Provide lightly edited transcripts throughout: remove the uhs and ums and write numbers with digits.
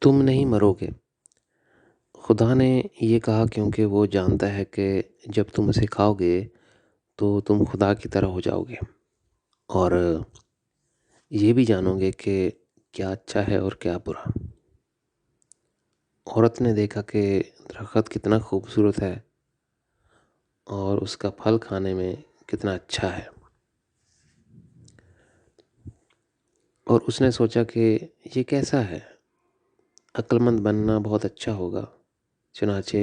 تم نہیں مرو گے۔ خدا نے یہ کہا کیونکہ وہ جانتا ہے کہ جب تم اسے کھاؤ گے تو تم خدا کی طرح ہو جاؤ گے اور یہ بھی جانو گے کہ کیا اچھا ہے اور کیا برا۔ عورت نے دیکھا کہ درخت کتنا خوبصورت ہے اور اس کا پھل کھانے میں کتنا اچھا ہے، اور اس نے سوچا کہ یہ کیسا ہے، عقل مند بننا بہت اچھا ہوگا۔ چنانچہ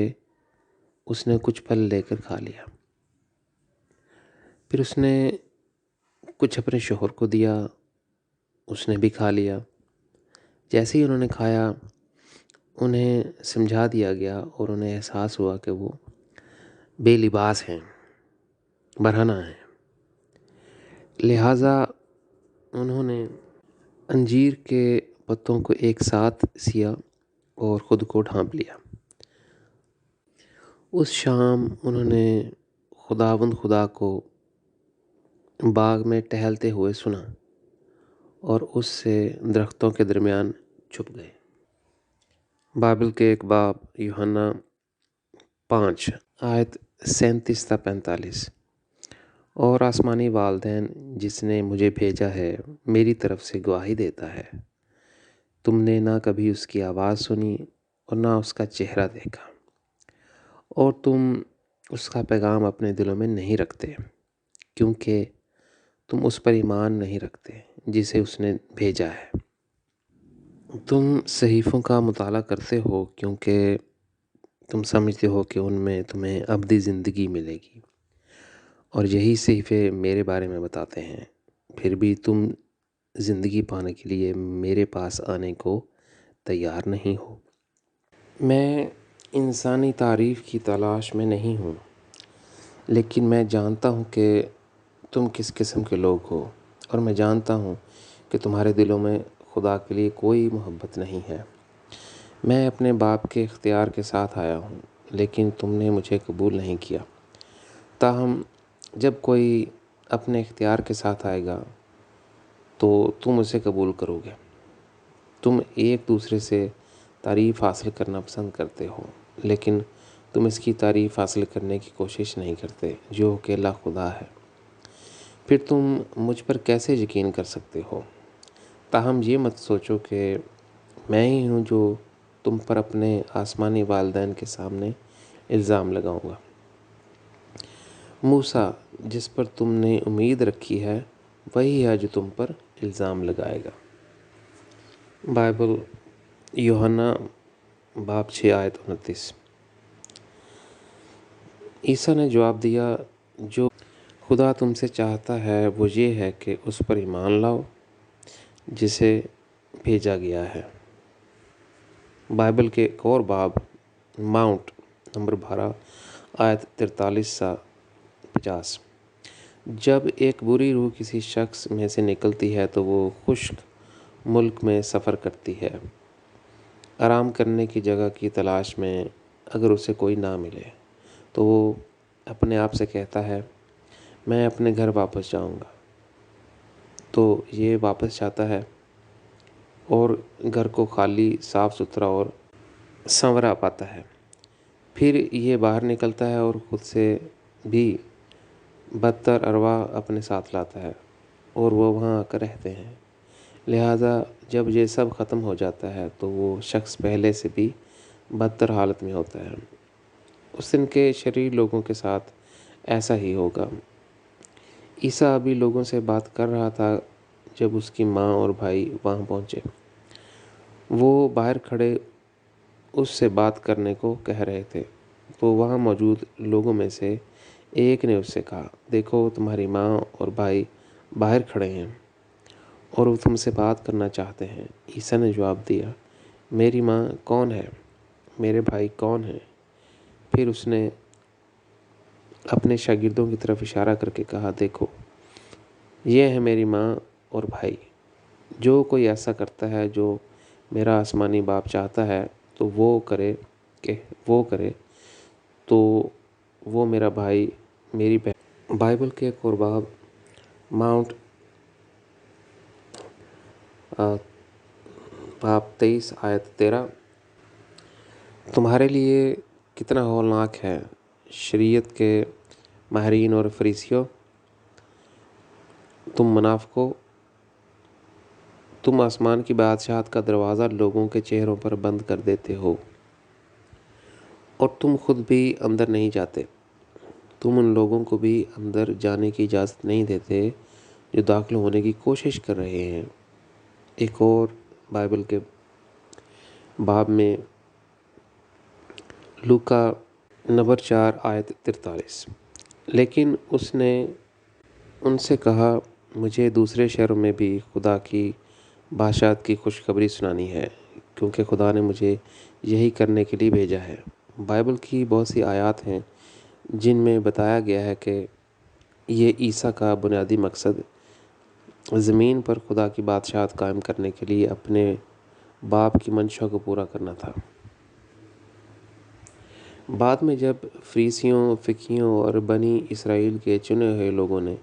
اس نے کچھ پھل لے کر کھا لیا۔ پھر اس نے کچھ اپنے شوہر کو دیا، اس نے بھی کھا لیا۔ جیسے ہی انہوں نے کھایا انہیں سمجھا دیا گیا اور انہیں احساس ہوا کہ وہ بے لباس ہیں، برہنہ ہیں۔ لہٰذا انہوں نے انجیر کے پتوں کو ایک ساتھ سیا اور خود کو ڈھانپ لیا۔ اس شام انہوں نے خداوند خدا کو باغ میں ٹہلتے ہوئے سنا اور اس سے درختوں کے درمیان چھپ گئے۔ بائبل کے ایک باب یوحنا 5 آیت 37 تا 45۔ اور آسمانی والدین جس نے مجھے بھیجا ہے میری طرف سے گواہی دیتا ہے، تم نے نہ کبھی اس کی آواز سنی اور نہ اس کا چہرہ دیکھا، اور تم اس کا پیغام اپنے دلوں میں نہیں رکھتے، کیونکہ تم اس پر ایمان نہیں رکھتے جسے اس نے بھیجا ہے۔ تم صحیفوں کا مطالعہ کرتے ہو کیونکہ تم سمجھتے ہو کہ ان میں تمہیں ابدی زندگی ملے گی، اور یہی صحیفے میرے بارے میں بتاتے ہیں۔ پھر بھی تم زندگی پانے کے لیے میرے پاس آنے کو تیار نہیں ہو۔ میں انسانی تعریف کی تلاش میں نہیں ہوں، لیکن میں جانتا ہوں کہ تم کس قسم کے لوگ ہو، اور میں جانتا ہوں کہ تمہارے دلوں میں خدا کے لیے کوئی محبت نہیں ہے۔ میں اپنے باپ کے اختیار کے ساتھ آیا ہوں، لیکن تم نے مجھے قبول نہیں کیا۔ تاہم جب کوئی اپنے اختیار کے ساتھ آئے گا تو تم اسے قبول کرو گے۔ تم ایک دوسرے سے تعریف حاصل کرنا پسند کرتے ہو، لیکن تم اس کی تعریف حاصل کرنے کی کوشش نہیں کرتے جو کہ اللہ خدا ہے۔ پھر تم مجھ پر کیسے یقین کر سکتے ہو؟ تاہم یہ مت سوچو کہ میں ہی ہوں جو تم پر اپنے آسمانی والدین کے سامنے الزام لگاؤں گا۔ موسیٰ جس پر تم نے امید رکھی ہے وہی ہے جو تم پر الزام لگائے گا۔ بائبل یوحنا باب 6 آیت 29۔ عیسیٰ نے جواب دیا، جو خدا تم سے چاہتا ہے وہ یہ ہے کہ اس پر ایمان لاؤ جسے بھیجا گیا ہے۔ بائبل کے ایک اور باب ماؤنٹ نمبر 12 آیت 43 سے 50۔ جب ایک بری روح کسی شخص میں سے نکلتی ہے تو وہ خشک ملک میں سفر کرتی ہے، آرام کرنے کی جگہ کی تلاش میں۔ اگر اسے کوئی نہ ملے تو وہ اپنے آپ سے کہتا ہے، میں اپنے گھر واپس جاؤں گا۔ تو یہ واپس جاتا ہے اور گھر کو خالی، صاف ستھرا اور سنورا پاتا ہے۔ پھر یہ باہر نکلتا ہے اور خود سے بھی بدتر ارواح اپنے ساتھ لاتا ہے، اور وہ وہاں آ کر رہتے ہیں۔ لہٰذا جب یہ سب ختم ہو جاتا ہے تو وہ شخص پہلے سے بھی بدتر حالت میں ہوتا ہے۔ اس دن کے شریر لوگوں کے ساتھ ایسا ہی ہوگا۔ عیسیٰ ابھی لوگوں سے بات کر رہا تھا جب اس کی ماں اور بھائی وہاں پہنچے۔ وہ باہر کھڑے اس سے بات کرنے کو کہہ رہے تھے، تو وہاں موجود لوگوں میں سے ایک نے اس سے کہا، دیکھو تمہاری ماں اور بھائی باہر کھڑے ہیں اور وہ تم سے بات کرنا چاہتے ہیں۔ عیسیٰ نے جواب دیا، میری ماں کون ہے؟ میرے بھائی کون ہیں؟ پھر اس نے اپنے شاگردوں کی طرف اشارہ کر کے کہا، دیکھو یہ ہے میری ماں اور بھائی۔ جو کوئی ایسا کرتا ہے جو میرا آسمانی باپ چاہتا ہے تو وہ کرے تو وہ میرا بھائی، میری بہن۔ بائبل کے ایک اور باب ماؤنٹ باب 23 آیت 13۔ تمہارے لیے کتنا ہولناک ہے شریعت کے ماہرین اور فریسیوں، تم منافقو، تم آسمان کی بادشاہت کا دروازہ لوگوں کے چہروں پر بند کر دیتے ہو اور تم خود بھی اندر نہیں جاتے۔ تم ان لوگوں کو بھی اندر جانے کی اجازت نہیں دیتے جو داخل ہونے کی کوشش کر رہے ہیں۔ ایک اور بائبل کے باب میں لوکا نمبر 4 آیت 43۔ لیکن اس نے ان سے کہا، مجھے دوسرے شہروں میں بھی خدا کی بادشاہت کی خوشخبری سنانی ہے، کیونکہ خدا نے مجھے یہی کرنے کے لیے بھیجا ہے۔ بائبل کی بہت سی آیات ہیں جن میں بتایا گیا ہے کہ یہ عیسیٰ کا بنیادی مقصد زمین پر خدا کی بادشاہت قائم کرنے کے لیے اپنے باپ کی منشا کو پورا کرنا تھا۔ بعد میں جب فریسیوں، فقیہوں اور بنی اسرائیل کے چنے ہوئے لوگوں نے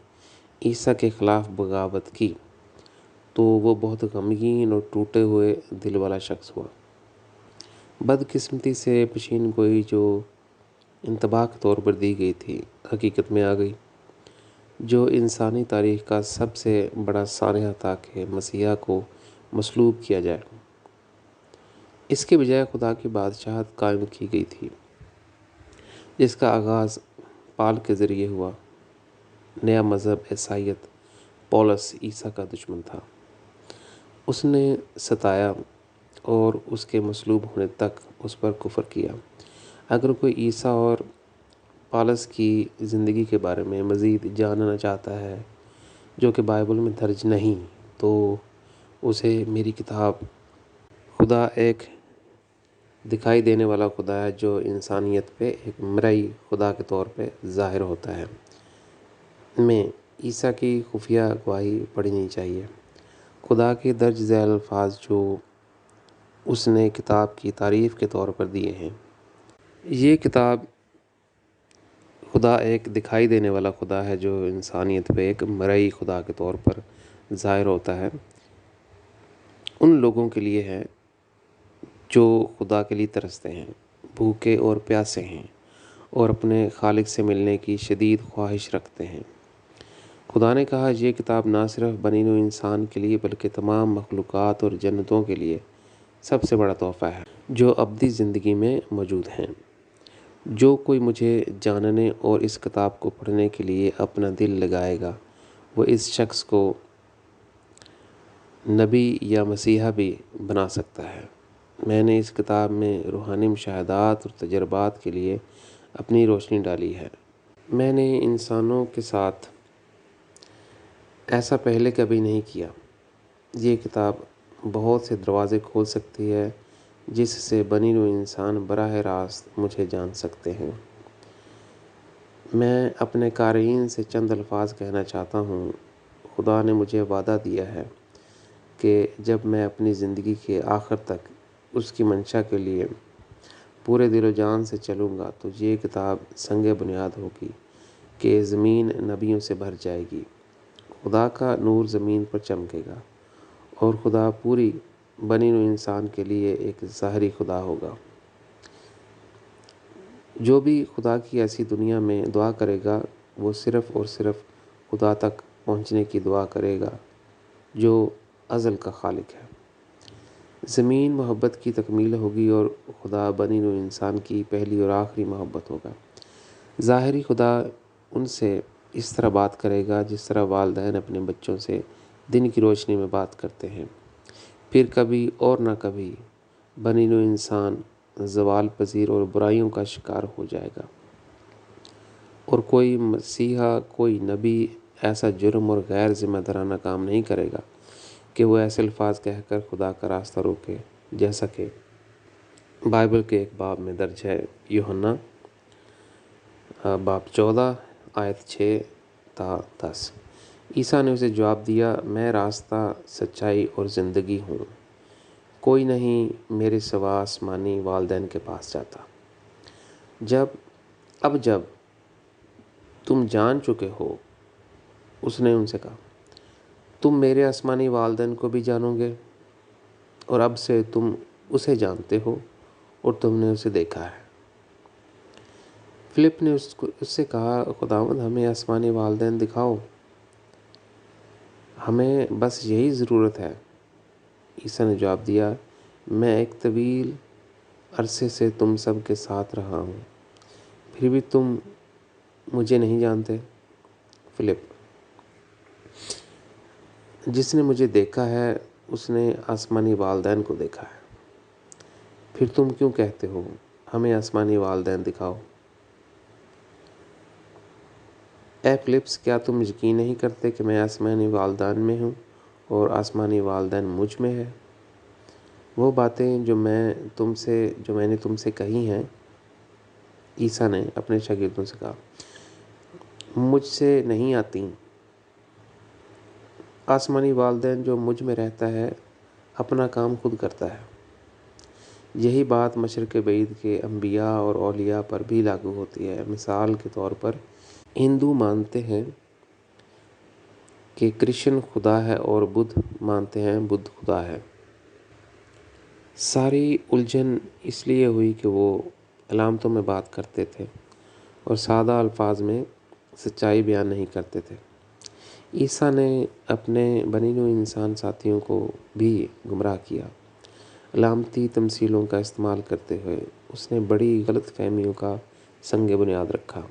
عیسیٰ کے خلاف بغاوت کی تو وہ بہت غمگین اور ٹوٹے ہوئے دل والا شخص ہوا۔ بدقسمتی سے پیشین گوئی جو انتباہ کے طور پر دی گئی تھی حقیقت میں آ گئی، جو انسانی تاریخ کا سب سے بڑا سانحہ تھا کہ مسیحا کو مصلوب کیا جائے۔ اس کے بجائے خدا کی بادشاہت قائم کی گئی تھی، جس کا آغاز پال کے ذریعے ہوا۔ نیا مذہب عیسائیت پولس عیسیٰ کا دشمن تھا۔ اس نے ستایا اور اس کے مصلوب ہونے تک اس پر کفر کیا۔ اگر کوئی عیسیٰ اور پالس کی زندگی کے بارے میں مزید جاننا چاہتا ہے جو کہ بائبل میں درج نہیں، تو اسے میری کتاب خدا ایک دکھائی دینے والا خدا ہے جو انسانیت پہ ایک مرئی خدا کے طور پہ ظاہر ہوتا ہے میں عیسیٰ کی خفیہ گواہی پڑھنی چاہیے۔ خدا کے درج ذیل الفاظ جو اس نے کتاب کی تعریف کے طور پر دیے ہیں۔ یہ کتاب خدا ایک دکھائی دینے والا خدا ہے جو انسانیت پہ ایک مرئی خدا کے طور پر ظاہر ہوتا ہے، ان لوگوں کے لیے ہے جو خدا کے لیے ترستے ہیں، بھوکے اور پیاسے ہیں اور اپنے خالق سے ملنے کی شدید خواہش رکھتے ہیں۔ خدا نے کہا، یہ کتاب نہ صرف بنی نوع انسان کے لیے بلکہ تمام مخلوقات اور جنتوں کے لیے سب سے بڑا تحفہ ہے جو ابدی زندگی میں موجود ہیں۔ جو کوئی مجھے جاننے اور اس کتاب کو پڑھنے کے لیے اپنا دل لگائے گا، وہ اس شخص کو نبی یا مسیحا بھی بنا سکتا ہے۔ میں نے اس کتاب میں روحانی مشاہدات اور تجربات کے لیے اپنی روشنی ڈالی ہے۔ میں نے انسانوں کے ساتھ ایسا پہلے کبھی نہیں کیا۔ یہ کتاب بہت سے دروازے کھول سکتی ہے جس سے بنی نوع انسان براہ راست مجھے جان سکتے ہیں۔ میں اپنے قارئین سے چند الفاظ کہنا چاہتا ہوں۔ خدا نے مجھے وعدہ دیا ہے کہ جب میں اپنی زندگی کے آخر تک اس کی منشا کے لیے پورے دل و جان سے چلوں گا تو یہ کتاب سنگ بنیاد ہوگی کہ زمین نبیوں سے بھر جائے گی۔ خدا کا نور زمین پر چمکے گا اور خدا پوری بنی نوع انسان کے لیے ایک ظاہری خدا ہوگا۔ جو بھی خدا کی ایسی دنیا میں دعا کرے گا وہ صرف اور صرف خدا تک پہنچنے کی دعا کرے گا جو ازل کا خالق ہے۔ زمین محبت کی تکمیل ہوگی اور خدا بنی نوع انسان کی پہلی اور آخری محبت ہوگا۔ ظاہری خدا ان سے اس طرح بات کرے گا جس طرح والدین اپنے بچوں سے دن کی روشنی میں بات کرتے ہیں۔ پھر کبھی اور نہ کبھی بنی نوع انسان زوال پذیر اور برائیوں کا شکار ہو جائے گا، اور کوئی مسیحا، کوئی نبی ایسا جرم اور غیر ذمہ دارانہ کام نہیں کرے گا کہ وہ ایسے الفاظ کہہ کر خدا کا راستہ روکے، جیسا کہ بائبل کے ایک باب میں درج ہے، یوحنا باب 14 آیت 6 تا 10۔ عیسیٰ نے اسے جواب دیا، میں راستہ، سچائی اور زندگی ہوں، کوئی نہیں میرے سوا آسمانی والدین کے پاس جاتا۔ جب تم جان چکے ہو، اس نے ان سے کہا، تم میرے آسمانی والدین کو بھی جانو گے اور اب سے تم اسے جانتے ہو اور تم نے اسے دیکھا ہے۔ فلپ نے اس سے کہا، خداوند ہمیں آسمانی والدین دکھاؤ، ہمیں بس یہی ضرورت ہے۔ عیسیٰ نے جواب دیا، میں ایک طویل عرصے سے تم سب کے ساتھ رہا ہوں، پھر بھی تم مجھے نہیں جانتے۔ فلپ، جس نے مجھے دیکھا ہے اس نے آسمانی والدین کو دیکھا ہے، پھر تم کیوں کہتے ہو ہمیں آسمانی والدین دکھاؤ؟ اے فلپس، کیا تم یقین نہیں کرتے کہ میں آسمانی والدین میں ہوں اور آسمانی والدین مجھ میں ہے؟ وہ باتیں جو میں نے تم سے کہی ہیں، عیسیٰ نے اپنے شاگردوں سے کہا، مجھ سے نہیں آتی۔ آسمانی والدین جو مجھ میں رہتا ہے اپنا کام خود کرتا ہے۔ یہی بات مشرق بعید کے انبیاء اور اولیاء پر بھی لاگو ہوتی ہے۔ مثال کے طور پر ہندو مانتے ہیں کہ کرشن خدا ہے اور بدھ مانتے ہیں بدھ خدا ہے۔ ساری الجھن اس لیے ہوئی کہ وہ علامتوں میں بات کرتے تھے اور سادہ الفاظ میں سچائی بیان نہیں کرتے تھے۔ عیسیٰ نے اپنے بنی نوع انسان ساتھیوں کو بھی گمراہ کیا۔ علامتی تمثیلوں کا استعمال کرتے ہوئے اس نے بڑی غلط فہمیوں کا سنگ بنیاد رکھا،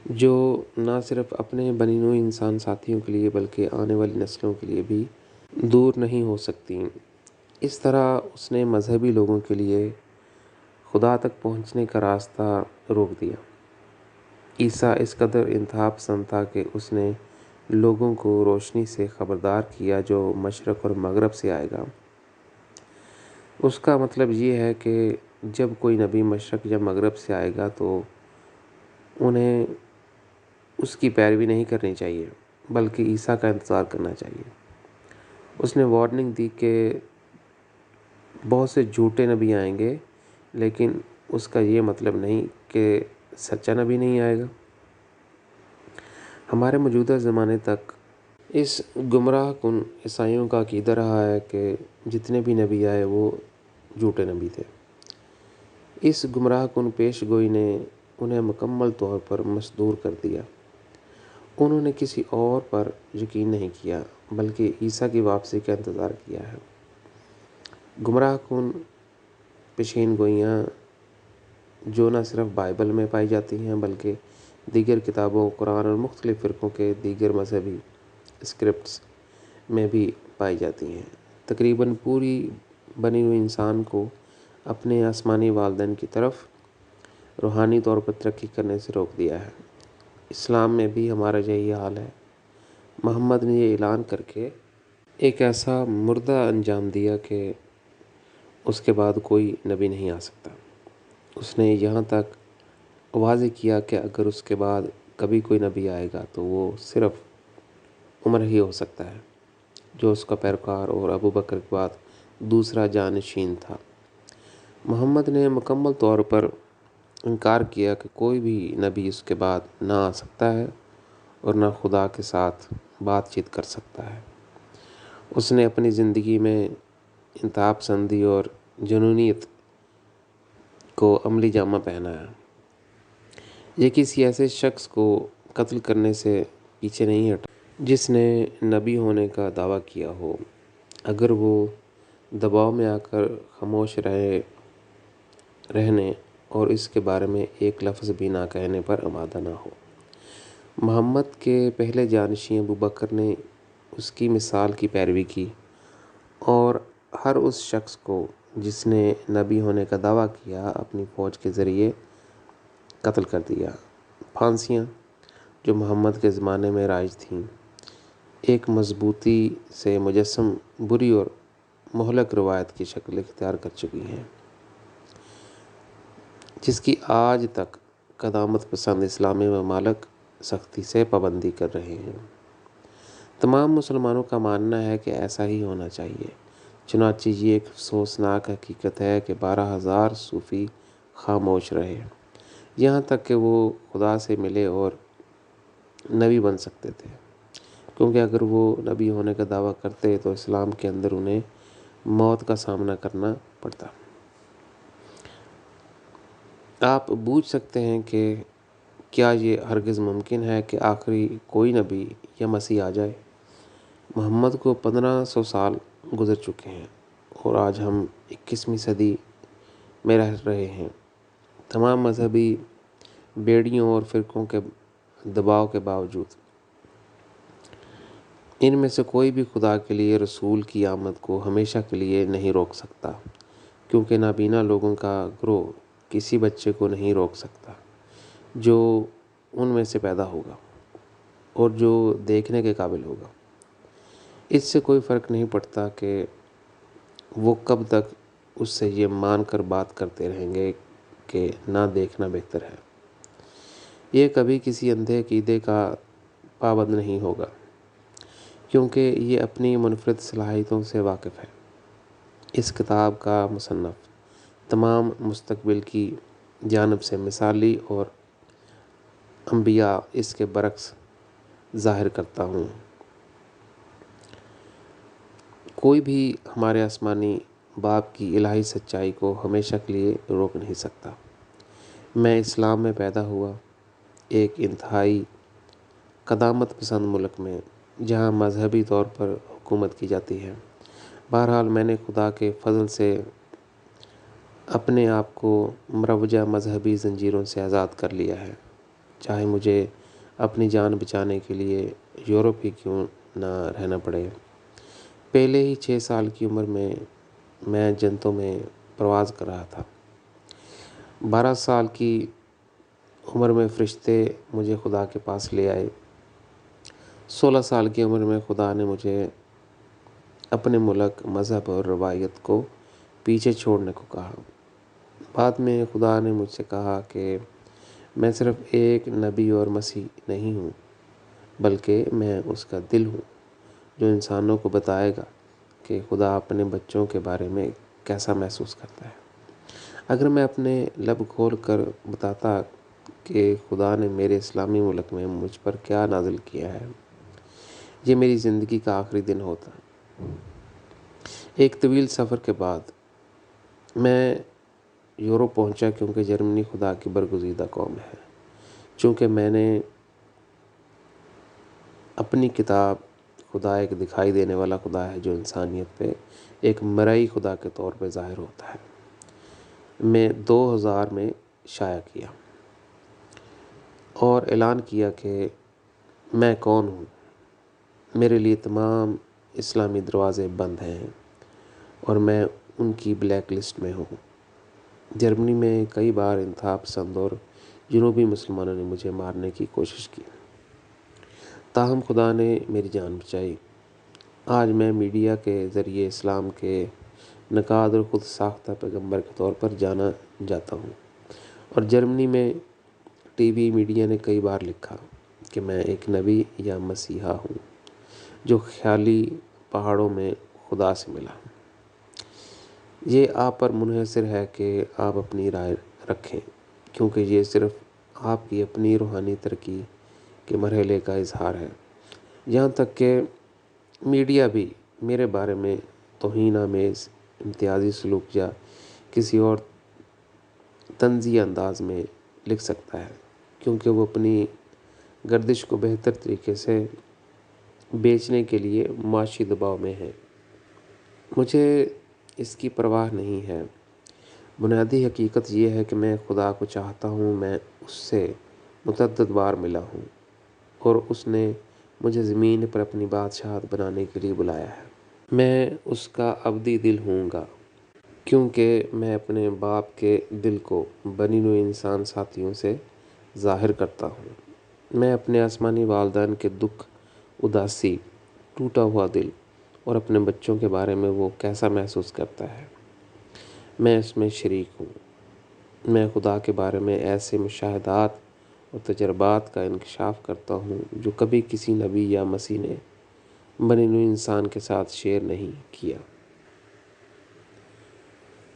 جو نہ صرف اپنے بنی نوع انسان ساتھیوں کے لیے بلکہ آنے والی نسلوں کے لیے بھی دور نہیں ہو سکتی۔ اس طرح اس نے مذہبی لوگوں کے لیے خدا تک پہنچنے کا راستہ روک دیا۔ عیسیٰ اس قدر انتہا پسند تھا کہ اس نے لوگوں کو روشنی سے خبردار کیا جو مشرق اور مغرب سے آئے گا۔ اس کا مطلب یہ ہے کہ جب کوئی نبی مشرق یا مغرب سے آئے گا تو انہیں اس کی پیروی نہیں کرنی چاہیے بلکہ عیسیٰ کا انتظار کرنا چاہیے۔ اس نے وارننگ دی کہ بہت سے جھوٹے نبی آئیں گے، لیکن اس کا یہ مطلب نہیں کہ سچا نبی نہیں آئے گا۔ ہمارے موجودہ زمانے تک اس گمراہ کن عیسائیوں کا عقیدہ رہا ہے کہ جتنے بھی نبی آئے وہ جھوٹے نبی تھے۔ اس گمراہ کن پیش گوئی نے انہیں مکمل طور پر مصدور کر دیا۔ انہوں نے کسی اور پر یقین نہیں کیا بلکہ عیسیٰ کی واپسی کا انتظار کیا ہے۔ گمراہ کن پیشین گوئیاں جو نہ صرف بائبل میں پائی جاتی ہیں بلکہ دیگر کتابوں، قرآن اور مختلف فرقوں کے دیگر مذہبی اسکرپٹس میں بھی پائی جاتی ہیں، تقریباً پوری بنی ہوئی انسان کو اپنے آسمانی والدین کی طرف روحانی طور پر ترقی کرنے سے روک دیا ہے۔ اسلام میں بھی ہمارا یہی حال ہے۔ محمد نے یہ اعلان کر کے ایک ایسا مردہ انجام دیا کہ اس کے بعد کوئی نبی نہیں آ سکتا۔ اس نے یہاں تک واضح کیا کہ اگر اس کے بعد کبھی کوئی نبی آئے گا تو وہ صرف عمر ہی ہو سکتا ہے، جو اس کا پیروکار اور ابو بکر کے بعد دوسرا جانشین تھا۔ محمد نے مکمل طور پر انکار کیا کہ کوئی بھی نبی اس کے بعد نہ آ سکتا ہے اور نہ خدا کے ساتھ بات چیت کر سکتا ہے۔ اس نے اپنی زندگی میں انتہا پسندی اور جنونیت کو عملی جامہ پہنایا۔ یہ کسی ایسے شخص کو قتل کرنے سے پیچھے نہیں ہٹا جس نے نبی ہونے کا دعویٰ کیا ہو، اگر وہ دباؤ میں آ کر خاموش رہنے اور اس کے بارے میں ایک لفظ بھی نہ کہنے پر آمادہ نہ ہو۔ محمد کے پہلے جانشین ابو بکر نے اس کی مثال کی پیروی کی اور ہر اس شخص کو جس نے نبی ہونے کا دعویٰ کیا اپنی فوج کے ذریعے قتل کر دیا۔ پھانسیاں جو محمد کے زمانے میں رائج تھیں، ایک مضبوطی سے مجسم بری اور مہلک روایت کی شکل اختیار کر چکی ہیں، جس کی آج تک قدامت پسند اسلامی ممالک سختی سے پابندی کر رہے ہیں۔ تمام مسلمانوں کا ماننا ہے کہ ایسا ہی ہونا چاہیے، چنانچہ یہ ایک افسوسناک حقیقت ہے کہ 12,000 صوفی خاموش رہے، یہاں تک کہ وہ خدا سے ملے اور نبی بن سکتے تھے، کیونکہ اگر وہ نبی ہونے کا دعویٰ کرتے تو اسلام کے اندر انہیں موت کا سامنا کرنا پڑتا۔ آپ پوچھ سکتے ہیں کہ کیا یہ ہرگز ممکن ہے کہ آخری کوئی نبی یا مسیح آ جائے؟ محمد کو 1500 سال گزر چکے ہیں اور آج ہم 21ویں صدی میں رہ رہے ہیں۔ تمام مذہبی بیڑیوں اور فرقوں کے دباؤ کے باوجود ان میں سے کوئی بھی خدا کے لیے رسول کی آمد کو ہمیشہ کے لیے نہیں روک سکتا، کیونکہ نابینا لوگوں کا گروہ کسی بچے کو نہیں روک سکتا جو ان میں سے پیدا ہوگا اور جو دیکھنے کے قابل ہوگا۔ اس سے کوئی فرق نہیں پڑتا کہ وہ کب تک اس سے یہ مان کر بات کرتے رہیں گے کہ نہ دیکھنا بہتر ہے۔ یہ کبھی کسی اندھے عقیدے کا پابند نہیں ہوگا، کیونکہ یہ اپنی منفرد صلاحیتوں سے واقف ہے۔ اس کتاب کا مصنف تمام مستقبل کی جانب سے مثالی اور انبیاء اس کے برعکس ظاہر کرتا ہوں۔ کوئی بھی ہمارے آسمانی باپ کی الہی سچائی کو ہمیشہ کے لیے روک نہیں سکتا۔ میں اسلام میں پیدا ہوا، ایک انتہائی قدامت پسند ملک میں جہاں مذہبی طور پر حکومت کی جاتی ہے۔ بہرحال میں نے خدا کے فضل سے اپنے آپ کو مروجہ مذہبی زنجیروں سے آزاد کر لیا ہے، چاہے مجھے اپنی جان بچانے کے لیے یورپ ہی کیوں نہ رہنا پڑے۔ پہلے ہی 6 سال کی عمر میں میں جنتوں میں پرواز کر رہا تھا۔ 12 سال کی عمر میں فرشتے مجھے خدا کے پاس لے آئے۔ 16 سال کی عمر میں خدا نے مجھے اپنے ملک، مذہب اور روایت کو پیچھے چھوڑنے کو کہا۔ بعد میں خدا نے مجھ سے کہا کہ میں صرف ایک نبی اور مسیح نہیں ہوں، بلکہ میں اس کا دل ہوں جو انسانوں کو بتائے گا کہ خدا اپنے بچوں کے بارے میں کیسا محسوس کرتا ہے۔ اگر میں اپنے لب کھول کر بتاتا کہ خدا نے میرے اسلامی ملک میں مجھ پر کیا نازل کیا ہے، یہ میری زندگی کا آخری دن ہوتا۔ ایک طویل سفر کے بعد میں یورپ پہنچا، کیونکہ جرمنی خدا کی برگزیدہ قوم ہے۔ چونکہ میں نے اپنی کتاب خدا ایک دکھائی دینے والا خدا ہے جو انسانیت پہ ایک مرئی خدا کے طور پہ ظاہر ہوتا ہے، میں 2000 میں شائع کیا اور اعلان کیا کہ میں کون ہوں۔ میرے لیے تمام اسلامی دروازے بند ہیں اور میں ان کی بلیک لسٹ میں ہوں۔ جرمنی میں کئی بار انتہا پسند اور جنوبی مسلمانوں نے مجھے مارنے کی کوشش کی، تاہم خدا نے میری جان بچائی۔ آج میں میڈیا کے ذریعے اسلام کے نقاد اور خود ساختہ پیغمبر کے طور پر جانا جاتا ہوں، اور جرمنی میں ٹی وی میڈیا نے کئی بار لکھا کہ میں ایک نبی یا مسیحا ہوں جو خیالی پہاڑوں میں خدا سے ملا۔ یہ آپ پر منحصر ہے کہ آپ اپنی رائے رکھیں، کیونکہ یہ صرف آپ کی اپنی روحانی ترقی کے مرحلے کا اظہار ہے۔ یہاں تک کہ میڈیا بھی میرے بارے میں توہین آمیز، امتیازی سلوک یا کسی اور طنزیہ انداز میں لکھ سکتا ہے، کیونکہ وہ اپنی گردش کو بہتر طریقے سے بیچنے کے لیے معاشی دباؤ میں ہے۔ مجھے اس کی پرواہ نہیں ہے۔ بنیادی حقیقت یہ ہے کہ میں خدا کو چاہتا ہوں۔ میں اس سے متعدد بار ملا ہوں اور اس نے مجھے زمین پر اپنی بادشاہت بنانے کے لیے بلایا ہے۔ میں اس کا ابدی دل ہوں گا، کیونکہ میں اپنے باپ کے دل کو بنی نوع انسان ساتھیوں سے ظاہر کرتا ہوں۔ میں اپنے آسمانی والدین کے دکھ، اداسی، ٹوٹا ہوا دل اور اپنے بچوں کے بارے میں وہ کیسا محسوس کرتا ہے، میں اس میں شریک ہوں۔ میں خدا کے بارے میں ایسے مشاہدات اور تجربات کا انکشاف کرتا ہوں جو کبھی کسی نبی یا مسیح نے بنی نوع انسان کے ساتھ شیئر نہیں کیا۔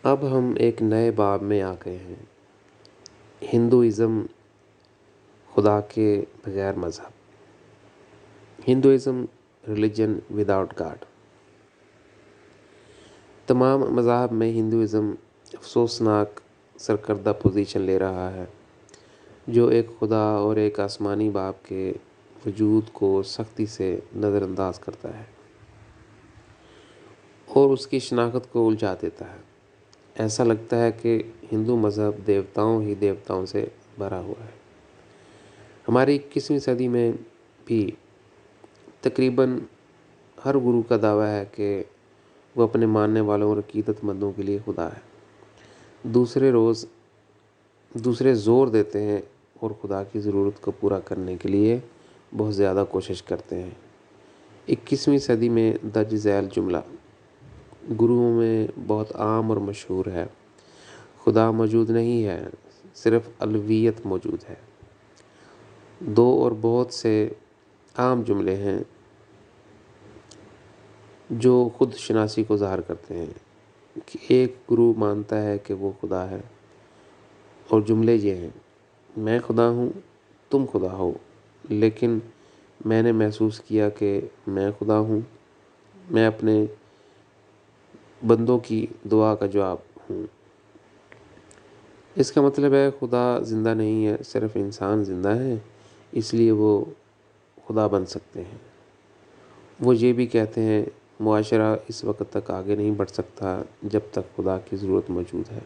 اب ہم ایک نئے باب میں آ گئے ہیں، ہندوازم، خدا کے بغیر مذہب۔ Hinduism, religion without God. تمام مذاہب میں ہندوازم افسوسناک سرکردہ پوزیشن لے رہا ہے، جو ایک خدا اور ایک آسمانی باپ کے وجود کو سختی سے نظر انداز کرتا ہے اور اس کی شناخت کو الجھا دیتا ہے۔ ایسا لگتا ہے کہ ہندو مذہب دیوتاؤں ہی دیوتاؤں سے بھرا ہوا ہے۔ ہماری 21ویں صدی میں بھی تقریباً ہر گرو کا دعویٰ ہے کہ وہ اپنے ماننے والوں اور عقیدت مندوں کے لیے خدا ہے۔ دوسرے زور دیتے ہیں اور خدا کی ضرورت کو پورا کرنے کے لیے بہت زیادہ کوشش کرتے ہیں۔ 21ویں صدی میں درج ذیل جملہ گروؤں میں بہت عام اور مشہور ہے: خدا موجود نہیں ہے، صرف الوہیت موجود ہے۔ دو اور بہت سے عام جملے ہیں جو خود شناسی کو ظاہر کرتے ہیں کہ ایک گرو مانتا ہے کہ وہ خدا ہے، اور جملے یہ ہیں: میں خدا ہوں، تم خدا ہو، لیکن میں نے محسوس کیا کہ میں خدا ہوں، میں اپنے بندوں کی دعا کا جواب ہوں۔ اس کا مطلب ہے خدا زندہ نہیں ہے، صرف انسان زندہ ہیں، اس لیے وہ خدا بن سکتے ہیں۔ وہ یہ بھی کہتے ہیں معاشرہ اس وقت تک آگے نہیں بڑھ سکتا جب تک خدا کی ضرورت موجود ہے۔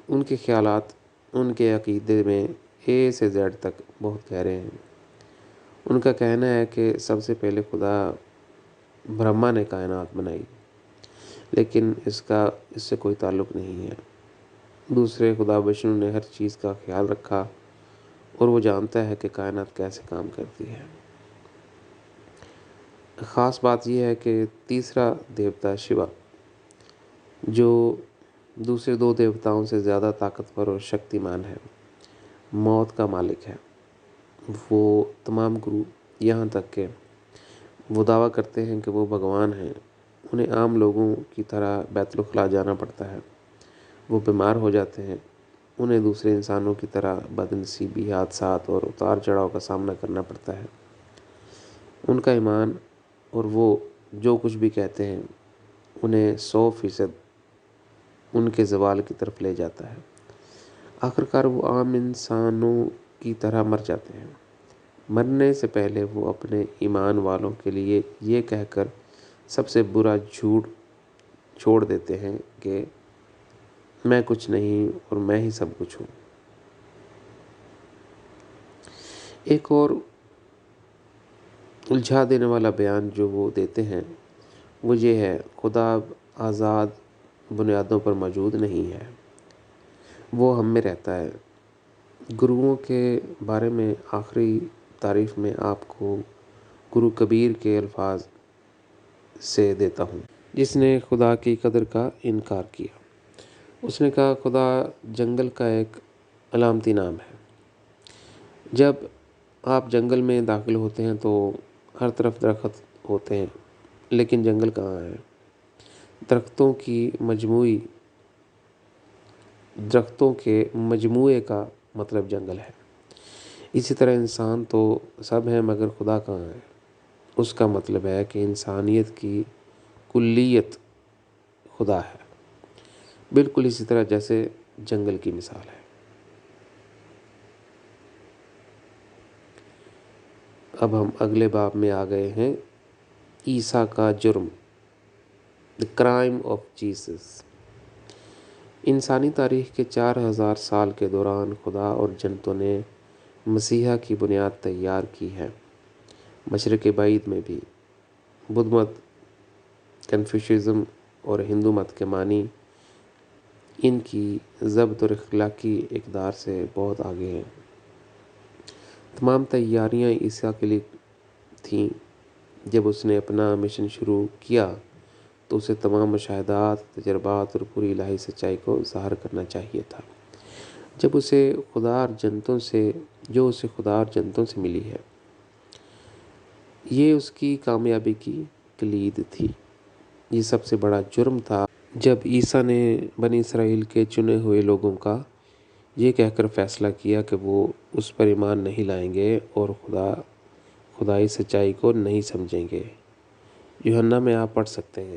ان کے خیالات ان کے عقیدے میں اے سے زیڈ تک بہت گہرے ہیں۔ ان کا کہنا ہے کہ سب سے پہلے خدا برہما نے کائنات بنائی، لیکن اس سے کوئی تعلق نہیں ہے۔ دوسرے خدا وشنو نے ہر چیز کا خیال رکھا اور وہ جانتا ہے کہ کائنات کیسے کام کرتی ہے۔ خاص بات یہ ہے کہ تیسرا دیوتا شیوا، جو دوسرے دو دیوتاؤں سے زیادہ طاقتور اور شکتیمان ہے، موت کا مالک ہے۔ وہ تمام گرو، یہاں تک کہ وہ دعویٰ کرتے ہیں کہ وہ بھگوان ہیں، انہیں عام لوگوں کی طرح بیت الخلاء جانا پڑتا ہے۔ وہ بیمار ہو جاتے ہیں، انہیں دوسرے انسانوں کی طرح بدنصیبی، حادثات اور اتار چڑھاؤ کا سامنا کرنا پڑتا ہے۔ ان کا ایمان اور وہ جو کچھ بھی کہتے ہیں انہیں 100% ان کے زوال کی طرف لے جاتا ہے۔ آخرکار وہ عام انسانوں کی طرح مر جاتے ہیں۔ مرنے سے پہلے وہ اپنے ایمان والوں کے لیے یہ کہہ کر سب سے برا جھوٹ چھوڑ دیتے ہیں کہ میں کچھ نہیں اور میں ہی سب کچھ ہوں۔ ایک اور الجھا دینے والا بیان جو وہ دیتے ہیں وہ یہ ہے: خدا آزاد بنیادوں پر موجود نہیں ہے، وہ ہم میں رہتا ہے۔ گروؤں کے بارے میں آخری تعریف میں آپ کو گرو کبیر کے الفاظ سے دیتا ہوں، جس نے خدا کی قدر کا انکار کیا۔ اس نے کہا، خدا جنگل کا ایک علامتی نام ہے۔ جب آپ جنگل میں داخل ہوتے ہیں تو ہر طرف درخت ہوتے ہیں، لیکن جنگل کہاں ہے؟ درختوں کے مجموعے کا مطلب جنگل ہے۔ اسی طرح انسان تو سب ہیں مگر خدا کہاں ہے؟ اس کا مطلب ہے کہ انسانیت کی کلیت خدا ہے، بالکل اسی طرح جیسے جنگل کی مثال ہے۔ اب ہم اگلے باب میں آ گئے ہیں: عیسیٰ کا جرم، دی کرائم آف جیسس۔ انسانی تاریخ کے 4000 سال کے دوران خدا اور جنتوں نے مسیحا کی بنیاد تیار کی ہے۔ مشرق بعید میں بھی بدھ مت، کنفیوشزم اور ہندو مت کے معنی ان کی ضبط اور اخلاقی اقدار سے بہت آگے ہیں۔ تمام تیاریاں عیسیٰ کے لیے تھیں۔ جب اس نے اپنا مشن شروع کیا تو اسے تمام مشاہدات، تجربات اور پوری الہی سچائی کو ظاہر کرنا چاہیے تھا، جو اسے خدا اور جنتوں سے ملی ہے۔ یہ اس کی کامیابی کی کلید تھی۔ یہ سب سے بڑا جرم تھا جب عیسیٰ نے بنی اسرائیل کے چنے ہوئے لوگوں کا یہ کہہ کر فیصلہ کیا کہ وہ اس پر ایمان نہیں لائیں گے اور خدائی سچائی کو نہیں سمجھیں گے۔ یوحنا میں آپ پڑھ سکتے ہیں: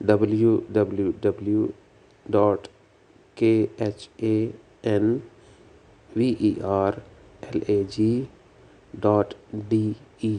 www.khanverlag.de।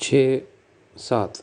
6:7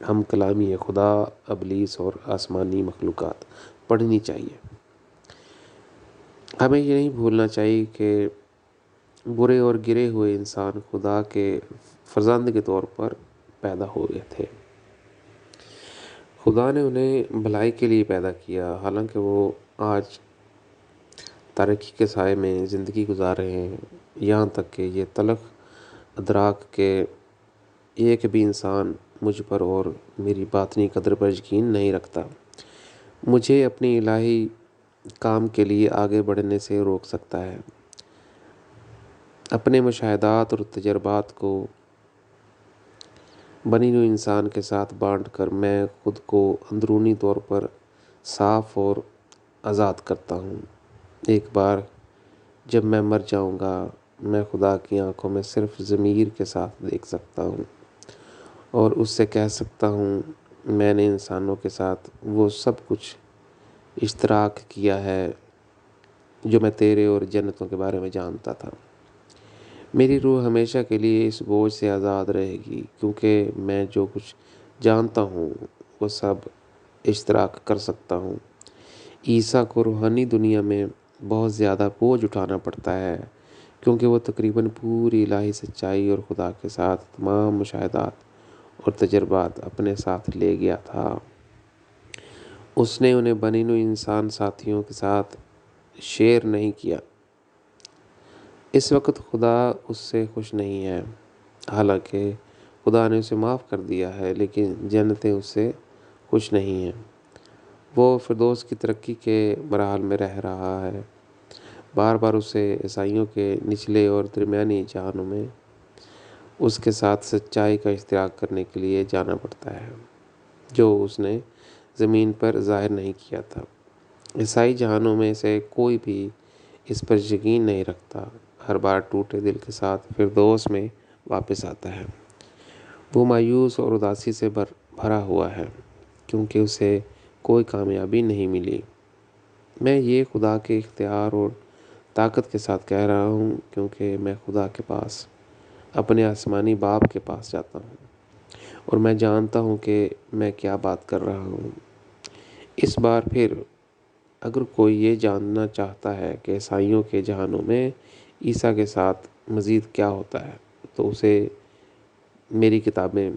ہم کلامی خدا، ابلیس اور آسمانی مخلوقات پڑھنی چاہیے۔ ہمیں یہ نہیں بھولنا چاہیے کہ برے اور گرے ہوئے انسان خدا کے فرزند کے طور پر پیدا ہوئے تھے۔ خدا نے انہیں بھلائی کے لیے پیدا کیا، حالانکہ وہ آج تاریکی کے سائے میں زندگی گزار رہے ہیں، یہاں تک کہ یہ تلخ ادراک کہ ایک بھی انسان مجھ پر اور میری باطنی قدر پر یقین نہیں رکھتا، مجھے اپنی الہی کام کے لیے آگے بڑھنے سے روک سکتا ہے۔ اپنے مشاہدات اور تجربات کو بنی نوع انسان کے ساتھ بانٹ کر میں خود کو اندرونی طور پر صاف اور آزاد کرتا ہوں۔ ایک بار جب میں مر جاؤں گا، میں خدا کی آنکھوں میں صرف ضمیر کے ساتھ دیکھ سکتا ہوں اور اس سے کہہ سکتا ہوں، میں نے انسانوں کے ساتھ وہ سب کچھ اشتراک کیا ہے جو میں تیرے اور جنتوں کے بارے میں جانتا تھا۔ میری روح ہمیشہ کے لیے اس بوجھ سے آزاد رہے گی، کیونکہ میں جو کچھ جانتا ہوں وہ سب اشتراک کر سکتا ہوں۔ عیسیٰ کو روحانی دنیا میں بہت زیادہ بوجھ اٹھانا پڑتا ہے، کیونکہ وہ تقریباً پوری الہی سچائی اور خدا کے ساتھ تمام مشاہدات اور تجربات اپنے ساتھ لے گیا تھا۔ اس نے انہیں بنی نوع انسان ساتھیوں کے ساتھ شیئر نہیں کیا۔ اس وقت خدا اس سے خوش نہیں ہے، حالانکہ خدا نے اسے معاف کر دیا ہے، لیکن جنتیں اس سے خوش نہیں ہیں۔ وہ فردوس کی ترقی کے مراحل میں رہ رہا ہے۔ بار بار اسے عیسائیوں کے نچلے اور درمیانی جہانوں میں اس کے ساتھ سچائی کا اشتراک کرنے کے لیے جانا پڑتا ہے، جو اس نے زمین پر ظاہر نہیں کیا تھا۔ عیسائی جہانوں میں سے کوئی بھی اس پر یقین نہیں رکھتا، ہر بار ٹوٹے دل کے ساتھ فردوس میں واپس آتا ہے۔ وہ مایوس اور اداسی سے بھرا ہوا ہے، کیونکہ اسے کوئی کامیابی نہیں ملی۔ میں یہ خدا کے اختیار اور طاقت کے ساتھ کہہ رہا ہوں، کیونکہ میں خدا کے پاس، اپنے آسمانی باپ کے پاس جاتا ہوں، اور میں جانتا ہوں کہ میں کیا بات کر رہا ہوں۔ اس بار پھر اگر کوئی یہ جاننا چاہتا ہے کہ عیسائیوں کے جہانوں میں عیسیٰ کے ساتھ مزید کیا ہوتا ہے، تو اسے میری کتابیں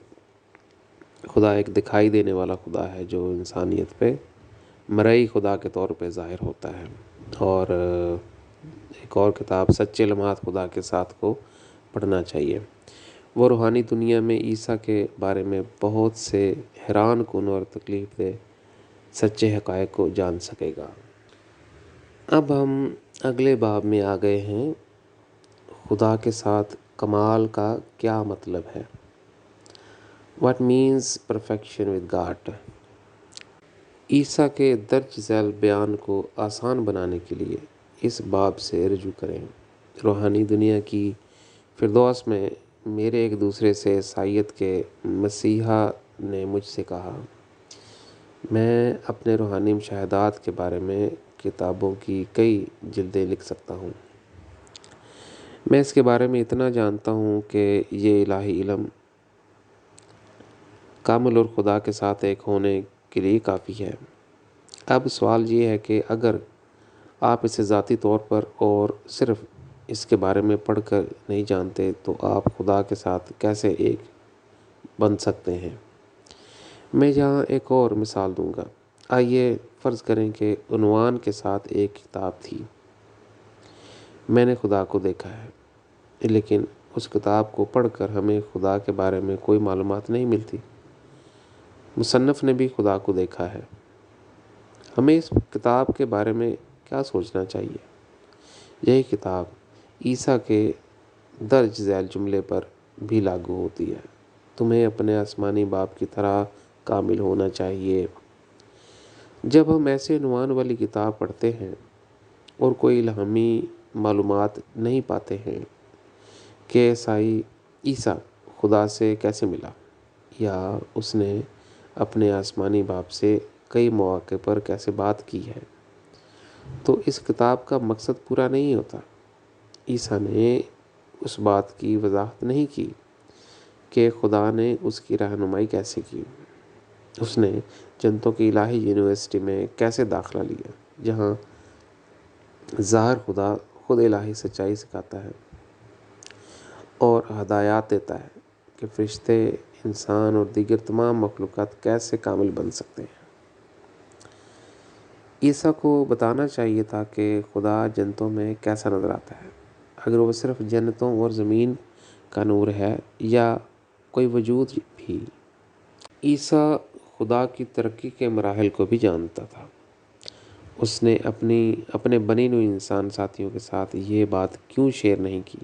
خدا ایک دکھائی دینے والا خدا ہے جو انسانیت پہ مرئی خدا کے طور پہ ظاہر ہوتا ہے، اور ایک اور کتاب سچے لمحات خدا کے ساتھ کو پڑھنا چاہیے۔ وہ روحانی دنیا میں عیسیٰ کے بارے میں بہت سے حیران کن اور تکلیف دہ سچے حقائق کو جان سکے گا۔ اب ہم اگلے باب میں آ گئے ہیں، خدا کے ساتھ کمال کا کیا مطلب ہے؟ What means perfection with God؟ عیسیٰ کے درج ذیل بیان کو آسان بنانے کے لیے اس باب سے رجوع کریں۔ روحانی دنیا کی فردوس میں میرے ایک دوسرے سے عیسائیت کے مسیحا نے مجھ سے کہا، میں اپنے روحانی مشاہدات کے بارے میں کتابوں کی کئی جلدیں لکھ سکتا ہوں۔ میں اس کے بارے میں اتنا جانتا ہوں کہ یہ الہی علم کامل اور خدا کے ساتھ ایک ہونے کے لیے کافی ہے۔ اب سوال یہ ہے کہ اگر آپ اسے ذاتی طور پر اور صرف اس کے بارے میں پڑھ کر نہیں جانتے، تو آپ خدا کے ساتھ کیسے ایک بن سکتے ہیں؟ میں یہاں ایک اور مثال دوں گا۔ آئیے فرض کریں کہ عنوان کے ساتھ ایک کتاب تھی، میں نے خدا کو دیکھا ہے، لیکن اس کتاب کو پڑھ کر ہمیں خدا کے بارے میں کوئی معلومات نہیں ملتی۔ مصنف نے بھی خدا کو دیکھا ہے، ہمیں اس کتاب کے بارے میں کیا سوچنا چاہیے؟ یہی کتاب عیسیٰ کے درج ذیل جملے پر بھی لاگو ہوتی ہے، تمہیں اپنے آسمانی باپ کی طرح کامل ہونا چاہیے۔ جب ہم ایسے عنوان والی کتاب پڑھتے ہیں اور کوئی الہامی معلومات نہیں پاتے ہیں کہ عیسیٰ خدا سے کیسے ملا، یا اس نے اپنے آسمانی باپ سے کئی مواقع پر کیسے بات کی ہے، تو اس کتاب کا مقصد پورا نہیں ہوتا۔ عیسیٰ نے اس بات کی وضاحت نہیں کی کہ خدا نے اس کی رہنمائی کیسے کی۔ اس نے جنتوں کی الہی یونیورسٹی میں کیسے داخلہ لیا، جہاں ظاہر خدا خود الہی سچائی سکھاتا ہے اور ہدایات دیتا ہے کہ فرشتے، انسان اور دیگر تمام مخلوقات کیسے کامل بن سکتے ہیں۔ عیسیٰ کو بتانا چاہیے تھا کہ خدا جنتوں میں کیسا نظر آتا ہے، اگر وہ صرف جنتوں اور زمین کا نور ہے یا کوئی وجود بھی۔ عیسیٰ خدا کی ترقی کے مراحل کو بھی جانتا تھا۔ اس نے اپنے بنی نوع انسان ساتھیوں کے ساتھ یہ بات کیوں شیئر نہیں کی؟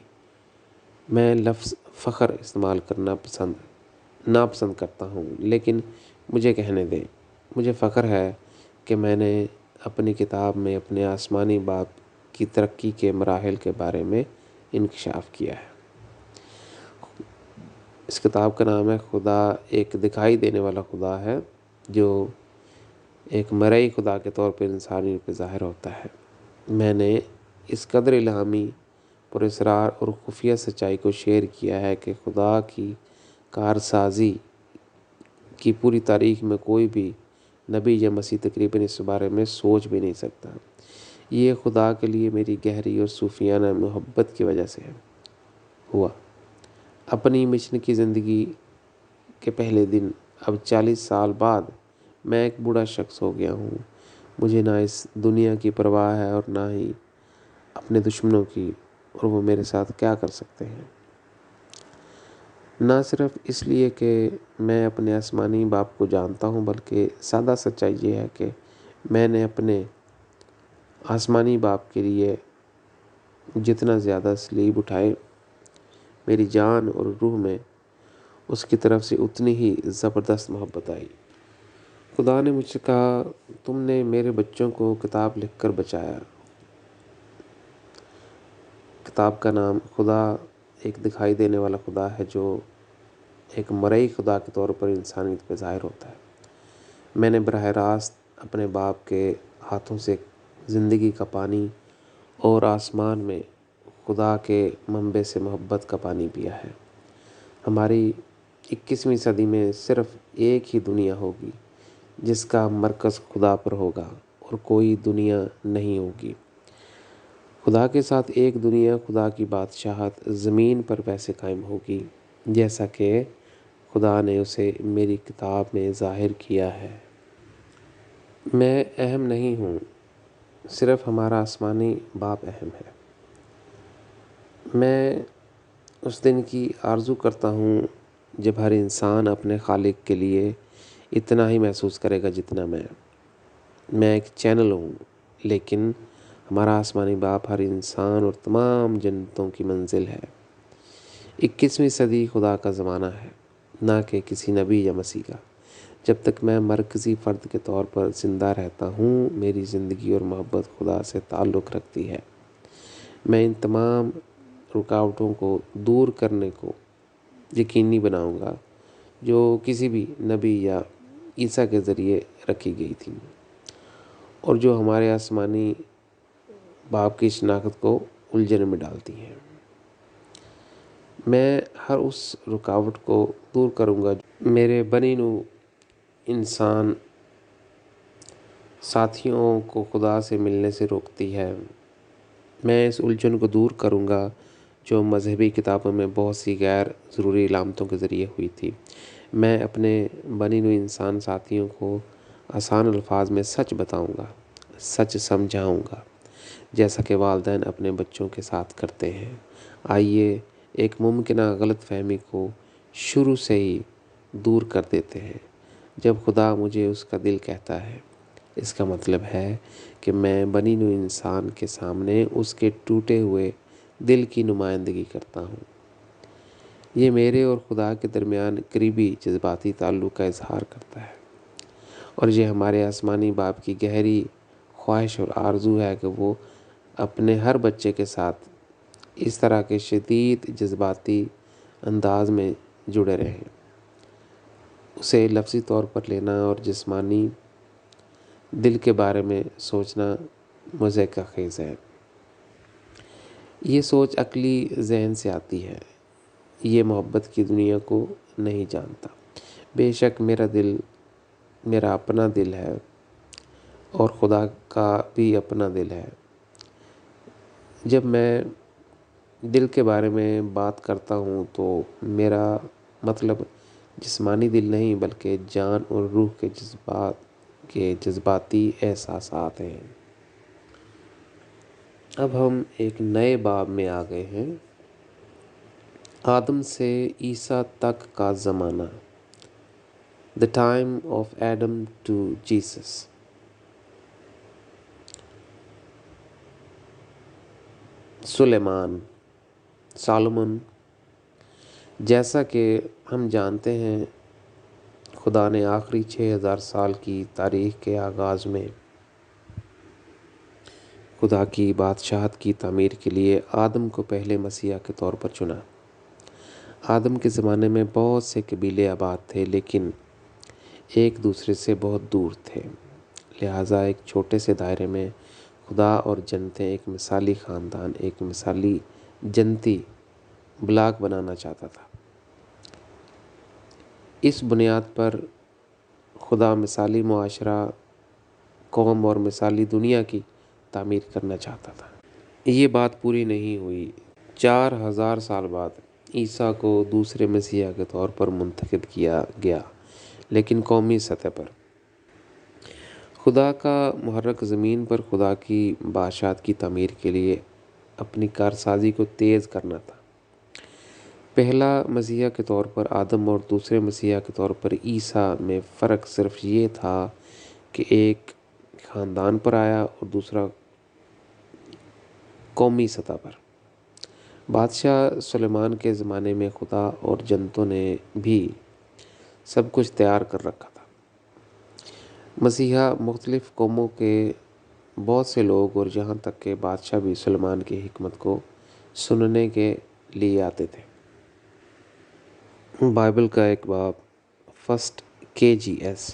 میں لفظ فخر استعمال کرنا ناپسند کرتا ہوں، لیکن مجھے کہنے دیں، مجھے فخر ہے کہ میں نے اپنی کتاب میں اپنے آسمانی باپ کی ترقی کے مراحل کے بارے میں انکشاف کیا ہے۔ اس کتاب کا نام ہے خدا ایک دکھائی دینے والا خدا ہے جو ایک مرئی خدا کے طور پر انسانی روپ میں ظاہر ہوتا ہے۔ میں نے اس قدر الہامی، پراسرار اور خفیہ سچائی کو شیئر کیا ہے کہ خدا کی کارسازی کی پوری تاریخ میں کوئی بھی نبی یا مسیح تقریباً اس بارے میں سوچ بھی نہیں سکتا۔ یہ خدا کے لیے میری گہری اور صوفیانہ محبت کی وجہ سے ہوا۔ اپنی مشن کی زندگی کے پہلے دن، اب 40 سال بعد، میں ایک بوڑھا شخص ہو گیا ہوں۔ مجھے نہ اس دنیا کی پرواہ ہے اور نہ ہی اپنے دشمنوں کی، اور وہ میرے ساتھ کیا کر سکتے ہیں۔ نہ صرف اس لیے کہ میں اپنے آسمانی باپ کو جانتا ہوں، بلکہ سادہ سچائی یہ ہے کہ میں نے اپنے آسمانی باپ کے لیے جتنا زیادہ صلیب اٹھائے، میری جان اور روح میں اس کی طرف سے اتنی ہی زبردست محبت آئی۔ خدا نے مجھ سے کہا، تم نے میرے بچوں کو کتاب لکھ کر بچایا۔ کتاب کا نام خدا ایک دکھائی دینے والا خدا ہے جو ایک مرئی خدا کے طور پر انسانیت پہ ظاہر ہوتا ہے۔ میں نے براہ راست اپنے باپ کے ہاتھوں سے زندگی کا پانی اور آسمان میں خدا کے منبع سے محبت کا پانی پیا ہے۔ ہماری 21ویں صدی میں صرف ایک ہی دنیا ہوگی جس کا مرکز خدا پر ہوگا اور کوئی دنیا نہیں ہوگی۔ خدا کے ساتھ ایک دنیا، خدا کی بادشاہت زمین پر ویسے قائم ہوگی جیسا کہ خدا نے اسے میری کتاب میں ظاہر کیا ہے۔ میں اہم نہیں ہوں، صرف ہمارا آسمانی باپ اہم ہے۔ میں اس دن کی آرزو کرتا ہوں جب ہر انسان اپنے خالق کے لیے اتنا ہی محسوس کرے گا جتنا میں ایک چینل ہوں، لیکن ہمارا آسمانی باپ ہر انسان اور تمام جنتوں کی منزل ہے۔ 21ویں صدی خدا کا زمانہ ہے، نہ کہ کسی نبی یا مسیح کا۔ جب تک میں مرکزی فرد کے طور پر زندہ رہتا ہوں، میری زندگی اور محبت خدا سے تعلق رکھتی ہے۔ میں ان تمام رکاوٹوں کو دور کرنے کو یقینی بناؤں گا جو کسی بھی نبی یا عیسیٰ کے ذریعے رکھی گئی تھی اور جو ہمارے آسمانی باپ کی شناخت کو الجھن میں ڈالتی ہیں۔ میں ہر اس رکاوٹ کو دور کروں گا جو میرے بنی نوع انسان ساتھیوں کو خدا سے ملنے سے روکتی ہے۔ میں اس الجھن کو دور کروں گا جو مذہبی کتابوں میں بہت سی غیر ضروری علامتوں کے ذریعے ہوئی تھی۔ میں اپنے بنی نوع انسان ساتھیوں کو آسان الفاظ میں سچ بتاؤں گا، سچ سمجھاؤں گا، جیسا کہ والدین اپنے بچوں کے ساتھ کرتے ہیں۔ آئیے ایک ممکنہ غلط فہمی کو شروع سے ہی دور کر دیتے ہیں۔ جب خدا مجھے اس کا دل کہتا ہے، اس کا مطلب ہے کہ میں بنی نوع انسان کے سامنے اس کے ٹوٹے ہوئے دل کی نمائندگی کرتا ہوں۔ یہ میرے اور خدا کے درمیان قریبی جذباتی تعلق کا اظہار کرتا ہے، اور یہ ہمارے آسمانی باپ کی گہری خواہش اور آرزو ہے کہ وہ اپنے ہر بچے کے ساتھ اس طرح کے شدید جذباتی انداز میں جڑے رہیں۔ اسے لفظی طور پر لینا اور جسمانی دل کے بارے میں سوچنا مضحکہ خیز ہے۔ یہ سوچ عقلی ذہن سے آتی ہے، یہ محبت کی دنیا کو نہیں جانتا۔ بے شک میرا دل میرا اپنا دل ہے اور خدا کا بھی اپنا دل ہے۔ جب میں دل کے بارے میں بات کرتا ہوں تو میرا مطلب جسمانی دل نہیں بلکہ جان اور روح کے جذباتی احساسات ہیں۔ اب ہم ایک نئے باب میں آ گئے ہیں، آدم سے عیسیٰ تک کا زمانہ، The time of Adam to Jesus۔ سالمن، جیسا کہ ہم جانتے ہیں، خدا نے آخری 6000 سال کی تاریخ کے آغاز میں خدا کی بادشاہت کی تعمیر کے لیے آدم کو پہلے مسیحا کے طور پر چنا۔ آدم کے زمانے میں بہت سے قبیلے آباد تھے لیکن ایک دوسرے سے بہت دور تھے، لہٰذا ایک چھوٹے سے دائرے میں خدا اور جنتیں ایک مثالی خاندان، ایک مثالی جنتی بلاک بنانا چاہتا تھا۔ اس بنیاد پر خدا مثالی معاشرہ، قوم اور مثالی دنیا کی تعمیر کرنا چاہتا تھا۔ یہ بات پوری نہیں ہوئی۔ 4000 سال بعد عیسیٰ کو دوسرے مسیحا کے طور پر منتخب کیا گیا، لیکن قومی سطح پر۔ خدا کا محرک زمین پر خدا کی بادشاہت کی تعمیر کے لیے اپنی کارسازی کو تیز کرنا تھا۔ پہلا مسیحا کے طور پر آدم اور دوسرے مسیحا کے طور پر عیسیٰ میں فرق صرف یہ تھا کہ ایک خاندان پر آیا اور دوسرا قومی سطح پر۔ بادشاہ سلیمان کے زمانے میں خدا اور جنتوں نے بھی سب کچھ تیار کر رکھا تھا۔ مسیحا مختلف قوموں کے بہت سے لوگ اور یہاں تک کہ بادشاہ بھی سلیمان کی حکمت کو سننے کے لیے آتے تھے۔ بائبل کا ایک باب، فرسٹ KGS،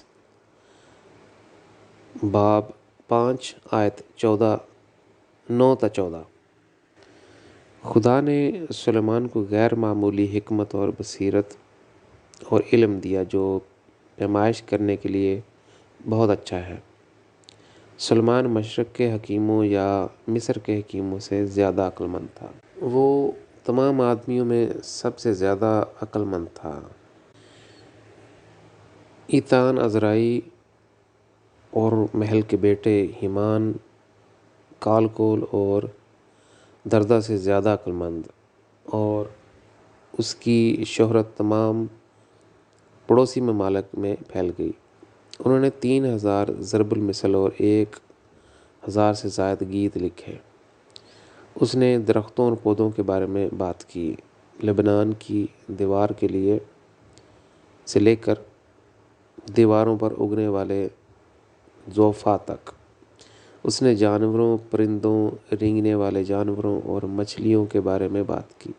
باب 5 آیت 9-14۔ خدا نے سلیمان کو غیر معمولی حکمت اور بصیرت اور علم دیا جو پیمائش کرنے کے لیے بہت اچھا ہے۔ سلیمان مشرق کے حکیموں یا مصر کے حکیموں سے زیادہ عقل مند تھا۔ وہ تمام آدمیوں میں سب سے زیادہ عقل مند تھا۔ ایتان عزرائی اور محل کے بیٹے ہیمان، کالکول اور دردہ سے زیادہ عقل مند، اور اس کی شہرت تمام پڑوسی ممالک میں پھیل گئی۔ انہوں نے 3000 ضرب المثل اور 1000 سے زائد گیت لکھے۔ اس نے درختوں اور پودوں کے بارے میں بات کی، لبنان کی دیوار کے لیے سے لے کر دیواروں پر اگنے والے زوفا تک۔ اس نے جانوروں، پرندوں، رینگنے والے جانوروں اور مچھلیوں کے بارے میں بات کی۔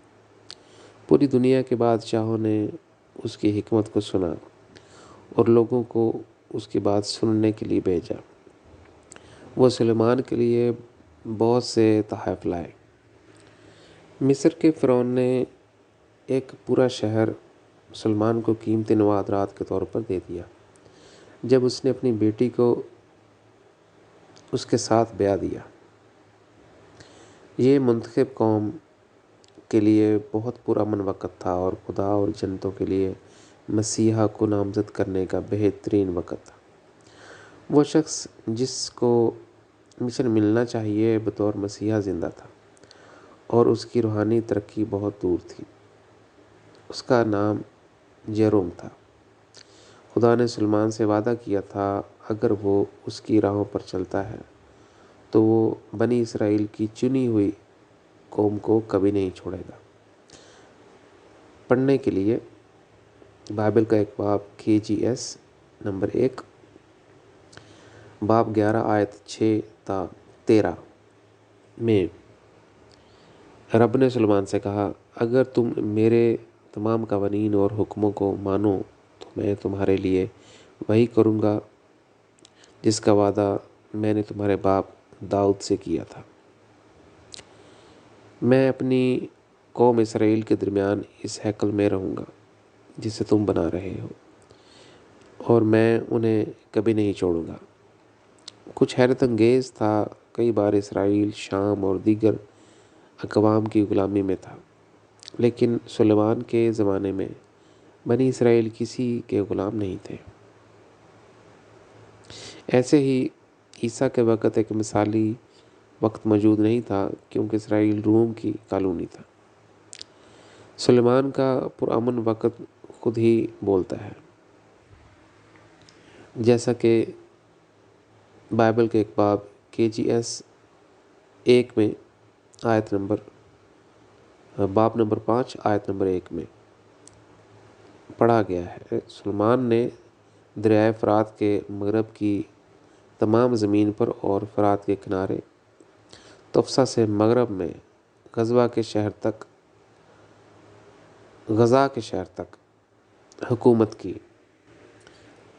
پوری دنیا کے بادشاہوں نے اس کی حکمت کو سنا اور لوگوں کو اس کی بات سننے کے لیے بھیجا۔ وہ سلیمان کے لیے بہت سے تحائف لائے۔ مصر کے فرعون نے ایک پورا شہر سلیمان کو قیمتی نوادرات کے طور پر دے دیا جب اس نے اپنی بیٹی کو اس کے ساتھ بیاہ دیا۔ یہ منتخب قوم کے لیے بہت پرامن وقت تھا اور خدا اور جنتوں کے لیے مسیحا کو نامزد کرنے کا بہترین وقت تھا۔ وہ شخص جس کو مشن ملنا چاہیے بطور مسیحا زندہ تھا اور اس کی روحانی ترقی بہت دور تھی۔ اس کا نام جیروم تھا۔ خدا نے سلیمان سے وعدہ کیا تھا اگر وہ اس کی راہوں پر چلتا ہے تو وہ بنی اسرائیل کی چنی ہوئی قوم کو کبھی نہیں چھوڑے گا۔ پڑھنے کے لیے بائبل کا ایک باب KGS نمبر 1، باب 11 آیت 6-13 میں رب نے سلیمان سے کہا، اگر تم میرے تمام قوانین اور حکموں کو مانو تو میں تمہارے لیے وہی کروں گا جس کا وعدہ میں نے تمہارے باپ داؤد سے کیا تھا۔ میں اپنی قوم اسرائیل کے درمیان اس ہیکل میں رہوں گا جسے تم بنا رہے ہو۔ اور میں انہیں کبھی نہیں چھوڑوں گا۔ کچھ حیرت انگیز تھا، کئی بار اسرائیل شام اور دیگر اقوام کی غلامی میں تھا، لیکن سلیمان کے زمانے میں بنی اسرائیل کسی کے غلام نہیں تھے۔ ایسے ہی عیسیٰ کے وقت ایک مثالی وقت موجود نہیں تھا، کیونکہ اسرائیل روم کی کالونی تھا۔ سلیمان کا پرامن وقت خود ہی بولتا ہے، جیسا کہ بائبل کے ایک باب KGS 1 میں باب نمبر 5 آیت نمبر 1 میں پڑھا گیا ہے۔ سلیمان نے دریائے فرات کے مغرب کی تمام زمین پر اور فرات کے کنارے طفسا سے مغرب میں غزہ کے شہر تک حکومت کی۔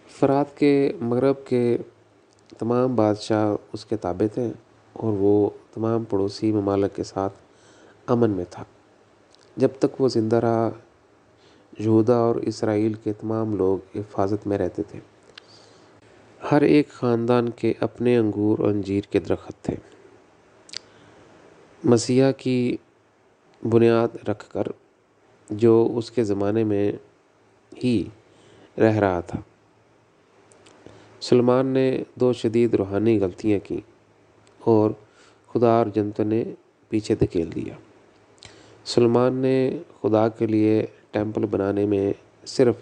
فرات کے مغرب کے تمام بادشاہ اس کے تابع تھے اور وہ تمام پڑوسی ممالک کے ساتھ امن میں تھا۔ جب تک وہ زندہ رہا، یہودا اور اسرائیل کے تمام لوگ حفاظت میں رہتے تھے۔ ہر ایک خاندان کے اپنے انگور اور انجیر کے درخت تھے۔ مسیح کی بنیاد رکھ کر، جو اس کے زمانے میں ہی رہ رہا تھا، سلیمان نے 2 شدید روحانی غلطیاں کی اور خدا اور جنتوں نے پیچھے دھکیل دیا۔ سلیمان نے خدا کے لیے ٹیمپل بنانے میں صرف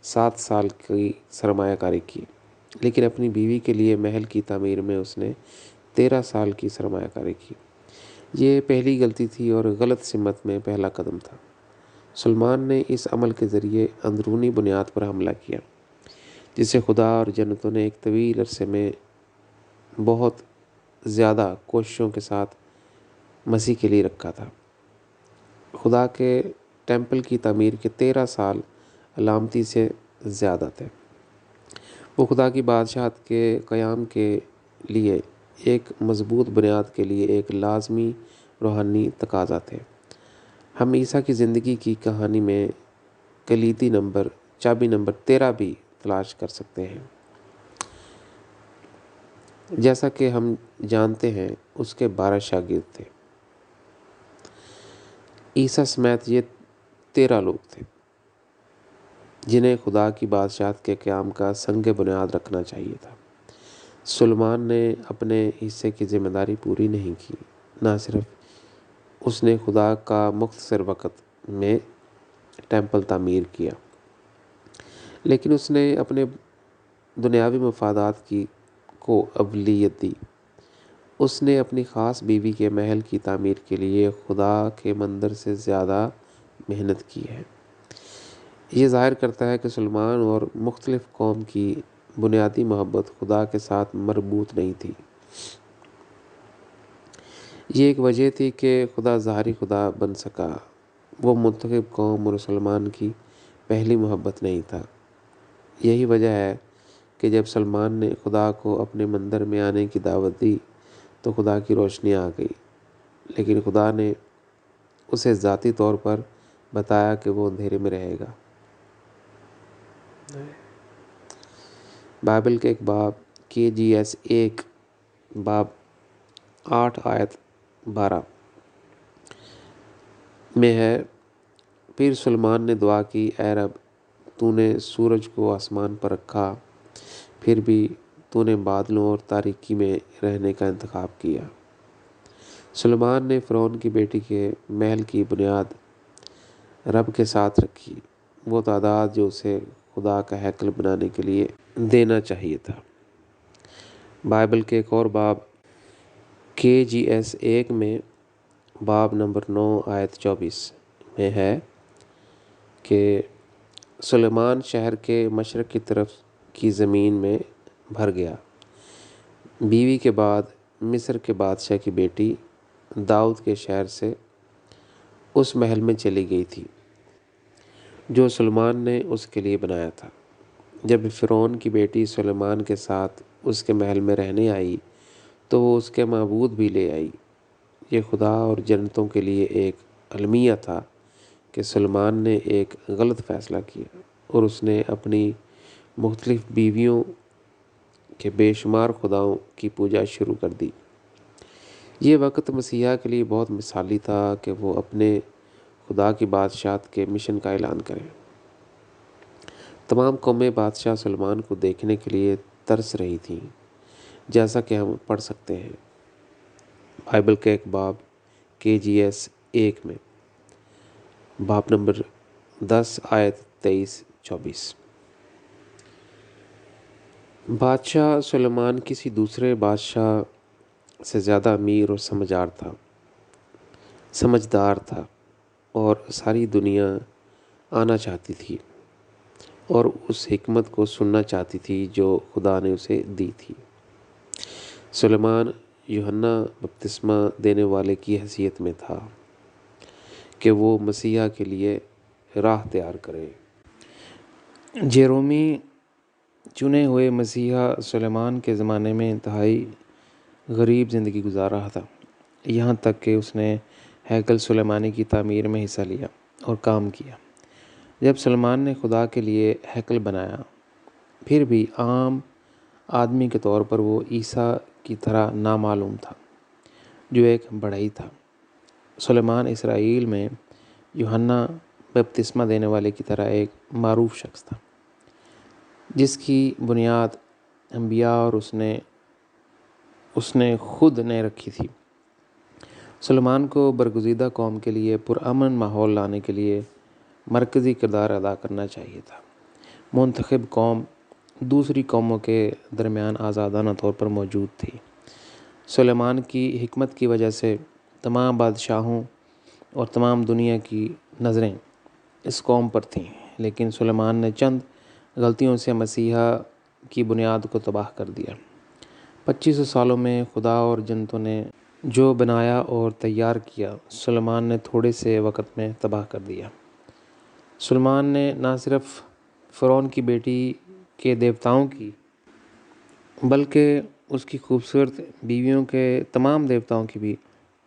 7 سال کی سرمایہ کاری کی، لیکن اپنی بیوی کے لیے محل کی تعمیر میں اس نے 13 سال کی سرمایہ کاری کی۔ یہ پہلی غلطی تھی اور غلط سمت میں پہلا قدم تھا۔ سلیمان نے اس عمل کے ذریعے اندرونی بنیاد پر حملہ کیا، جسے خدا اور جنتوں نے ایک طویل عرصے میں بہت زیادہ کوششوں کے ساتھ مسیح کے لیے رکھا تھا۔ خدا کے ٹیمپل کی تعمیر کے 13 سال علامتی سے زیادہ تھے۔ وہ خدا کی بادشاہت کے قیام کے لیے ایک مضبوط بنیاد کے لیے ایک لازمی روحانی تقاضا تھے۔ ہم عیسیٰ کی زندگی کی کہانی میں چابی نمبر 13 بھی تلاش کر سکتے ہیں۔ جیسا کہ ہم جانتے ہیں، اس کے 12 شاگرد تھے۔ عیسیٰ سمیت یہ 13 لوگ تھے جنہیں خدا کی بادشاہت کے قیام کا سنگ بنیاد رکھنا چاہیے تھا۔ سلیمان نے اپنے حصے کی ذمہ داری پوری نہیں کی۔ نہ صرف اس نے خدا کا مختصر وقت میں ٹیمپل تعمیر کیا، لیکن اس نے اپنے دنیاوی مفادات کو اولویت دی۔ اس نے اپنی خاص بیوی کے محل کی تعمیر کے لیے خدا کے مندر سے زیادہ محنت کی ہے۔ یہ ظاہر کرتا ہے کہ سلیمان اور مختلف قوم کی بنیادی محبت خدا کے ساتھ مربوط نہیں تھی۔ یہ ایک وجہ تھی کہ خدا ظاہری خدا بن سکا۔ وہ منتخب قوم اور سلیمان کی پہلی محبت نہیں تھا۔ یہی وجہ ہے کہ جب سلیمان نے خدا کو اپنے مندر میں آنے کی دعوت دی تو خدا کی روشنی آ گئی، لیکن خدا نے اسے ذاتی طور پر بتایا کہ وہ اندھیرے میں رہے گا۔ بائبل کے ایک باب KGS 1 باب 8 آیت 12 میں ہے، پھر سلیمان نے دعا کی، اے رب، تو نے سورج کو آسمان پر رکھا، پھر بھی تو نے بادلوں اور تاریکی میں رہنے کا انتخاب کیا۔ سلیمان نے فرعون کی بیٹی کے محل کی بنیاد رب کے ساتھ رکھی، وہ تعداد جو اسے خدا کا ہیکل بنانے کے لیے دینا چاہیے تھا۔ بائبل کے ایک اور باب KGS 1 میں باب نمبر 9 آیت 24 میں ہے کہ سلیمان شہر کے مشرق کی طرف کی زمین میں بھر گیا۔ بیوی کے بعد مصر کے بادشاہ کی بیٹی داؤد کے شہر سے اس محل میں چلی گئی تھی جو سلیمان نے اس کے لیے بنایا تھا۔ جب فرعون کی بیٹی سلیمان کے ساتھ اس کے محل میں رہنے آئی تو وہ اس کے معبود بھی لے آئی۔ یہ خدا اور جنتوں کے لیے ایک المیہ تھا کہ سلیمان نے ایک غلط فیصلہ کیا اور اس نے اپنی مختلف بیویوں کے بے شمار خداؤں کی پوجا شروع کر دی۔ یہ وقت مسیحا کے لیے بہت مثالی تھا کہ وہ اپنے خدا کی بادشاہت کے مشن کا اعلان کریں۔ تمام قومیں بادشاہ سلیمان کو دیکھنے کے لیے ترس رہی تھیں، جیسا کہ ہم پڑھ سکتے ہیں بائبل کے ایک باب KGS 1 میں، باب نمبر 10 آیت 23-24۔ بادشاہ سلیمان کسی دوسرے بادشاہ سے زیادہ امیر اور سمجھدار تھا اور ساری دنیا آنا چاہتی تھی اور اس حکمت کو سننا چاہتی تھی جو خدا نے اسے دی تھی۔ سلیمان یوحنا بپتسمہ دینے والے کی حیثیت میں تھا کہ وہ مسیحا کے لیے راہ تیار کرے۔ جیرومی چنے ہوئے مسیحا سلیمان کے زمانے میں انتہائی غریب زندگی گزار رہا تھا، یہاں تک کہ اس نے ہیکل سلیمانی کی تعمیر میں حصہ لیا اور کام کیا۔ جب سلیمان نے خدا کے لیے ہیکل بنایا، پھر بھی عام آدمی کے طور پر وہ عیسیٰ کی طرح نامعلوم تھا، جو ایک بڑھئی تھا۔ سلیمان اسرائیل میں یوحنا بپتسمہ دینے والے کی طرح ایک معروف شخص تھا، جس کی بنیاد انبیاء اور اس نے خود نے رکھی تھی۔ سلیمان کو برگزیدہ قوم کے لیے پرامن ماحول لانے کے لیے مرکزی کردار ادا کرنا چاہیے تھا۔ منتخب قوم دوسری قوموں کے درمیان آزادانہ طور پر موجود تھی۔ سلیمان کی حکمت کی وجہ سے تمام بادشاہوں اور تمام دنیا کی نظریں اس قوم پر تھیں، لیکن سلیمان نے چند غلطیوں سے مسیحا کی بنیاد کو تباہ کر دیا۔ 2500 سالوں میں خدا اور جنتوں نے جو بنایا اور تیار کیا، سلیمان نے تھوڑے سے وقت میں تباہ کر دیا۔ سلیمان نے نہ صرف فرعون کی بیٹی کے دیوتاؤں کی، بلکہ اس کی خوبصورت بیویوں کے تمام دیوتاؤں کی بھی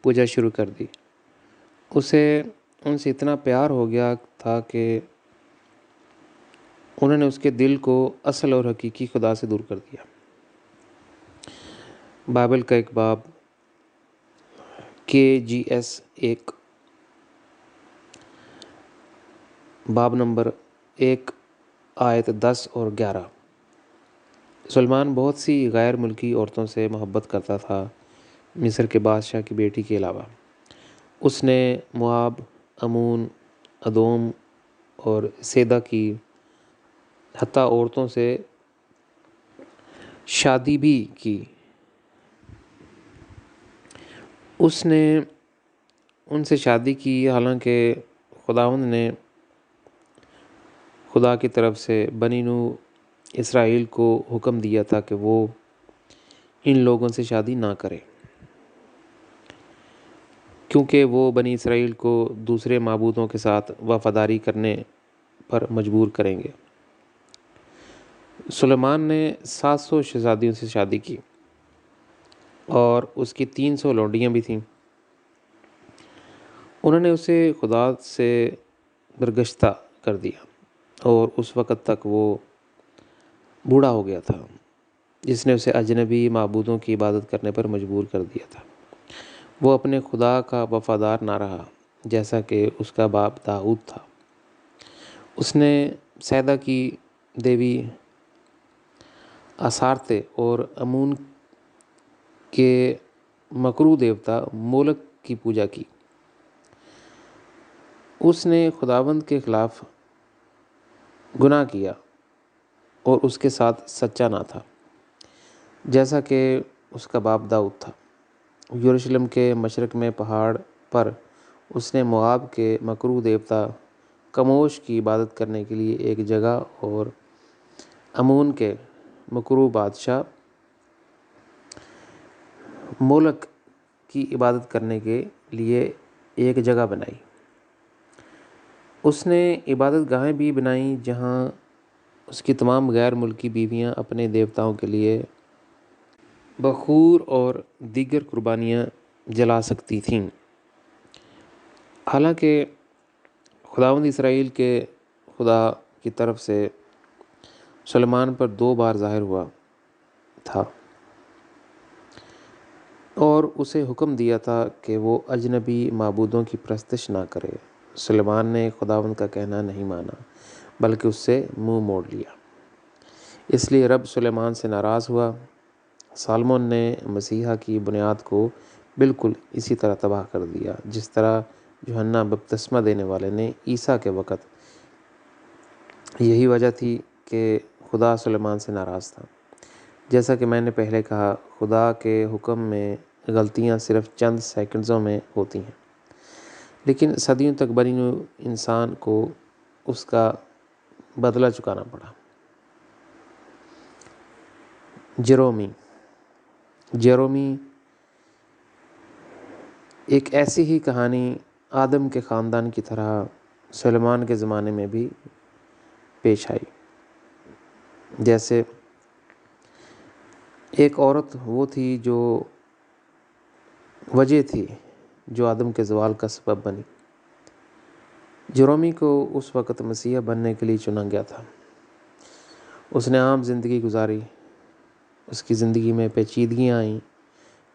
پوجا شروع کر دی۔ اسے ان سے اتنا پیار ہو گیا تھا کہ انہوں نے اس کے دل کو اصل اور حقیقی خدا سے دور کر دیا۔ بائبل کا ایک باب KGS 1 باب نمبر 1 آیت 10 اور 11۔ سلیمان بہت سی غیر ملکی عورتوں سے محبت کرتا تھا، مصر کے بادشاہ کی بیٹی کے علاوہ۔ اس نے مواب، امون، ادوم اور سیدا کی حتیٰ عورتوں سے شادی بھی کی۔ اس نے ان سے شادی کی، حالانکہ خداوند نے خدا کی طرف سے بنی نوح اسرائیل کو حکم دیا تھا کہ وہ ان لوگوں سے شادی نہ کرے، کیونکہ وہ بنی اسرائیل کو دوسرے معبودوں کے ساتھ وفاداری کرنے پر مجبور کریں گے۔ سلیمان نے 700 شہزادیوں سے شادی کی اور اس کی 300 لونڈیاں بھی تھیں۔ انہوں نے اسے خدا سے برگشتہ کر دیا اور اس وقت تک وہ بوڑھا ہو گیا تھا، جس نے اسے اجنبی معبودوں کی عبادت کرنے پر مجبور کر دیا تھا۔ وہ اپنے خدا کا وفادار نہ رہا، جیسا کہ اس کا باپ داؤد تھا۔ اس نے سیدا کی دیوی اسارتے اور امون کے مکرو دیوتا مولک کی پوجا کی۔ اس نے خداوند کے خلاف گناہ کیا اور اس کے ساتھ سچا نہ تھا، جیسا کہ اس کا باپ داؤد تھا۔ یروشلم کے مشرق میں پہاڑ پر اس نے مواب کے مکرو دیوتا کموش کی عبادت کرنے کے لیے ایک جگہ اور امون کے مکرو بادشاہ مولک کی عبادت کرنے کے لیے ایک جگہ بنائی۔ اس نے عبادت گاہیں بھی بنائیں جہاں اس کی تمام غیر ملکی بیویاں اپنے دیوتاؤں کے لیے بخور اور دیگر قربانیاں جلا سکتی تھیں۔ حالانکہ خداوند اسرائیل کے خدا کی طرف سے سلیمان پر 2 بار ظاہر ہوا تھا اور اسے حکم دیا تھا کہ وہ اجنبی معبودوں کی پرستش نہ کرے۔ سلیمان نے خداوند کا کہنا نہیں مانا بلکہ اس سے منہ موڑ لیا۔ اس لیے رب سلیمان سے ناراض ہوا۔ سالمون نے مسیحا کی بنیاد کو بالکل اسی طرح تباہ کر دیا جس طرح یوحنا بپتسمہ دینے والے نے عیسیٰ کے وقت۔ یہی وجہ تھی کہ خدا سلیمان سے ناراض تھا۔ جیسا کہ میں نے پہلے کہا، خدا کے حکم میں غلطیاں صرف چند سیکنڈوں میں ہوتی ہیں، لیکن صدیوں تک بنی نوع انسان کو اس کا بدلہ چکانا پڑا۔ جیرومی ایک ایسی ہی کہانی آدم کے خاندان کی طرح سلیمان کے زمانے میں بھی پیش آئی۔ جیسے ایک عورت وہ تھی جو وجہ تھی جو آدم کے زوال کا سبب بنی۔ جیرومی کو اس وقت مسیحا بننے کے لیے چنا گیا تھا۔ اس نے عام زندگی گزاری۔ اس کی زندگی میں پیچیدگیاں آئیں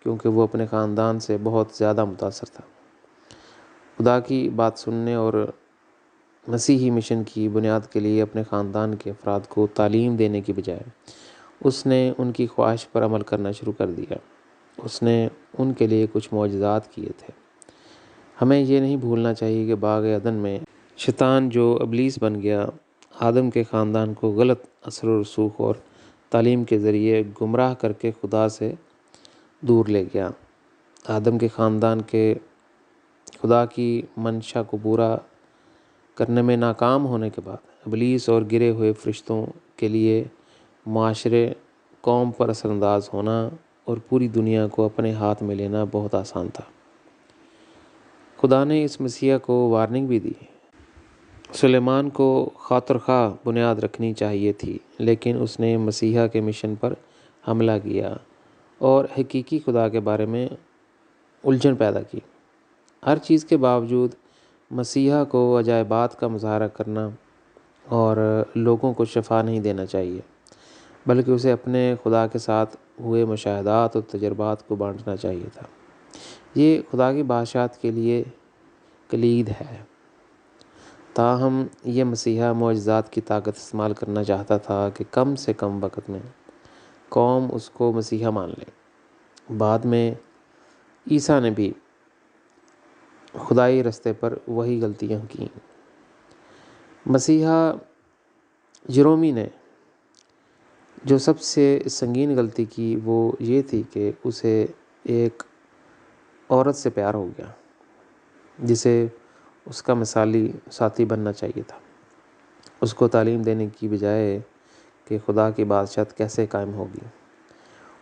کیونکہ وہ اپنے خاندان سے بہت زیادہ متاثر تھا۔ خدا کی بات سننے اور مسیحی مشن کی بنیاد کے لیے اپنے خاندان کے افراد کو تعلیم دینے کی بجائے اس نے ان کی خواہش پر عمل کرنا شروع کر دیا۔ اس نے ان کے لیے کچھ معجزات کیے تھے۔ ہمیں یہ نہیں بھولنا چاہیے کہ باغ عدن میں شیطان جو ابلیس بن گیا، آدم کے خاندان کو غلط اثر و رسوخ اور تعلیم کے ذریعے گمراہ کر کے خدا سے دور لے گیا۔ آدم کے خاندان کے خدا کی منشا کو پورا کرنے میں ناکام ہونے کے بعد ابلیس اور گرے ہوئے فرشتوں کے لیے معاشرے، قوم پر اثر انداز ہونا اور پوری دنیا کو اپنے ہاتھ میں لینا بہت آسان تھا۔ خدا نے اس مسیحا کو وارننگ بھی دی۔ سلیمان کو خاطر خواہ بنیاد رکھنی چاہیے تھی، لیکن اس نے مسیحا کے مشن پر حملہ کیا اور حقیقی خدا کے بارے میں الجھن پیدا کی۔ ہر چیز کے باوجود مسیحا کو عجائبات کا مظاہرہ کرنا اور لوگوں کو شفا نہیں دینا چاہیے، بلکہ اسے اپنے خدا کے ساتھ ہوئے مشاہدات اور تجربات کو بانٹنا چاہیے تھا۔ یہ خدا کی بادشاہت کے لیے کلید ہے۔ تاہم یہ مسیحا معجزات کی طاقت استعمال کرنا چاہتا تھا کہ کم سے کم وقت میں قوم اس کو مسیحا مان لے۔ بعد میں عیسیٰ نے بھی خدائی رستے پر وہی غلطیاں کیں۔ مسیحا جیرومی نے جو سب سے سنگین غلطی کی وہ یہ تھی کہ اسے ایک عورت سے پیار ہو گیا جسے اس کا مثالی ساتھی بننا چاہیے تھا، اس کو تعلیم دینے کی بجائے کہ خدا کی بادشاہت کیسے قائم ہوگی۔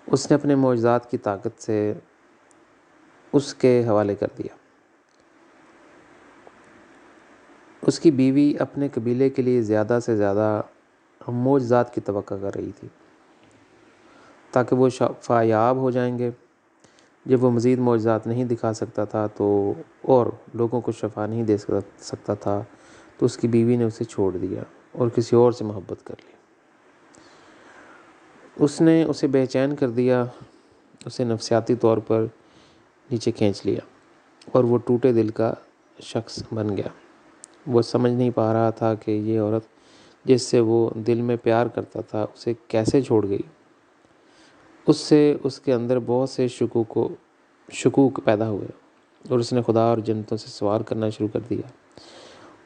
اس نے اپنے معجزات کی طاقت سے اس کے حوالے کر دیا۔ اس کی بیوی اپنے قبیلے کے لیے زیادہ سے زیادہ معجزات کی توقع کر رہی تھی تاکہ وہ فایاب ہو جائیں گے۔ جب وہ مزید معجزات نہیں دکھا سکتا تھا تو اور لوگوں کو شفا نہیں دے سکتا تھا تو اس کی بیوی نے اسے چھوڑ دیا اور کسی اور سے محبت کر لی۔ اس نے اسے بے چین کر دیا، اسے نفسیاتی طور پر نیچے کھینچ لیا اور وہ ٹوٹے دل کا شخص بن گیا۔ وہ سمجھ نہیں پا رہا تھا کہ یہ عورت جس سے وہ دل میں پیار کرتا تھا اسے کیسے چھوڑ گئی۔ اس سے اس کے اندر بہت سے شکوک پیدا ہوئے اور اس نے خدا اور جنتوں سے سوال کرنا شروع کر دیا۔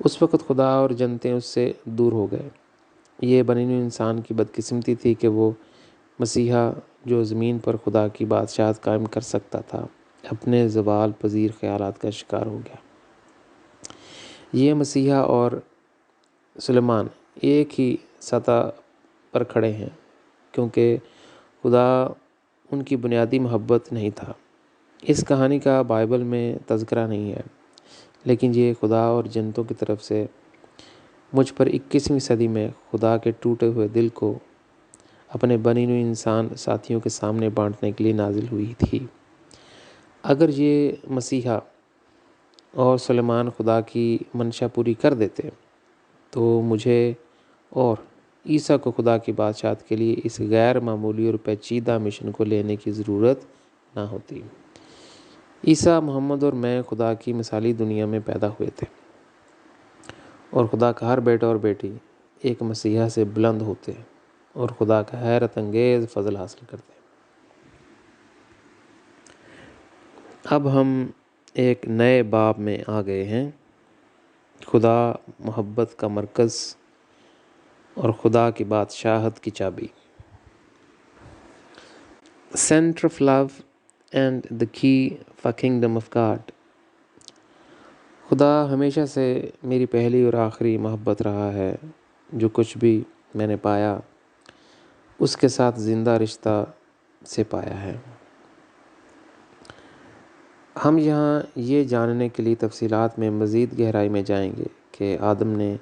اس وقت خدا اور جنتیں اس سے دور ہو گئے۔ یہ بنی نوع انسان کی بدقسمتی تھی کہ وہ مسیحا جو زمین پر خدا کی بادشاہت قائم کر سکتا تھا اپنے زوال پذیر خیالات کا شکار ہو گیا۔ یہ مسیحا اور سلیمان ایک ہی سطح پر کھڑے ہیں کیونکہ خدا ان کی بنیادی محبت نہیں تھا۔ اس کہانی کا بائبل میں تذکرہ نہیں ہے، لیکن یہ خدا اور جنتوں کی طرف سے مجھ پر 21ویں صدی میں خدا کے ٹوٹے ہوئے دل کو اپنے بنی نوع انسان ساتھیوں کے سامنے بانٹنے کے لیے نازل ہوئی تھی۔ اگر یہ مسیحا اور سلیمان خدا کی منشا پوری کر دیتے تو مجھے اور عیسیٰ کو خدا کی بادشاہت کے لیے اس غیر معمولی اور پیچیدہ مشن کو لینے کی ضرورت نہ ہوتی۔ عیسیٰ، محمد اور میں خدا کی مثالی دنیا میں پیدا ہوئے تھے، اور خدا کا ہر بیٹا اور بیٹی ایک مسیحا سے بلند ہوتے اور خدا کا حیرت انگیز فضل حاصل کرتے۔ اب ہم ایک نئے باب میں آ گئے ہیں، خدا محبت کا مرکز اور خدا کی بادشاہت کی چابی۔ Centre of love and the key for kingdom of God. خدا ہمیشہ سے میری پہلی اور آخری محبت رہا ہے۔ جو کچھ بھی میں نے پایا اس کے ساتھ زندہ رشتہ سے پایا ہے۔ ہم یہاں یہ جاننے کے لیے تفصیلات میں مزید گہرائی میں جائیں گے کہ آدم نے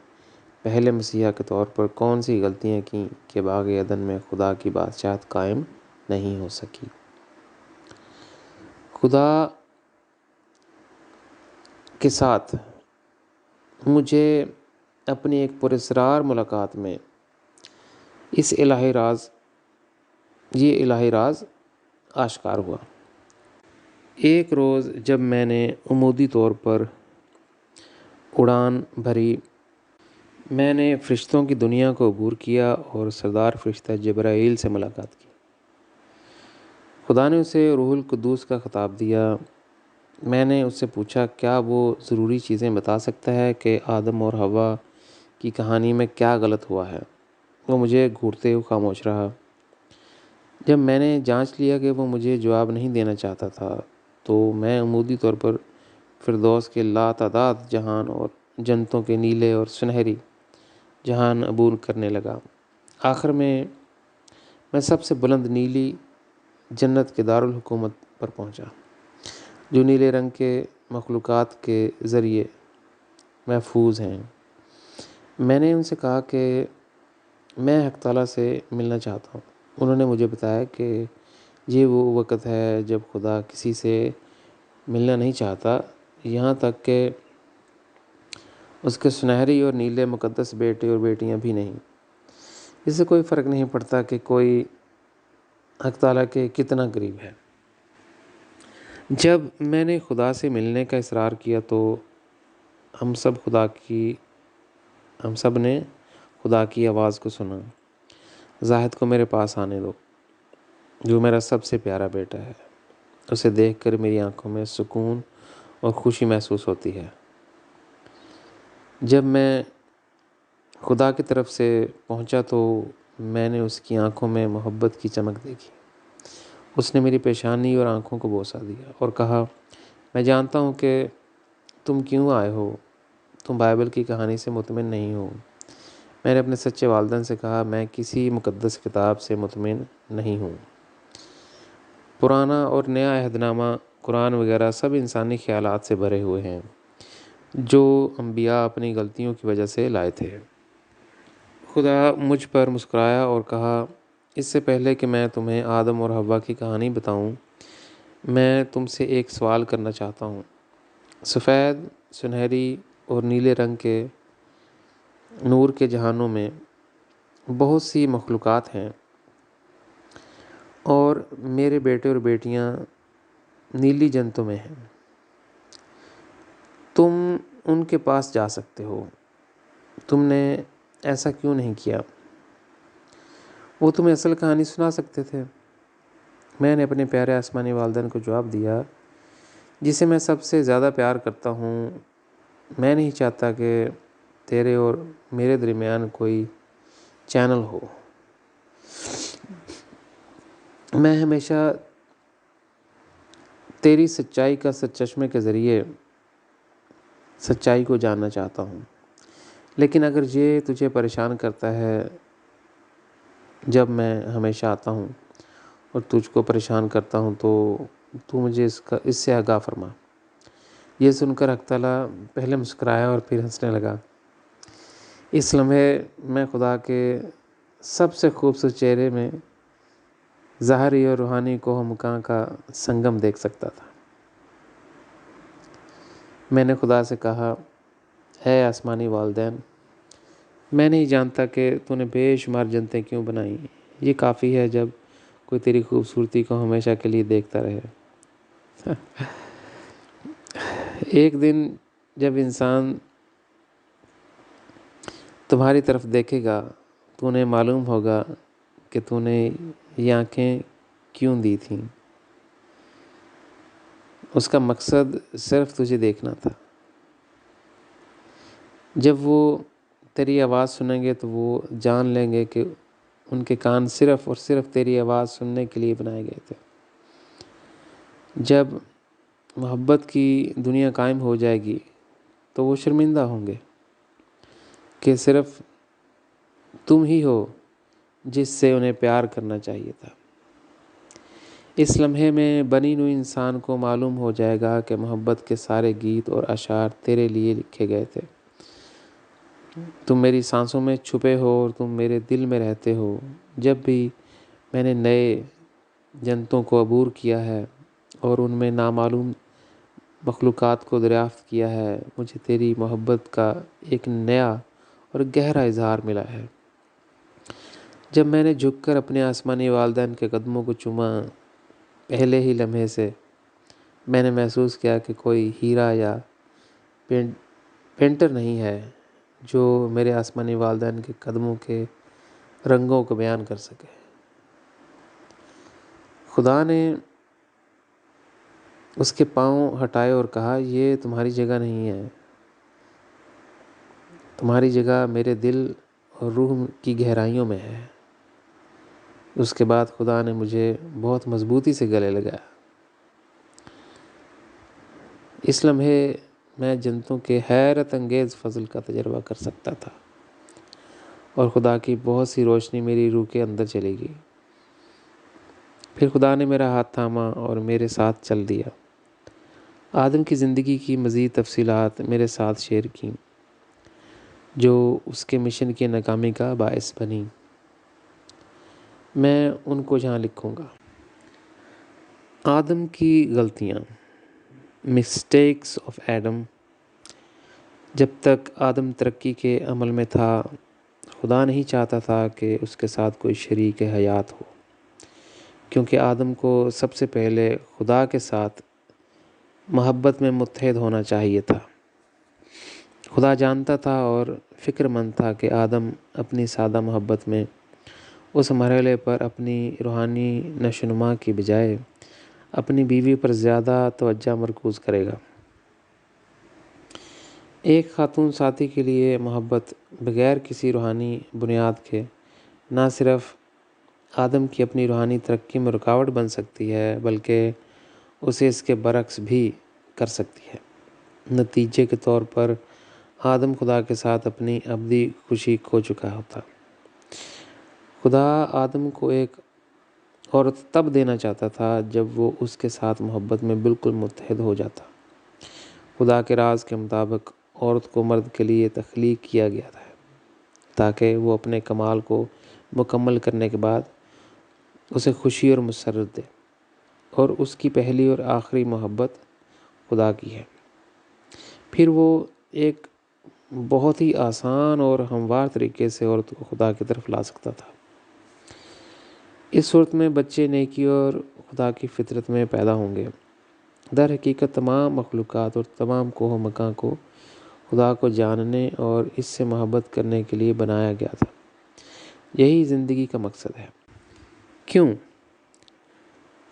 پہلے مسیحا کے طور پر کون سی غلطیاں کیں کہ باغ عدن میں خدا کی بادشاہت قائم نہیں ہو سکی۔ خدا کے ساتھ مجھے اپنی ایک پراسرار ملاقات میں یہ الہی راز آشکار ہوا۔ ایک روز جب میں نے عمودی طور پر اڑان بھری، میں نے فرشتوں کی دنیا کو عبور کیا اور سردار فرشتہ جبرائیل سے ملاقات کی۔ خدا نے اسے روح القدس کا خطاب دیا۔ میں نے اس سے پوچھا کیا وہ ضروری چیزیں بتا سکتا ہے کہ آدم اور حوا کی کہانی میں کیا غلط ہوا ہے۔ وہ مجھے گھورتے ہوئے خاموش رہا۔ جب میں نے جانچ لیا کہ وہ مجھے جواب نہیں دینا چاہتا تھا تو میں عمودی طور پر فردوس کے لاتعداد جہان اور جنتوں کے نیلے اور سنہری جہان عبور کرنے لگا۔ آخر میں سب سے بلند نیلی جنت کے دارالحکومت پر پہنچا، جو نیلے رنگ کے مخلوقات کے ذریعے محفوظ ہیں۔ میں نے ان سے کہا کہ میں حق تعالیٰ سے ملنا چاہتا ہوں۔ انہوں نے مجھے بتایا کہ یہ وہ وقت ہے جب خدا کسی سے ملنا نہیں چاہتا، یہاں تک کہ اس کے سنہری اور نیلے مقدس بیٹے اور بیٹیاں بھی نہیں۔ اس سے کوئی فرق نہیں پڑتا کہ کوئی حق تعالیٰ کے کتنا قریب ہے۔ جب میں نے خدا سے ملنے کا اصرار کیا تو ہم سب نے خدا کی آواز کو سنا، زاہد کو میرے پاس آنے دو، جو میرا سب سے پیارا بیٹا ہے۔ اسے دیکھ کر میری آنکھوں میں سکون اور خوشی محسوس ہوتی ہے۔ جب میں خدا کی طرف سے پہنچا تو میں نے اس کی آنکھوں میں محبت کی چمک دیکھی۔ اس نے میری پیشانی اور آنکھوں کو بوسہ دیا اور کہا، میں جانتا ہوں کہ تم کیوں آئے ہو، تم بائبل کی کہانی سے مطمئن نہیں ہو۔ میں نے اپنے سچے والدین سے کہا، میں کسی مقدس کتاب سے مطمئن نہیں ہوں۔ پرانا اور نیا عہد نامہ، قرآن وغیرہ سب انسانی خیالات سے بھرے ہوئے ہیں جو انبیاء اپنی غلطیوں کی وجہ سے لائے تھے۔ خدا مجھ پر مسکرایا اور کہا، اس سے پہلے کہ میں تمہیں آدم اور حوا کی کہانی بتاؤں، میں تم سے ایک سوال کرنا چاہتا ہوں۔ سفید، سنہری اور نیلے رنگ کے نور کے جہانوں میں بہت سی مخلوقات ہیں، اور میرے بیٹے اور بیٹیاں نیلی جنتوں میں ہیں۔ تم ان کے پاس جا سکتے ہو، تم نے ایسا کیوں نہیں کیا؟ وہ تمہیں اصل کہانی سنا سکتے تھے۔ میں نے اپنے پیارے آسمانی والدین کو جواب دیا، جسے میں سب سے زیادہ پیار کرتا ہوں، میں نہیں چاہتا کہ تیرے اور میرے درمیان کوئی چینل ہو۔ میں ہمیشہ تیری سچائی کا چشمے کے ذریعے سچائی کو جاننا چاہتا ہوں، لیکن اگر یہ تجھے پریشان کرتا ہے جب میں ہمیشہ آتا ہوں اور تجھ کو پریشان کرتا ہوں تو مجھے اس سے آگاہ فرما۔ یہ سن کر حق تعالیٰ پہلے مسکرایا اور پھر ہنسنے لگا۔ اس لمحے میں خدا کے سب سے خوبصورت چہرے میں ظاہری اور روحانی کوہ مقام کا سنگم دیکھ سکتا تھا۔ میں نے خدا سے کہا، اے آسمانی والدین، میں نہیں جانتا کہ تو نے بے شمار جنتیں کیوں بنائیں، یہ کافی ہے جب کوئی تیری خوبصورتی کو ہمیشہ کے لیے دیکھتا رہے۔ ایک دن جب انسان تمہاری طرف دیکھے گا تو انہیں معلوم ہوگا کہ تو نے یہ آنکھیں کیوں دی تھیں۔ اس کا مقصد صرف تجھے دیکھنا تھا۔ جب وہ تیری آواز سنیں گے تو وہ جان لیں گے کہ ان کے کان صرف اور صرف تیری آواز سننے کے لیے بنائے گئے تھے۔ جب محبت کی دنیا قائم ہو جائے گی تو وہ شرمندہ ہوں گے کہ صرف تم ہی ہو جس سے انہیں پیار کرنا چاہیے تھا۔ اس لمحے میں بنی نوع انسان کو معلوم ہو جائے گا کہ محبت کے سارے گیت اور اشعار تیرے لیے لکھے گئے تھے۔ تم میری سانسوں میں چھپے ہو اور تم میرے دل میں رہتے ہو۔ جب بھی میں نے نئے جنتوں کو عبور کیا ہے اور ان میں نامعلوم مخلوقات کو دریافت کیا ہے، مجھے تیری محبت کا ایک نیا اور گہرا اظہار ملا ہے۔ جب میں نے جھک کر اپنے آسمانی والدین کے قدموں کو چوما، پہلے ہی لمحے سے میں نے محسوس کیا کہ کوئی ہیرا یا پینٹر نہیں ہے جو میرے آسمانی والدین کے قدموں کے رنگوں کو بیان کر سکے۔ خدا نے اس کے پاؤں ہٹائے اور کہا، یہ تمہاری جگہ نہیں ہے، تمہاری جگہ میرے دل اور روح کی گہرائیوں میں ہے۔ اس کے بعد خدا نے مجھے بہت مضبوطی سے گلے لگایا۔ اس لمحے میں جنتوں کے حیرت انگیز فضل کا تجربہ کر سکتا تھا اور خدا کی بہت سی روشنی میری روح کے اندر چلی گئی۔ پھر خدا نے میرا ہاتھ تھاما اور میرے ساتھ چل دیا۔ آدم کی زندگی کی مزید تفصیلات میرے ساتھ شیئر کیں جو اس کے مشن کی ناکامی کا باعث بنی۔ میں ان کو جہاں لکھوں گا۔ آدم کی غلطیاں، مسٹیکس آف ایڈم۔ جب تک آدم ترقی کے عمل میں تھا، خدا نہیں چاہتا تھا کہ اس کے ساتھ کوئی شریک حیات ہو، کیونکہ آدم کو سب سے پہلے خدا کے ساتھ محبت میں متحد ہونا چاہیے تھا۔ خدا جانتا تھا اور فکر مند تھا کہ آدم اپنی سادہ محبت میں اس مرحلے پر اپنی روحانی نشوونما کی بجائے اپنی بیوی پر زیادہ توجہ مرکوز کرے گا۔ ایک خاتون ساتھی کے لیے محبت بغیر کسی روحانی بنیاد کے نہ صرف آدم کی اپنی روحانی ترقی میں رکاوٹ بن سکتی ہے بلکہ اسے اس کے برعکس بھی کر سکتی ہے۔ نتیجے کے طور پر آدم خدا کے ساتھ اپنی ابدی خوشی کھو چکا ہوتا۔ خدا آدم کو ایک عورت تب دینا چاہتا تھا جب وہ اس کے ساتھ محبت میں بالکل متحد ہو جاتا۔ خدا کے راز کے مطابق عورت کو مرد کے لیے تخلیق کیا گیا ہے تاکہ وہ اپنے کمال کو مکمل کرنے کے بعد اسے خوشی اور مسرت دے، اور اس کی پہلی اور آخری محبت خدا کی ہے۔ پھر وہ ایک بہت ہی آسان اور ہموار طریقے سے عورت کو خدا کی طرف لا سکتا تھا۔ اس صورت میں بچے نیکی اور خدا کی فطرت میں پیدا ہوں گے۔ در حقیقت تمام مخلوقات اور تمام کوہ و مکاں کو خدا کو جاننے اور اس سے محبت کرنے کے لیے بنایا گیا تھا۔ یہی زندگی کا مقصد ہے۔ کیوں؟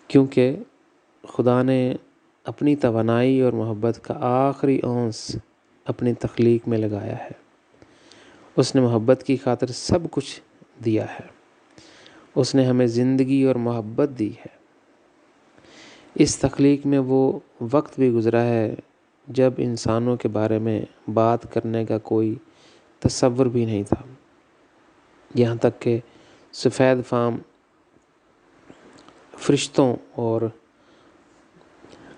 کیونکہ خدا نے اپنی توانائی اور محبت کا آخری اونس اپنی تخلیق میں لگایا ہے۔ اس نے محبت کی خاطر سب کچھ دیا ہے۔ اس نے ہمیں زندگی اور محبت دی ہے۔ اس تخلیق میں وہ وقت بھی گزرا ہے جب انسانوں کے بارے میں بات کرنے کا کوئی تصور بھی نہیں تھا، یہاں تک کہ سفید فام فرشتوں اور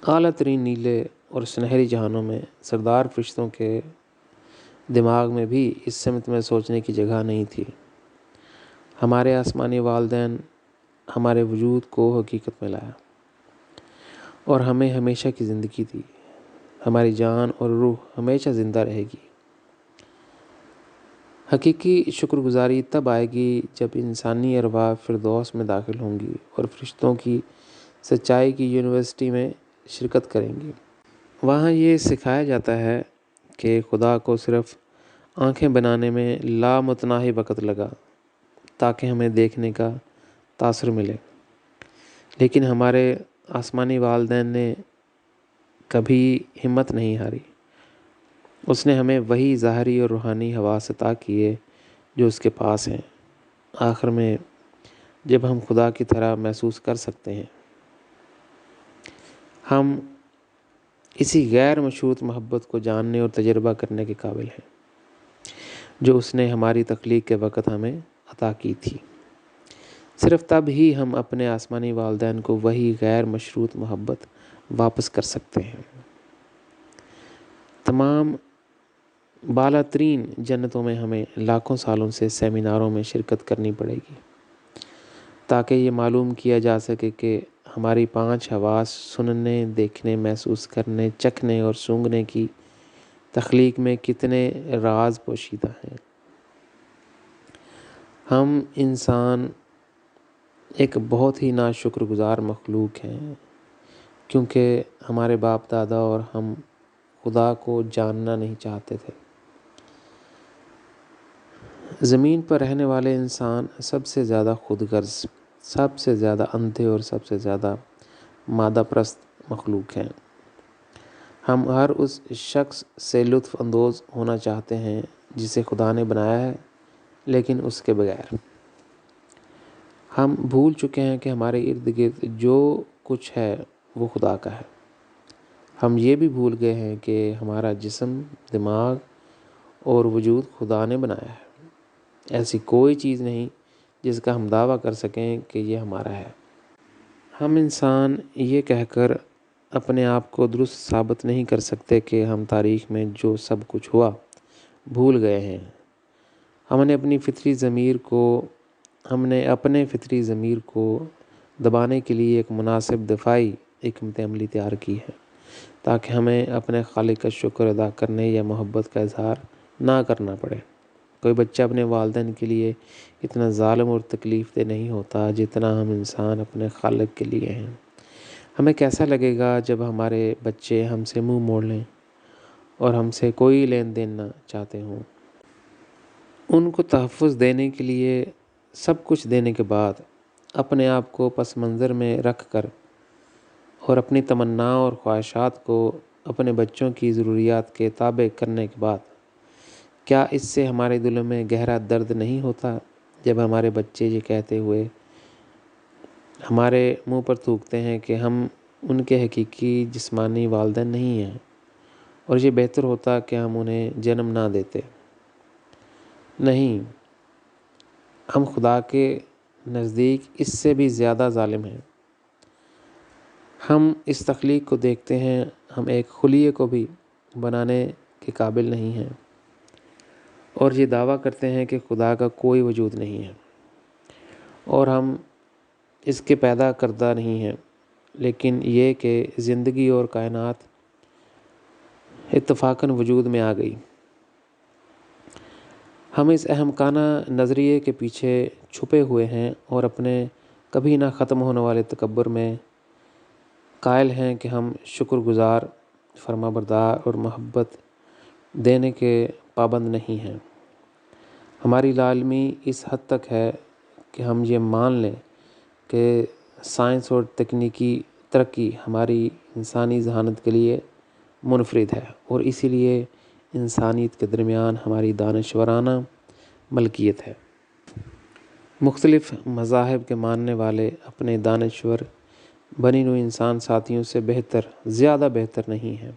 اعلیٰ ترین نیلے اور سنہری جہانوں میں سردار فرشتوں کے دماغ میں بھی اس سمت میں سوچنے کی جگہ نہیں تھی۔ ہمارے آسمانی والدین ہمارے وجود کو حقیقت میں لایا اور ہمیں ہمیشہ کی زندگی دی۔ ہماری جان اور روح ہمیشہ زندہ رہے گی۔ حقیقی شکر گزاری تب آئے گی جب انسانی ارواح فردوس میں داخل ہوں گی اور فرشتوں کی سچائی کی یونیورسٹی میں شرکت کریں گی۔ وہاں یہ سکھایا جاتا ہے کہ خدا کو صرف آنکھیں بنانے میں لامتناہی وقت لگا تاکہ ہمیں دیکھنے کا تاثر ملے، لیکن ہمارے آسمانی والدین نے کبھی ہمت نہیں ہاری۔ اس نے ہمیں وہی ظاہری اور روحانی حواس عطا کیے جو اس کے پاس ہیں۔ آخر میں جب ہم خدا کی طرح محسوس کر سکتے ہیں، ہم اسی غیر مشروط محبت کو جاننے اور تجربہ کرنے کے قابل ہیں جو اس نے ہماری تخلیق کے وقت ہمیں عطا کی تھی۔ صرف تب ہی ہم اپنے آسمانی والدین کو وہی غیر مشروط محبت واپس کر سکتے ہیں۔ تمام بالا ترین جنتوں میں ہمیں لاکھوں سالوں سے سیمیناروں میں شرکت کرنی پڑے گی تاکہ یہ معلوم کیا جا سکے کہ ہماری 5 حواس سننے، دیکھنے، محسوس کرنے، چکھنے اور سونگھنے کی تخلیق میں کتنے راز پوشیدہ ہیں۔ ہم انسان ایک بہت ہی ناشکر گزار مخلوق ہیں کیونکہ ہمارے باپ دادا اور ہم خدا کو جاننا نہیں چاہتے تھے۔ زمین پر رہنے والے انسان سب سے زیادہ خود غرض، سب سے زیادہ اندھے اور سب سے زیادہ مادہ پرست مخلوق ہیں۔ ہم ہر اس شخص سے لطف اندوز ہونا چاہتے ہیں جسے خدا نے بنایا ہے، لیکن اس کے بغیر۔ ہم بھول چکے ہیں کہ ہمارے ارد گرد جو کچھ ہے وہ خدا کا ہے۔ ہم یہ بھی بھول گئے ہیں کہ ہمارا جسم، دماغ اور وجود خدا نے بنایا ہے۔ ایسی کوئی چیز نہیں جس کا ہم دعویٰ کر سکیں کہ یہ ہمارا ہے۔ ہم انسان یہ کہہ کر اپنے آپ کو درست ثابت نہیں کر سکتے کہ ہم تاریخ میں جو سب کچھ ہوا بھول گئے ہیں۔ ہم نے اپنے فطری ضمیر کو دبانے کے لیے ایک مناسب دفاعی حکمت عملی تیار کی ہے تاکہ ہمیں اپنے خالق کا شکر ادا کرنے یا محبت کا اظہار نہ کرنا پڑے۔ کوئی بچہ اپنے والدین کے لیے اتنا ظالم اور تکلیف دہ نہیں ہوتا جتنا ہم انسان اپنے خالق کے لیے ہیں۔ ہمیں کیسا لگے گا جب ہمارے بچے ہم سے منہ موڑ لیں اور ہم سے کوئی لین دین نہ چاہتے ہوں۔ ان کو تحفظ دینے کے لیے سب کچھ دینے کے بعد اپنے آپ کو پس منظر میں رکھ کر اور اپنی تمنا اور خواہشات کو اپنے بچوں کی ضروریات کے تابع کرنے کے بعد، کیا اس سے ہمارے دلوں میں گہرا درد نہیں ہوتا جب ہمارے بچے یہ کہتے ہوئے ہمارے منہ پر تھوکتے ہیں کہ ہم ان کے حقیقی جسمانی والدین نہیں ہیں اور یہ بہتر ہوتا کہ ہم انہیں جنم نہ دیتے؟ نہیں، ہم خدا کے نزدیک اس سے بھی زیادہ ظالم ہیں۔ ہم اس تخلیق کو دیکھتے ہیں، ہم ایک خلیے کو بھی بنانے کے قابل نہیں ہیں اور یہ دعویٰ کرتے ہیں کہ خدا کا کوئی وجود نہیں ہے اور ہم اس کے پیدا کردہ نہیں ہیں، لیکن یہ کہ زندگی اور کائنات اتفاقاً وجود میں آ گئی۔ ہم اس احمقانہ نظریے کے پیچھے چھپے ہوئے ہیں اور اپنے کبھی نہ ختم ہونے والے تکبر میں قائل ہیں کہ ہم شکر گزار، فرمانبردار اور محبت دینے کے پابند نہیں ہیں۔ ہماری لاعلمی اس حد تک ہے کہ ہم یہ مان لیں کہ سائنس اور تکنیکی ترقی ہماری انسانی ذہانت کے لیے منفرد ہے اور اسی لیے انسانیت کے درمیان ہماری دانشورانہ ملکیت ہے۔ مختلف مذاہب کے ماننے والے اپنے دانشور بنی نوع انسان ساتھیوں سے زیادہ بہتر نہیں ہیں۔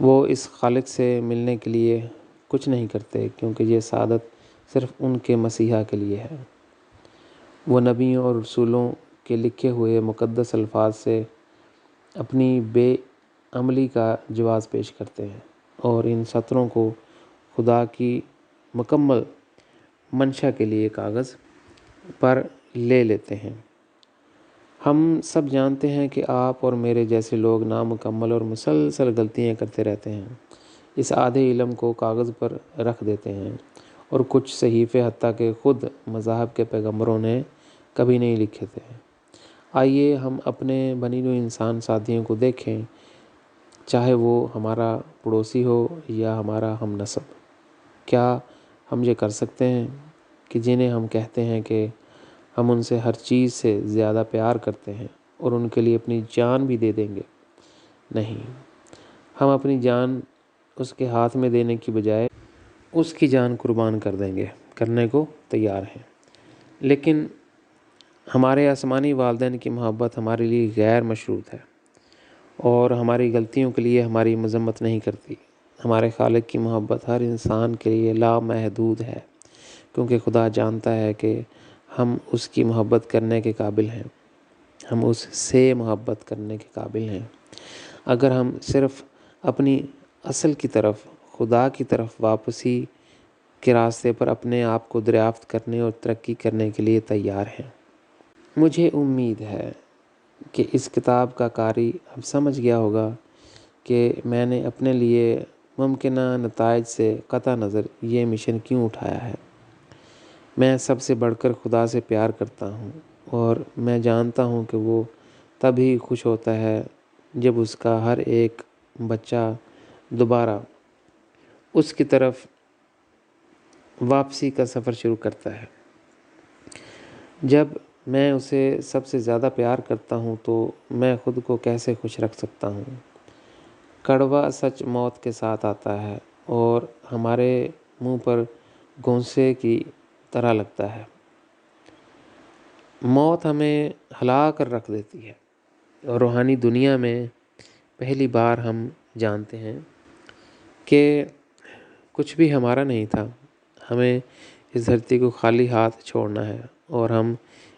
وہ اس خالق سے ملنے کے لیے کچھ نہیں کرتے کیونکہ یہ سعادت صرف ان کے مسیحا کے لیے ہے۔ وہ نبیوں اور رسولوں کے لکھے ہوئے مقدس الفاظ سے اپنی بے عملی کا جواز پیش کرتے ہیں اور ان سطروں کو خدا کی مکمل منشا کے لیے کاغذ پر لے لیتے ہیں۔ ہم سب جانتے ہیں کہ آپ اور میرے جیسے لوگ نامکمل اور مسلسل غلطیاں کرتے رہتے ہیں، اس آدھے علم کو کاغذ پر رکھ دیتے ہیں اور کچھ صحیفے حتیٰ کہ خود مذاہب کے پیغمبروں نے کبھی نہیں لکھے تھے۔ آئیے ہم اپنے بنی نوع انسان ساتھیوں کو دیکھیں، چاہے وہ ہمارا پڑوسی ہو یا ہمارا ہم نسب۔ کیا ہم یہ کر سکتے ہیں کہ جنہیں ہم کہتے ہیں کہ ہم ان سے ہر چیز سے زیادہ پیار کرتے ہیں اور ان کے لیے اپنی جان بھی دے دیں گے؟ نہیں، ہم اپنی جان اس کے ہاتھ میں دینے کی بجائے اس کی جان قربان کر دیں گے، کرنے کو تیار ہیں۔ لیکن ہمارے آسمانی والدین کی محبت ہمارے لیے غیر مشروط ہے اور ہماری غلطیوں کے لیے ہماری مذمت نہیں کرتی۔ ہمارے خالق کی محبت ہر انسان کے لیے لامحدود ہے، کیونکہ خدا جانتا ہے کہ ہم اس کی محبت کرنے کے قابل ہیں، ہم اس سے محبت کرنے کے قابل ہیں۔ اگر ہم صرف اپنی اصل کی طرف، خدا کی طرف واپسی کے راستے پر اپنے آپ کو دریافت کرنے اور ترقی کرنے کے لیے تیار ہیں۔ مجھے امید ہے کہ اس کتاب کا قاری اب سمجھ گیا ہوگا کہ میں نے اپنے لیے ممکنہ نتائج سے قطع نظر یہ مشن کیوں اٹھایا ہے۔ میں سب سے بڑھ کر خدا سے پیار کرتا ہوں، اور میں جانتا ہوں کہ وہ تب ہی خوش ہوتا ہے جب اس کا ہر ایک بچہ دوبارہ اس کی طرف واپسی کا سفر شروع کرتا ہے۔ جب میں اسے سب سے زیادہ پیار کرتا ہوں تو میں خود کو کیسے خوش رکھ سکتا ہوں؟ کڑوا سچ موت کے ساتھ آتا ہے اور ہمارے منہ پر گھونسے کی طرح لگتا ہے۔ موت ہمیں ہلا کر رکھ دیتی ہے، اور روحانی دنیا میں پہلی بار ہم جانتے ہیں کہ کچھ بھی ہمارا نہیں تھا۔ ہمیں اس دھرتی کو خالی ہاتھ چھوڑنا ہے، اور ہم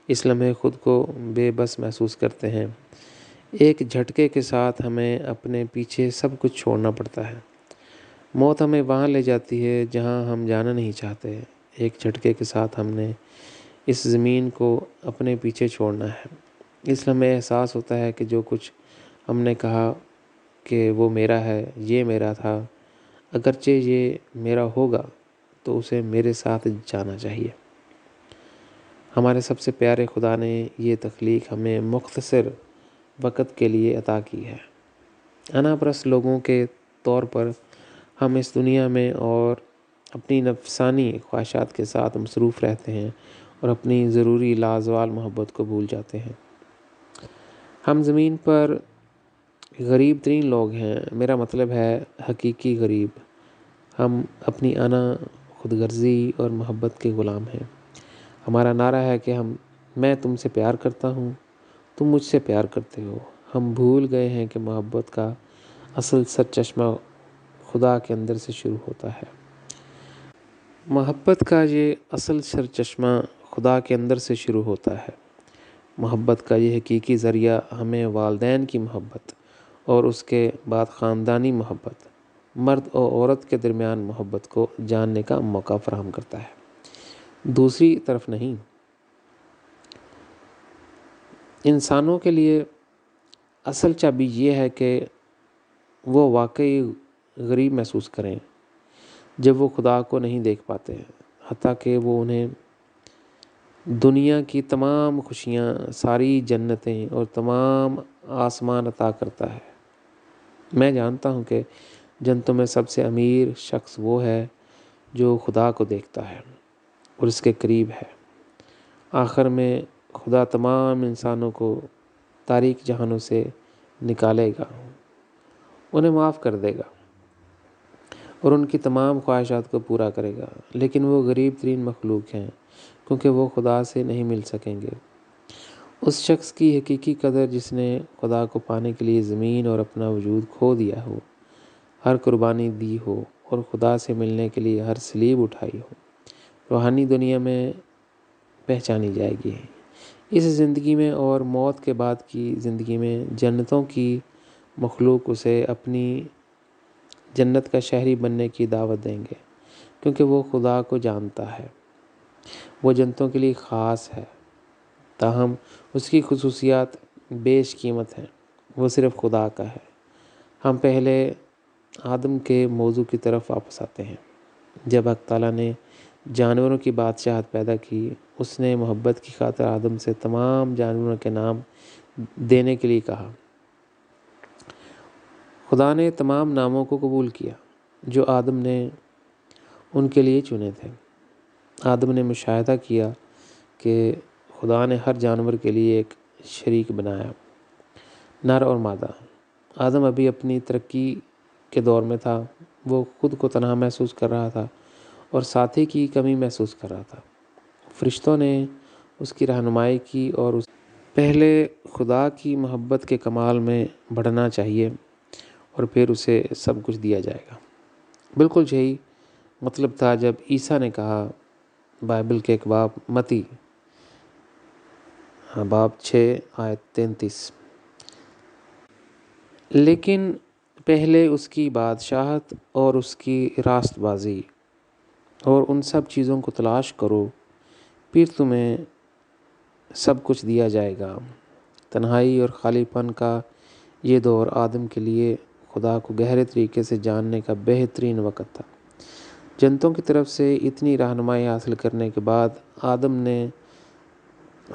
اس لمحے خود کو بے بس محسوس کرتے ہیں۔ ایک جھٹکے کے ساتھ ہمیں اپنے پیچھے سب کچھ چھوڑنا پڑتا ہے۔ موت ہمیں وہاں لے جاتی ہے جہاں ہم جانا نہیں چاہتے۔ ایک جھٹکے کے ساتھ ہم نے اس زمین کو اپنے پیچھے چھوڑنا ہے۔ اس لمحے احساس ہوتا ہے کہ جو کچھ ہم نے کہا کہ وہ میرا ہے، یہ میرا تھا، اگرچہ یہ میرا ہوگا تو اسے میرے ساتھ جانا چاہیے۔ ہمارے سب سے پیارے خدا نے یہ تخلیق ہمیں مختصر وقت کے لیے عطا کی ہے۔ انا پرست لوگوں کے طور پر ہم اس دنیا میں اور اپنی نفسانی خواہشات کے ساتھ مصروف رہتے ہیں اور اپنی ضروری لازوال محبت کو بھول جاتے ہیں۔ ہم زمین پر غریب ترین لوگ ہیں، میرا مطلب ہے حقیقی غریب۔ ہم اپنی انا، خود غرضی اور محبت کے غلام ہیں۔ ہمارا نعرہ ہے کہ میں تم سے پیار کرتا ہوں، تم مجھ سے پیار کرتے ہو۔ ہم بھول گئے ہیں کہ محبت کا اصل سرچشمہ خدا کے اندر سے شروع ہوتا ہے۔ محبت کا یہ اصل سرچشمہ خدا کے اندر سے شروع ہوتا ہے۔ محبت کا یہ حقیقی ذریعہ ہمیں والدین کی محبت اور اس کے بعد خاندانی محبت، مرد اور عورت کے درمیان محبت کو جاننے کا موقع فراہم کرتا ہے، دوسری طرف نہیں۔ انسانوں کے لیے اصل چابی یہ ہے کہ وہ واقعی غریب محسوس کریں جب وہ خدا کو نہیں دیکھ پاتے، حتیٰ کہ وہ انہیں دنیا کی تمام خوشیاں، ساری جنتیں اور تمام آسمان عطا کرتا ہے۔ میں جانتا ہوں کہ جنتوں میں سب سے امیر شخص وہ ہے جو خدا کو دیکھتا ہے اور اس کے قریب ہے۔ آخر میں خدا تمام انسانوں کو تاریک جہانوں سے نکالے گا، انہیں معاف کر دے گا اور ان کی تمام خواہشات کو پورا کرے گا، لیکن وہ غریب ترین مخلوق ہیں کیونکہ وہ خدا سے نہیں مل سکیں گے۔ اس شخص کی حقیقی قدر جس نے خدا کو پانے کے لیے زمین اور اپنا وجود کھو دیا ہو، ہر قربانی دی ہو اور خدا سے ملنے کے لیے ہر صلیب اٹھائی ہو، روحانی دنیا میں پہچانی جائے گی۔ اس زندگی میں اور موت کے بعد کی زندگی میں جنتوں کی مخلوق اسے اپنی جنت کا شہری بننے کی دعوت دیں گے، کیونکہ وہ خدا کو جانتا ہے۔ وہ جنتوں کے لیے خاص ہے، تاہم اس کی خصوصیات بیش قیمت ہیں، وہ صرف خدا کا ہے۔ ہم پہلے آدم کے موضوع کی طرف واپس آتے ہیں۔ جب حق تعالیٰ نے جانوروں کی بادشاہت پیدا کی، اس نے محبت کی خاطر آدم سے تمام جانوروں کے نام دینے کے لیے کہا۔ خدا نے تمام ناموں کو قبول کیا جو آدم نے ان کے لیے چنے تھے۔ آدم نے مشاہدہ کیا کہ خدا نے ہر جانور کے لیے ایک شریک بنایا، نر اور مادہ۔ آدم ابھی اپنی ترقی کے دور میں تھا، وہ خود کو تنہا محسوس کر رہا تھا اور ساتھی کی کمی محسوس کر رہا تھا۔ فرشتوں نے اس کی رہنمائی کی اور اس پہلے خدا کی محبت کے کمال میں بڑھنا چاہیے اور پھر اسے سب کچھ دیا جائے گا۔ بالکل یہی مطلب تھا جب عیسیٰ نے کہا، بائبل کے ایک باب متی باب 6 آیت 33، لیکن پہلے اس کی بادشاہت اور اس کی راست بازی اور ان سب چیزوں کو تلاش کرو، پھر تمہیں سب کچھ دیا جائے گا۔ تنہائی اور خالی پن کا یہ دور آدم کے لیے خدا کو گہرے طریقے سے جاننے کا بہترین وقت تھا۔ جنتوں کی طرف سے اتنی رہنمائی حاصل کرنے کے بعد آدم نے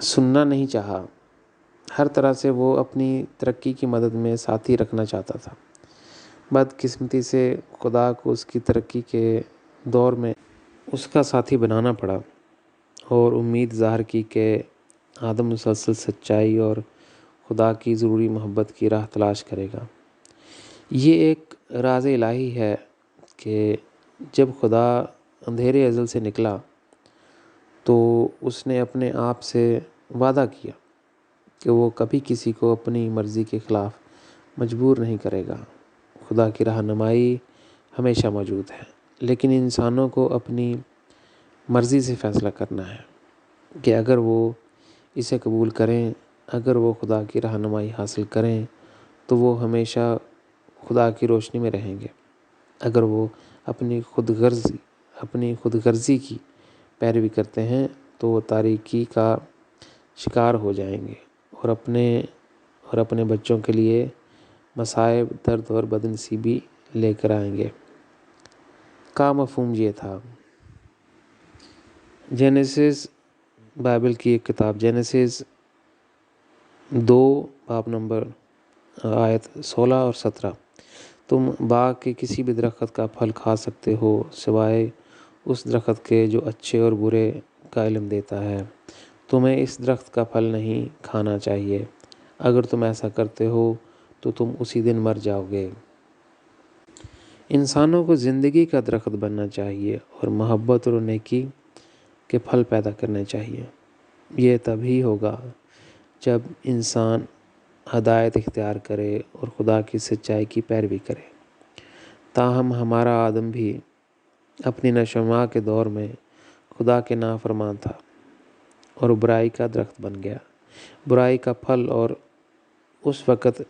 سننا نہیں چاہا۔ ہر طرح سے وہ اپنی ترقی کی مدد میں ساتھی رکھنا چاہتا تھا۔ بدقسمتی سے خدا کو اس کی ترقی کے دور میں اس کا ساتھی بنانا پڑا اور امید ظاہر کی کہ آدم مسلسل سچائی اور خدا کی ضروری محبت کی راہ تلاش کرے گا۔ یہ ایک راز الہی ہے کہ جب خدا اندھیرے ازل سے نکلا تو اس نے اپنے آپ سے وعدہ کیا کہ وہ کبھی کسی کو اپنی مرضی کے خلاف مجبور نہیں کرے گا۔ خدا کی رہنمائی ہمیشہ موجود ہے، لیکن انسانوں کو اپنی مرضی سے فیصلہ کرنا ہے کہ اگر وہ اسے قبول کریں، اگر وہ خدا کی رہنمائی حاصل کریں تو وہ ہمیشہ خدا کی روشنی میں رہیں گے۔ اگر وہ اپنی خود غرضی کی پیروی کرتے ہیں تو وہ تاریکی کا شکار ہو جائیں گے اور اپنے بچوں کے لیے مصائب، درد اور بدنصیبی لے کر آئیں گے۔ کا مفہوم یہ تھا۔ جینیسس، بائبل کی ایک کتاب جینیسس 2 باب نمبر آیت 16 اور 17، تم باغ کے کسی بھی درخت کا پھل کھا سکتے ہو سوائے اس درخت کے جو اچھے اور برے کا علم دیتا ہے۔ تمہیں اس درخت کا پھل نہیں کھانا چاہیے، اگر تم ایسا کرتے ہو تو تم اسی دن مر جاؤ گے۔ انسانوں کو زندگی کا درخت بننا چاہیے اور محبت اور نیکی کے پھل پیدا کرنے چاہیے۔ یہ تبھی ہوگا جب انسان ہدایت اختیار کرے اور خدا کی سچائی کی پیروی کرے۔ تاہم ہمارا آدم بھی اپنی نشو و نما کے دور میں خدا کے نافرمان تھا اور برائی کا درخت بن گیا۔ برائی کا پھل اور اس وقت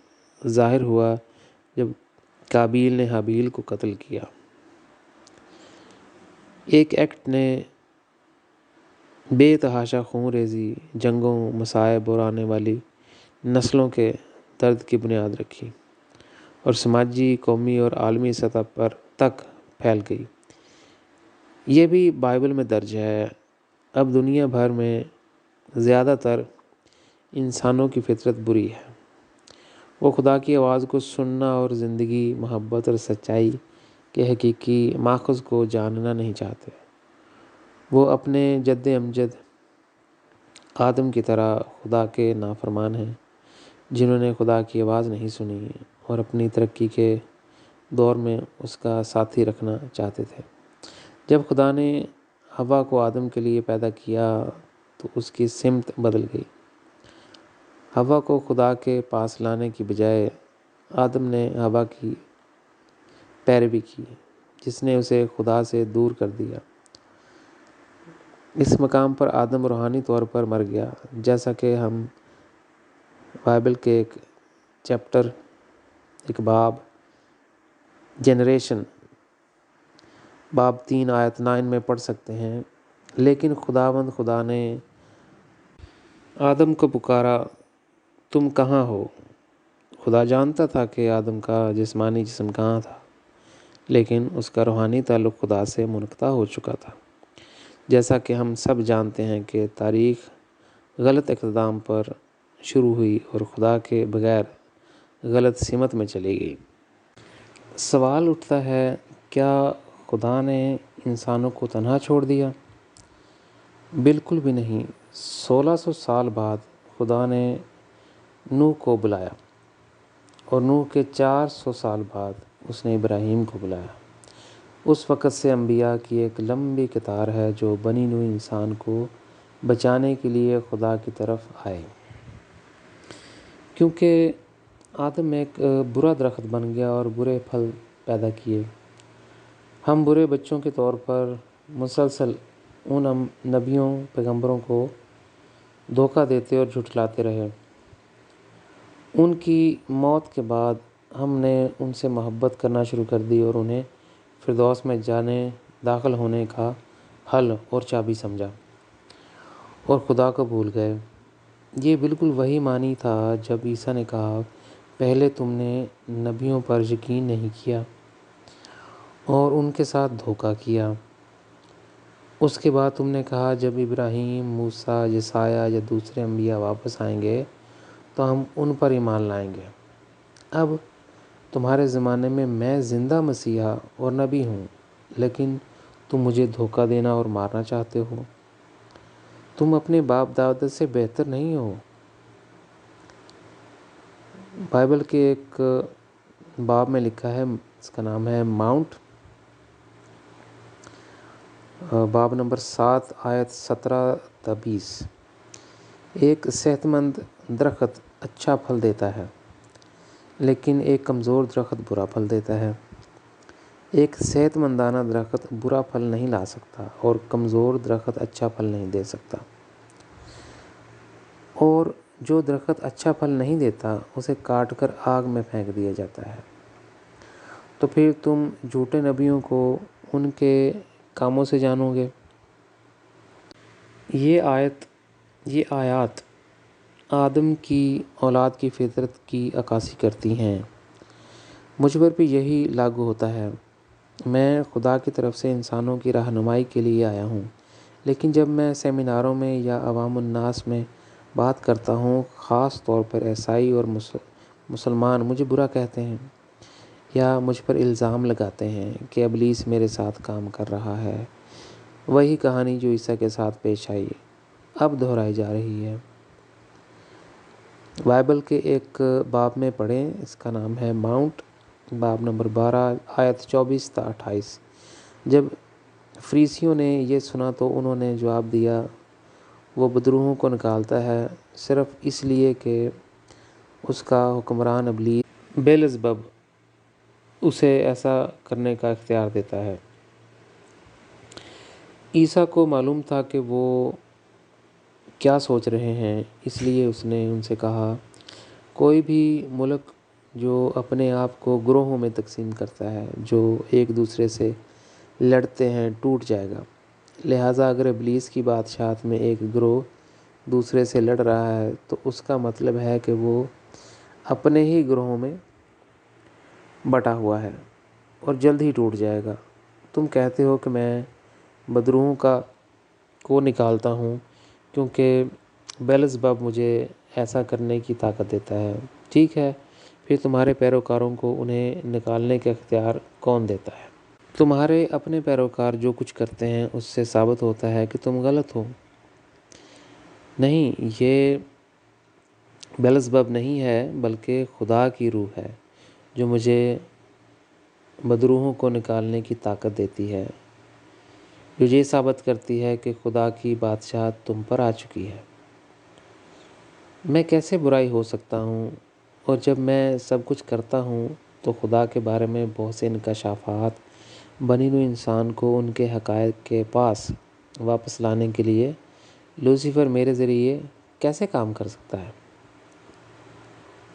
ظاہر ہوا جب قابیل نے حابیل کو قتل کیا۔ ایک ایکٹ نے بے تحاشا خون ریزی، جنگوں، مصائب اور آنے والی نسلوں کے درد کی بنیاد رکھی اور سماجی، قومی اور عالمی سطح پر تک پھیل گئی۔ یہ بھی بائبل میں درج ہے۔ اب دنیا بھر میں زیادہ تر انسانوں کی فطرت بری ہے۔ وہ خدا کی آواز کو سننا اور زندگی، محبت اور سچائی کے حقیقی ماخذ کو جاننا نہیں چاہتے۔ وہ اپنے جد امجد آدم کی طرح خدا کے نافرمان ہیں، جنہوں نے خدا کی آواز نہیں سنی اور اپنی ترقی کے دور میں اس کا ساتھی رکھنا چاہتے تھے۔ جب خدا نے حوا کو آدم کے لیے پیدا کیا تو اس کی سمت بدل گئی۔ حوا کو خدا کے پاس لانے کی بجائے آدم نے حوا کی پیروی کی، جس نے اسے خدا سے دور کر دیا۔ اس مقام پر آدم روحانی طور پر مر گیا، جیسا کہ ہم بائبل کے ایک باب جنریشن باب 3 آیت 9 میں پڑھ سکتے ہیں۔ لیکن خدا نے آدم کو پکارا، تم کہاں ہو؟ خدا جانتا تھا کہ آدم کا جسمانی جسم کہاں تھا، لیکن اس کا روحانی تعلق خدا سے منقطع ہو چکا تھا۔ جیسا کہ ہم سب جانتے ہیں کہ تاریخ غلط اقتدام پر شروع ہوئی اور خدا کے بغیر غلط سمت میں چلی گئی۔ سوال اٹھتا ہے، کیا خدا نے انسانوں کو تنہا چھوڑ دیا؟ بالکل بھی نہیں۔ 1600 سال بعد خدا نے نوح کو بلایا، اور نوح کے 400 سال بعد اس نے ابراہیم کو بلایا۔ اس وقت سے انبیاء کی ایک لمبی قطار ہے جو بنی نوع انسان کو بچانے کے لیے خدا کی طرف آئے۔ کیونکہ آدم ایک برا درخت بن گیا اور برے پھل پیدا کیے، ہم برے بچوں کے طور پر مسلسل ان نبیوں پیغمبروں کو دھوکہ دیتے اور جھٹلاتے رہے۔ ان کی موت کے بعد ہم نے ان سے محبت کرنا شروع کر دی اور انہیں فردوس میں داخل ہونے کا حل اور چابی سمجھا، اور خدا کو بھول گئے۔ یہ بالکل وہی معنی تھا جب عیسیٰ نے کہا، پہلے تم نے نبیوں پر یقین نہیں کیا اور ان کے ساتھ دھوکہ کیا۔ اس کے بعد تم نے کہا، جب ابراہیم، موسیٰ، یسایہ یا دوسرے انبیاء واپس آئیں گے تو ہم ان پر ایمان لائیں گے۔ اب تمہارے زمانے میں زندہ مسیحا اور نبی ہوں، لیکن تم مجھے دھوکہ دینا اور مارنا چاہتے ہو۔ تم اپنے باپ دادا سے بہتر نہیں ہو۔ بائبل کے ایک باب میں لکھا ہے، اس کا نام ہے ماؤنٹ، باب نمبر 7 آیت 17-20۔ ایک صحت مند درخت اچھا پھل دیتا ہے، لیکن ایک کمزور درخت برا پھل دیتا ہے۔ ایک صحت مندانہ درخت برا پھل نہیں لا سکتا اور کمزور درخت اچھا پھل نہیں دے سکتا۔ اور جو درخت اچھا پھل نہیں دیتا اسے کاٹ کر آگ میں پھینک دیا جاتا ہے۔ تو پھر تم جھوٹے نبیوں کو ان کے کاموں سے جانو گے۔ یہ آیات آدم کی اولاد کی فطرت کی عکاسی کرتی ہیں۔ مجھ پر بھی یہی لاگو ہوتا ہے۔ میں خدا کی طرف سے انسانوں کی رہنمائی کے لیے آیا ہوں، لیکن جب میں سیمیناروں میں یا عوام الناس میں بات کرتا ہوں، خاص طور پر عیسائی اور مسلمان مجھے برا کہتے ہیں یا مجھ پر الزام لگاتے ہیں کہ ابلیس میرے ساتھ کام کر رہا ہے۔ وہی کہانی جو عیسیٰ کے ساتھ پیش آئی اب دہرائی جا رہی ہے۔ بائبل کے ایک باب میں پڑھیں، اس کا نام ہے ماؤنٹ، باب نمبر 12 آیت 24-28۔ جب فریسیوں نے یہ سنا تو انہوں نے جواب دیا، وہ بدروحوں کو نکالتا ہے صرف اس لیے کہ اس کا حکمران ابلیس بیلزبب اسے ایسا کرنے کا اختیار دیتا ہے۔ عیسیٰ کو معلوم تھا کہ وہ کیا سوچ رہے ہیں، اس لیے اس نے ان سے کہا، کوئی بھی ملک جو اپنے آپ کو گروہوں میں تقسیم کرتا ہے جو ایک دوسرے سے لڑتے ہیں ٹوٹ جائے گا۔ لہٰذا اگر ابلیس کی بادشاہت میں ایک گروہ دوسرے سے لڑ رہا ہے تو اس کا مطلب ہے کہ وہ اپنے ہی گروہوں میں بٹا ہوا ہے اور جلد ہی ٹوٹ جائے گا۔ تم کہتے ہو کہ میں بدروحوں کو نکالتا ہوں کیونکہ بیلزبب مجھے ایسا کرنے کی طاقت دیتا ہے۔ ٹھیک ہے، پھر تمہارے پیروکاروں کو انہیں نکالنے کا اختیار کون دیتا ہے؟ تمہارے اپنے پیروکار جو کچھ کرتے ہیں اس سے ثابت ہوتا ہے کہ تم غلط ہو۔ نہیں، یہ بیلزبب نہیں ہے بلکہ خدا کی روح ہے جو مجھے بدروحوں کو نکالنے کی طاقت دیتی ہے، جو یہ ثابت کرتی ہے کہ خدا کی بادشاہت تم پر آ چکی ہے۔ میں کیسے برائی ہو سکتا ہوں؟ اور جب میں سب کچھ کرتا ہوں تو خدا کے بارے میں بہت سے انکشافات بنی نوع انسان کو ان کے حقائق کے پاس واپس لانے کے لیے لوسیفر میرے ذریعے کیسے کام کر سکتا ہے؟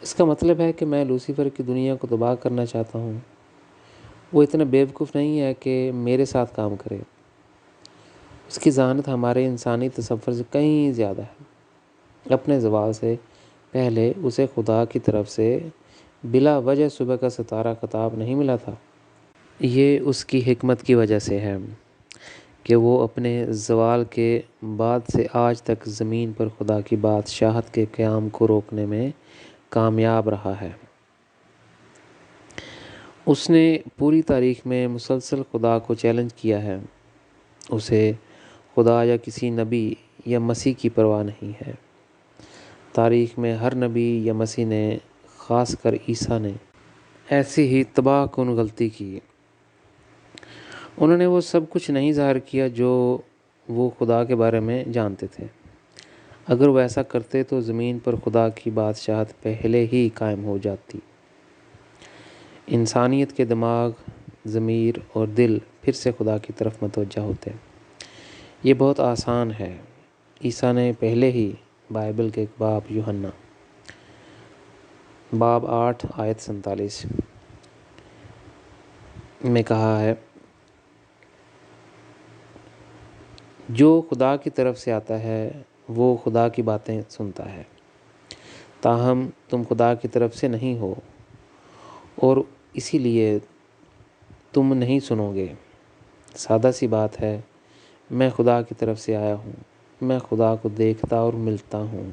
اس کا مطلب ہے کہ میں لوسیفر کی دنیا کو تباہ کرنا چاہتا ہوں۔ وہ اتنا بیوقوف نہیں ہے کہ میرے ساتھ کام کرے۔ اس کی ذہانت ہمارے انسانی تصور سے کہیں زیادہ ہے۔ اپنے زوال سے پہلے اسے خدا کی طرف سے بلا وجہ صبح کا ستارہ خطاب نہیں ملا تھا۔ یہ اس کی حکمت کی وجہ سے ہے۔ کہ وہ اپنے زوال کے بعد سے آج تک زمین پر خدا کی بادشاہت کے قیام کو روکنے میں کامیاب رہا ہے۔ اس نے پوری تاریخ میں مسلسل خدا کو چیلنج کیا ہے۔ اسے خدا یا کسی نبی یا مسیح کی پرواہ نہیں ہے۔ تاریخ میں ہر نبی یا مسیح نے، خاص کر عیسیٰ نے، ایسی ہی تباہ کن غلطی کی۔ انہوں نے وہ سب کچھ نہیں ظاہر کیا جو وہ خدا کے بارے میں جانتے تھے۔ اگر وہ ایسا کرتے تو زمین پر خدا کی بادشاہت پہلے ہی قائم ہو جاتی۔ انسانیت کے دماغ، ضمیر اور دل پھر سے خدا کی طرف متوجہ ہوتے۔ یہ بہت آسان ہے۔ عیسیٰ نے پہلے ہی بائبل کے ایک باب یوحنا باب 8 آیت 47 میں کہا ہے، جو خدا کی طرف سے آتا ہے وہ خدا کی باتیں سنتا ہے، تاہم تم خدا کی طرف سے نہیں ہو اور اسی لیے تم نہیں سنو گے۔ سادہ سی بات ہے، میں خدا کی طرف سے آیا ہوں، میں خدا کو دیکھتا اور ملتا ہوں،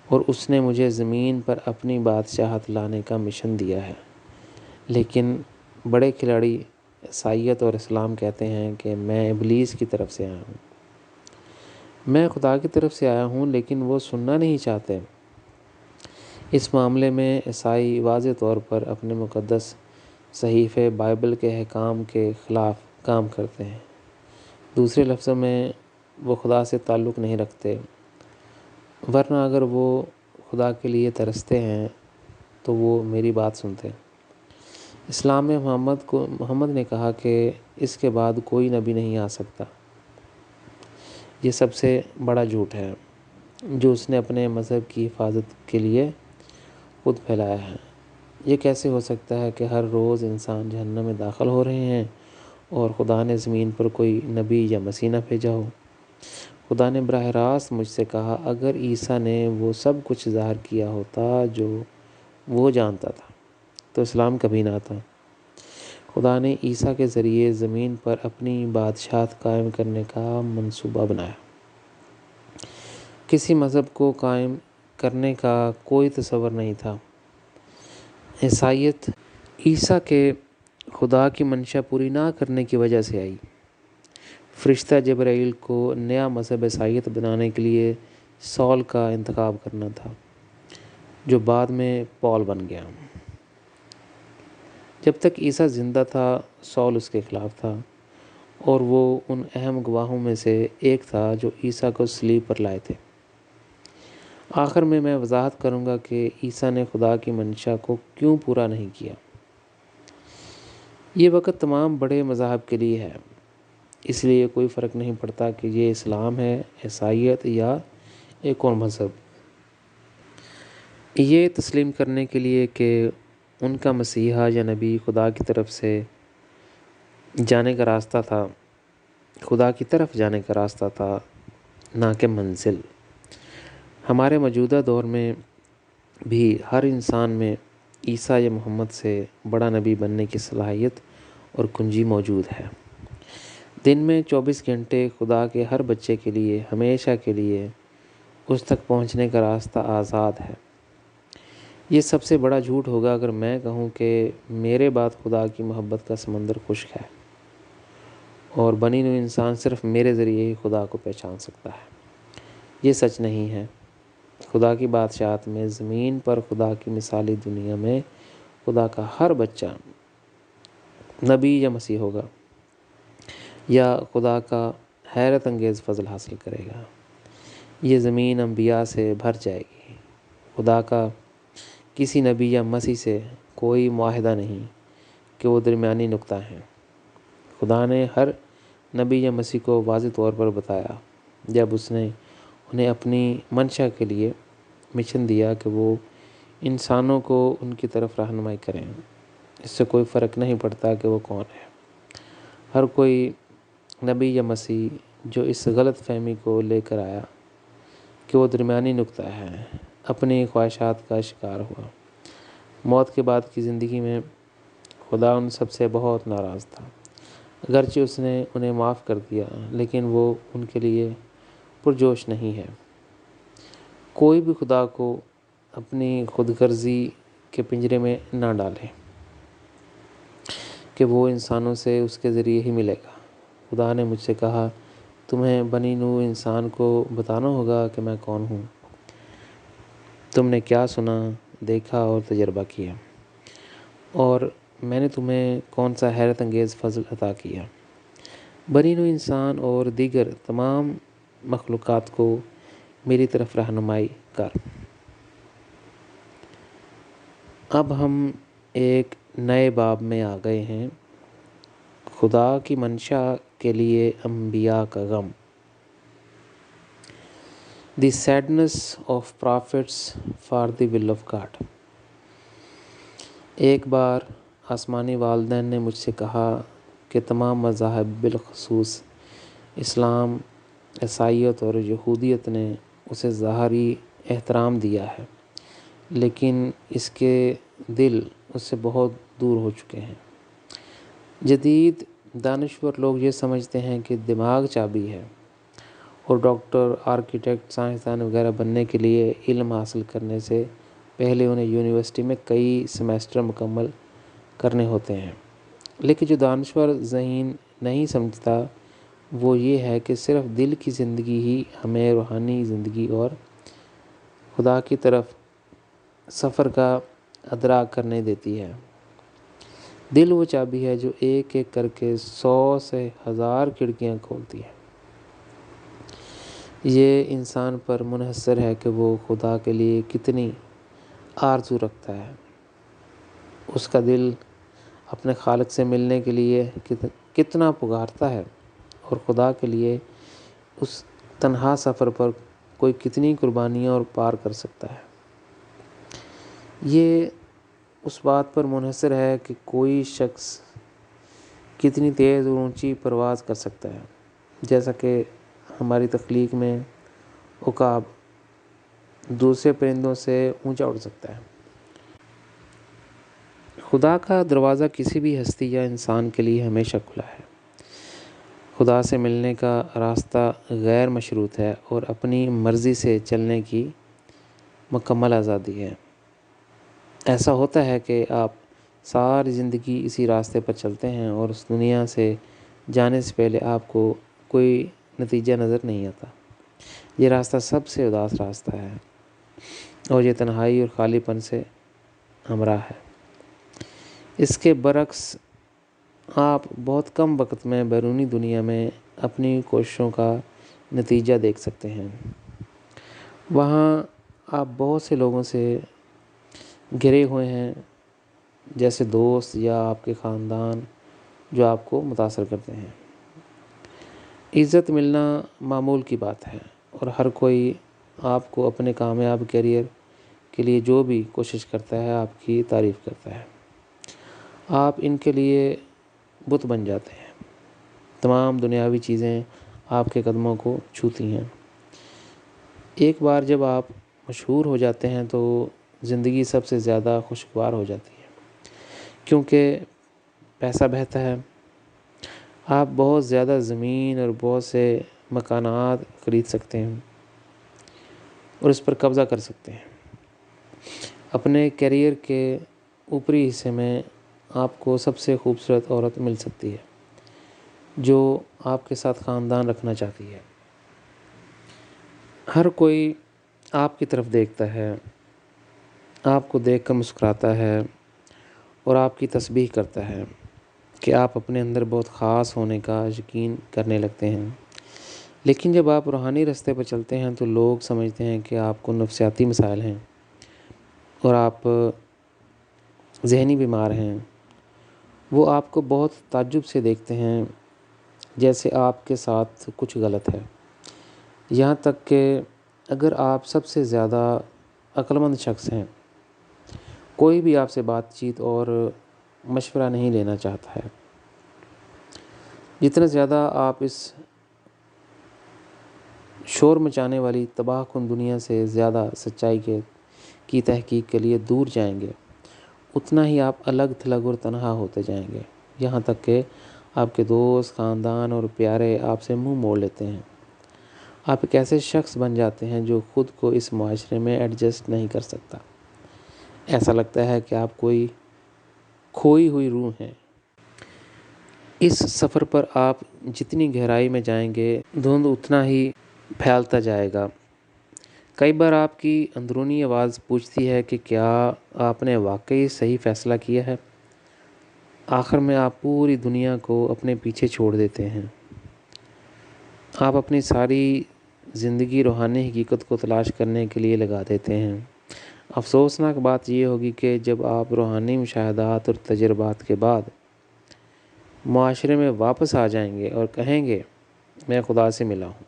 اور اس نے مجھے زمین پر اپنی بادشاہت لانے کا مشن دیا ہے۔ لیکن بڑے کھلاڑی عیسائیت اور اسلام کہتے ہیں کہ میں ابلیس کی طرف سے آیا ہوں۔ میں خدا کی طرف سے آیا ہوں لیکن وہ سننا نہیں چاہتے۔ اس معاملے میں عیسائی واضح طور پر اپنے مقدس صحیفے بائبل کے احکام کے خلاف کام کرتے ہیں۔ دوسرے لفظوں میں وہ خدا سے تعلق نہیں رکھتے، ورنہ اگر وہ خدا کے لیے ترستے ہیں تو وہ میری بات سنتے۔ اسلام میں محمد نے کہا کہ اس کے بعد کوئی نبی نہیں آ سکتا۔ یہ سب سے بڑا جھوٹ ہے جو اس نے اپنے مذہب کی حفاظت کے لیے خود پھیلایا ہے۔ یہ کیسے ہو سکتا ہے کہ ہر روز انسان جہنم میں داخل ہو رہے ہیں اور خدا نے زمین پر کوئی نبی یا مسیح نہ بھیجا ہو؟ خدا نے براہ راست مجھ سے کہا، اگر عیسیٰ نے وہ سب کچھ ظاہر کیا ہوتا جو وہ جانتا تھا تو اسلام کبھی نہ آتا۔ خدا نے عیسیٰ کے ذریعے زمین پر اپنی بادشاہت قائم کرنے کا منصوبہ بنایا۔ کسی مذہب کو قائم کرنے کا کوئی تصور نہیں تھا۔ عیسائیت عیسیٰ کے خدا کی منشا پوری نہ کرنے کی وجہ سے آئی۔ فرشتہ جبرائیل کو نیا مذہب عیسائیت بنانے کے لیے سول کا انتخاب کرنا تھا، جو بعد میں پال بن گیا۔ جب تک عیسیٰ زندہ تھا، سول اس کے خلاف تھا، اور وہ ان اہم گواہوں میں سے ایک تھا جو عیسیٰ کو صلیب پر لائے تھے۔ آخر میں وضاحت کروں گا کہ عیسیٰ نے خدا کی منشا کو کیوں پورا نہیں کیا۔ یہ وقت تمام بڑے مذاہب کے لیے ہے، اس لیے کوئی فرق نہیں پڑتا کہ یہ اسلام ہے، عیسائیت یا ایک اور مذہب۔ یہ تسلیم کرنے کے لیے کہ ان کا مسیحا یا نبی خدا کی طرف سے جانے کا راستہ تھا، خدا کی طرف جانے کا راستہ تھا، نہ کہ منزل۔ ہمارے موجودہ دور میں بھی ہر انسان میں عیسیٰ یا محمد سے بڑا نبی بننے کی صلاحیت اور کنجی موجود ہے۔ دن میں 24 گھنٹے خدا کے ہر بچے کے لیے ہمیشہ کے لیے اس تک پہنچنے کا راستہ آزاد ہے۔ یہ سب سے بڑا جھوٹ ہوگا اگر میں کہوں کہ میرے بعد خدا کی محبت کا سمندر خشک ہے اور بنی نوع انسان صرف میرے ذریعے ہی خدا کو پہچان سکتا ہے۔ یہ سچ نہیں ہے۔ خدا کی بادشاہت میں زمین پر خدا کی مثالی دنیا میں خدا کا ہر بچہ نبی یا مسیح ہوگا یا خدا کا حیرت انگیز فضل حاصل کرے گا۔ یہ زمین انبیاء سے بھر جائے گی۔ خدا کا کسی نبی یا مسیح سے کوئی معاہدہ نہیں کہ وہ درمیانی نقطہ ہیں۔ خدا نے ہر نبی یا مسیح کو واضح طور پر بتایا جب اس نے انہیں اپنی منشا کے لیے مشن دیا کہ وہ انسانوں کو ان کی طرف رہنمائی کریں۔ اس سے کوئی فرق نہیں پڑتا کہ وہ کون ہے۔ ہر کوئی نبی یا مسیح جو اس غلط فہمی کو لے کر آیا کہ وہ درمیانی نقطہ ہے، اپنی خواہشات کا شکار ہوا۔ موت کے بعد کی زندگی میں خدا ان سب سے بہت ناراض تھا۔ اگرچہ اس نے انہیں معاف کر دیا، لیکن وہ ان کے لیے پرجوش نہیں ہے۔ کوئی بھی خدا کو اپنی خود غرضی کے پنجرے میں نہ ڈالے کہ وہ انسانوں سے اس کے ذریعے ہی ملے گا۔ خدا نے مجھ سے کہا، تمہیں بنی نوع انسان کو بتانا ہوگا کہ میں کون ہوں۔ تم نے کیا سنا، دیکھا اور تجربہ کیا، اور میں نے تمہیں کون سا حیرت انگیز فضل عطا کیا۔ بنی نوع انسان اور دیگر تمام مخلوقات کو میری طرف رہنمائی کر۔ اب ہم ایک نئے باب میں آ گئے ہیں، خدا کی منشا کے لیے انبیاء کا غم۔ The sadness of prophets for the will of God. ایک بار آسمانی والدین نے مجھ سے کہا کہ تمام مذاہب بالخصوص اسلام، عیسائیت اور یہودیت نے اسے ظاہری احترام دیا ہے، لیکن اس کے دل اس سے بہت دور ہو چکے ہیں۔ جدید دانشور لوگ یہ سمجھتے ہیں کہ دماغ چابی ہے، اور ڈاکٹر، آرکیٹیکٹ، سائنسدان وغیرہ بننے کے لیے علم حاصل کرنے سے پہلے انہیں یونیورسٹی میں کئی سیمیسٹر مکمل کرنے ہوتے ہیں۔ لیکن جو دانشور ذہین نہیں سمجھتا وہ یہ ہے کہ صرف دل کی زندگی ہی ہمیں روحانی زندگی اور خدا کی طرف سفر کا ادراک کرنے دیتی ہے۔ دل وہ چابی ہے جو ایک ایک کر کے 100 سے 1000 کھڑکیاں کھولتی ہے۔ یہ انسان پر منحصر ہے کہ وہ خدا کے لیے کتنی آرزو رکھتا ہے۔ اس کا دل اپنے خالق سے ملنے کے لیے کتنا پکارتا ہے، اور خدا کے لیے اس تنہا سفر پر کوئی کتنی قربانیاں اور پار کر سکتا ہے۔ یہ اس بات پر منحصر ہے کہ کوئی شخص کتنی تیز اور اونچی پرواز کر سکتا ہے، جیسا کہ ہماری تخلیق میں عقاب دوسرے پرندوں سے اونچا اڑ سکتا ہے۔ خدا کا دروازہ کسی بھی ہستی یا انسان کے لیے ہمیشہ کھلا ہے۔ خدا سے ملنے کا راستہ غیر مشروط ہے اور اپنی مرضی سے چلنے کی مکمل آزادی ہے۔ ایسا ہوتا ہے کہ آپ ساری زندگی اسی راستے پر چلتے ہیں اور اس دنیا سے جانے سے پہلے آپ کو کوئی نتیجہ نظر نہیں آتا۔ یہ راستہ سب سے اداس راستہ ہے، اور یہ تنہائی اور خالی پن سے ہمراہ ہے۔ اس کے برعکس آپ بہت کم وقت میں بیرونی دنیا میں اپنی کوششوں کا نتیجہ دیکھ سکتے ہیں۔ وہاں آپ بہت سے لوگوں سے گھرے ہوئے ہیں، جیسے دوست یا آپ کے خاندان، جو آپ کو متاثر کرتے ہیں۔ عزت ملنا معمول کی بات ہے، اور ہر کوئی آپ کو اپنے کامیاب کیریئر کے لیے جو بھی کوشش کرتا ہے آپ کی تعریف کرتا ہے۔ آپ ان کے لیے بت بن جاتے ہیں۔ تمام دنیاوی چیزیں آپ کے قدموں کو چھوتی ہیں۔ ایک بار جب آپ مشہور ہو جاتے ہیں تو زندگی سب سے زیادہ خوشگوار ہو جاتی ہے، کیونکہ پیسہ بہتا ہے۔ آپ بہت زیادہ زمین اور بہت سے مکانات خرید سکتے ہیں اور اس پر قبضہ کر سکتے ہیں۔ اپنے کیریئر کے اوپری حصے میں آپ کو سب سے خوبصورت عورت مل سکتی ہے جو آپ کے ساتھ خاندان رکھنا چاہتی ہے۔ ہر کوئی آپ کی طرف دیکھتا ہے، آپ کو دیکھ کر مسکراتا ہے اور آپ کی تسبیح کرتا ہے کہ آپ اپنے اندر بہت خاص ہونے کا یقین کرنے لگتے ہیں۔ لیکن جب آپ روحانی راستے پر چلتے ہیں تو لوگ سمجھتے ہیں کہ آپ کو نفسیاتی مسائل ہیں اور آپ ذہنی بیمار ہیں۔ وہ آپ کو بہت تعجب سے دیکھتے ہیں، جیسے آپ کے ساتھ کچھ غلط ہے۔ یہاں تک کہ اگر آپ سب سے زیادہ عقل مند شخص ہیں، کوئی بھی آپ سے بات چیت اور مشورہ نہیں لینا چاہتا ہے۔ جتنا زیادہ آپ اس شور مچانے والی تباہ کن دنیا سے زیادہ سچائی کی تحقیق کے لیے دور جائیں گے، اتنا ہی آپ الگ تھلگ اور تنہا ہوتے جائیں گے، یہاں تک کہ آپ کے دوست، خاندان اور پیارے آپ سے منہ موڑ لیتے ہیں۔ آپ ایک ایسے شخص بن جاتے ہیں جو خود کو اس معاشرے میں ایڈجسٹ نہیں کر سکتا۔ ایسا لگتا ہے کہ آپ کوئی کھوئی ہوئی روح ہیں۔ اس سفر پر آپ جتنی گہرائی میں جائیں گے، دھند اتنا ہی پھیلتا جائے گا۔ کئی بار آپ کی اندرونی آواز پوچھتی ہے کہ کیا آپ نے واقعی صحیح فیصلہ کیا ہے؟ آخر میں آپ پوری دنیا کو اپنے پیچھے چھوڑ دیتے ہیں۔ آپ اپنی ساری زندگی روحانی حقیقت کو تلاش کرنے کے لیے لگا دیتے ہیں۔ افسوسناک بات یہ ہوگی کہ جب آپ روحانی مشاہدات اور تجربات کے بعد معاشرے میں واپس آ جائیں گے اور کہیں گے میں خدا سے ملا ہوں،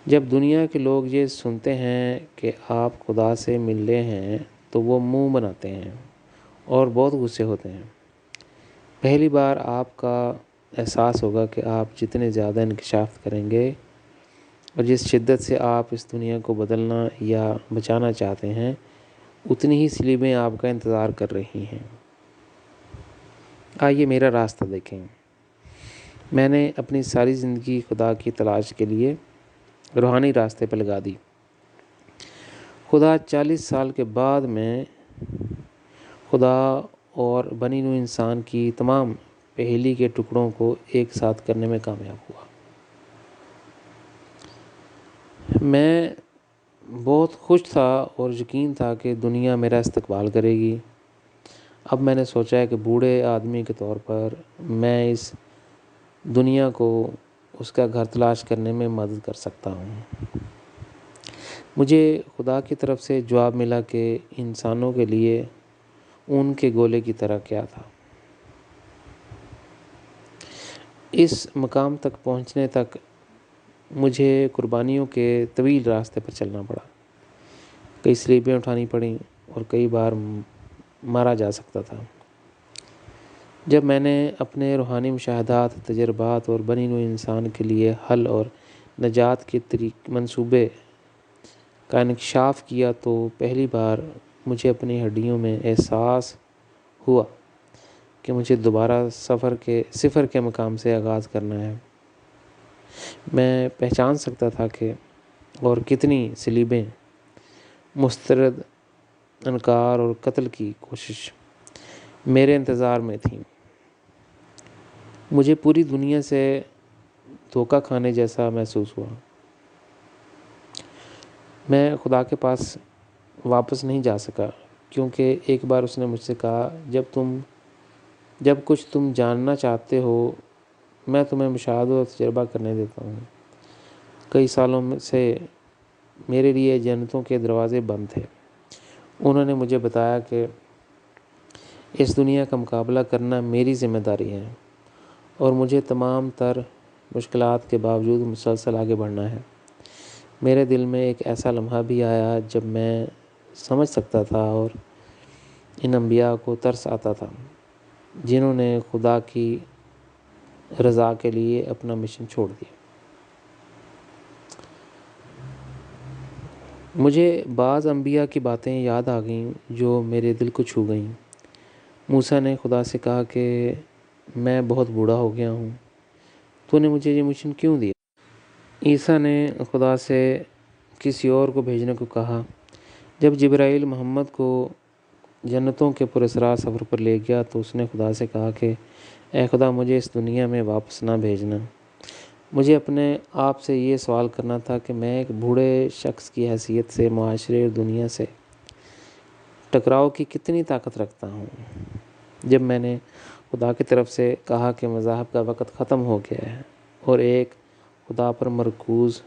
جب دنیا کے لوگ یہ سنتے ہیں کہ آپ خدا سے ملے ہیں تو وہ منہ بناتے ہیں اور بہت غصے ہوتے ہیں۔ پہلی بار آپ کا احساس ہوگا کہ آپ جتنے زیادہ انکشاف کریں گے اور جس شدت سے آپ اس دنیا کو بدلنا یا بچانا چاہتے ہیں، اتنی ہی صلیبیں آپ کا انتظار کر رہی ہیں۔ آئیے میرا راستہ دیکھیں۔ میں نے اپنی ساری زندگی خدا کی تلاش کے لیے روحانی راستے پہ لگا دی۔ خدا 40 سال کے بعد میں خدا اور بنی نوع انسان کی تمام پہیلی کے ٹکڑوں کو ایک ساتھ کرنے میں کامیاب ہوا۔ میں بہت خوش تھا اور یقین تھا کہ دنیا میرا استقبال کرے گی۔ اب میں نے سوچا ہے کہ بوڑھے آدمی کے طور پر میں اس دنیا کو اس کا گھر تلاش کرنے میں مدد کر سکتا ہوں۔ مجھے خدا کی طرف سے جواب ملا کہ انسانوں کے لیے اون کے گولے کی طرح کیا تھا۔ اس مقام تک پہنچنے تک مجھے قربانیوں کے طویل راستے پر چلنا پڑا۔ کئی صلیبیں اٹھانی پڑیں اور کئی بار مارا جا سکتا تھا۔ جب میں نے اپنے روحانی مشاہدات، تجربات اور بنی نوع انسان کے لیے حل اور نجات کے منصوبے کا انکشاف کیا تو پہلی بار مجھے اپنی ہڈیوں میں احساس ہوا کہ مجھے دوبارہ صفر کے مقام سے آغاز کرنا ہے۔ میں پہچان سکتا تھا کہ اور کتنی صلیبیں، مسترد انکار اور قتل کی کوشش میرے انتظار میں تھیں۔ مجھے پوری دنیا سے دھوکہ کھانے جیسا محسوس ہوا۔ میں خدا کے پاس واپس نہیں جا سکا کیونکہ ایک بار اس نے مجھ سے کہا، جب کچھ تم جاننا چاہتے ہو میں تمہیں مشاہدہ اور تجربہ کرنے دیتا ہوں۔ کئی سالوں سے میرے لیے جنتوں کے دروازے بند تھے۔ انہوں نے مجھے بتایا کہ اس دنیا کا مقابلہ کرنا میری ذمہ داری ہے اور مجھے تمام تر مشکلات کے باوجود مسلسل آگے بڑھنا ہے۔ میرے دل میں ایک ایسا لمحہ بھی آیا جب میں سمجھ سکتا تھا اور ان انبیاء کو ترس آتا تھا جنہوں نے خدا کی رضا کے لیے اپنا مشن چھوڑ دیا۔ مجھے بعض انبیاء کی باتیں یاد آ گئیں جو میرے دل کو چھو گئیں۔ موسیٰ نے خدا سے کہا کہ میں بہت بوڑھا ہو گیا ہوں، تو نے مجھے یہ مشن کیوں دیا؟ عیسیٰ نے خدا سے کسی اور کو بھیجنے کو کہا۔ جب جبرائیل محمد کو جنتوں کے پراسرار سفر پر لے گیا تو اس نے خدا سے کہا کہ اے خدا، مجھے اس دنیا میں واپس نہ بھیجنا۔ مجھے اپنے آپ سے یہ سوال کرنا تھا کہ میں ایک بوڑھے شخص کی حیثیت سے معاشرے اور دنیا سے ٹکراؤ کی کتنی طاقت رکھتا ہوں۔ جب میں نے خدا کی طرف سے کہا کہ مذاہب کا وقت ختم ہو گیا ہے اور ایک خدا پر مرکوز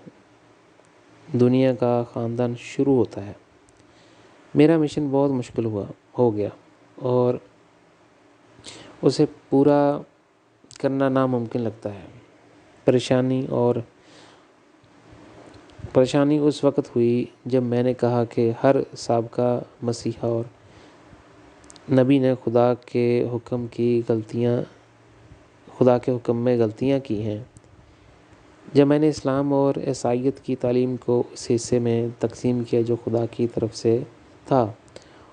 دنیا کا خاندان شروع ہوتا ہے، میرا مشن بہت مشکل ہو گیا اور اسے پورا کرنا ناممکن لگتا ہے۔ پریشانی اس وقت ہوئی جب میں نے کہا کہ ہر سابقہ مسیحا اور نبی نے خدا کے حکم میں غلطیاں کی ہیں۔ جب میں نے اسلام اور عیسائیت کی تعلیم کو اس حصے میں تقسیم کیا جو خدا کی طرف سے تھا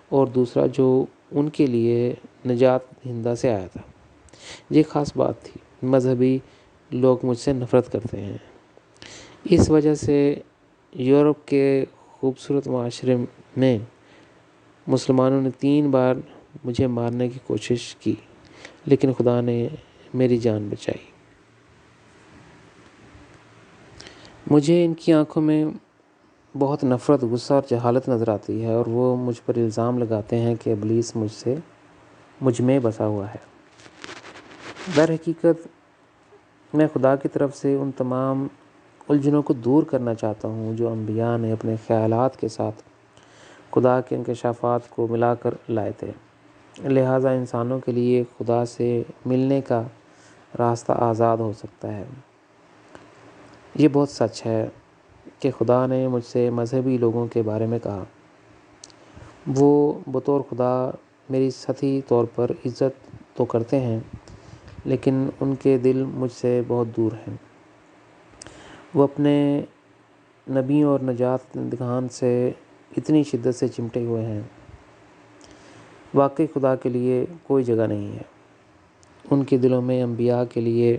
اور دوسرا جو ان کے لیے نجات دہندہ سے آیا تھا، یہ خاص بات تھی۔ مذہبی لوگ مجھ سے نفرت کرتے ہیں۔ اس وجہ سے یورپ کے خوبصورت معاشرے میں مسلمانوں نے 3 بار مجھے مارنے کی کوشش کی، لیکن خدا نے میری جان بچائی۔ مجھے ان کی آنکھوں میں بہت نفرت، غصہ اور جہالت نظر آتی ہے، اور وہ مجھ پر الزام لگاتے ہیں کہ ابلیس مجھ میں بسا ہوا ہے۔ در حقیقت میں خدا کی طرف سے ان تمام الجھنوں کو دور کرنا چاہتا ہوں جو انبیاء نے اپنے خیالات کے ساتھ خدا کے انکشافات کو ملا کر لائے تھے۔ لہٰذا انسانوں کے لیے خدا سے ملنے کا راستہ آزاد ہو سکتا ہے۔ یہ بہت سچ ہے کہ خدا نے مجھ سے مذہبی لوگوں کے بارے میں کہا۔ وہ بطور خدا میری سطحی طور پر عزت تو کرتے ہیں، لیکن ان کے دل مجھ سے بہت دور ہیں۔ وہ اپنے نبیوں اور نجات دہندگان سے اتنی شدت سے چمٹے ہوئے ہیں۔ واقعی خدا کے لیے کوئی جگہ نہیں ہے۔ ان کے دلوں میں انبیاء کے لیے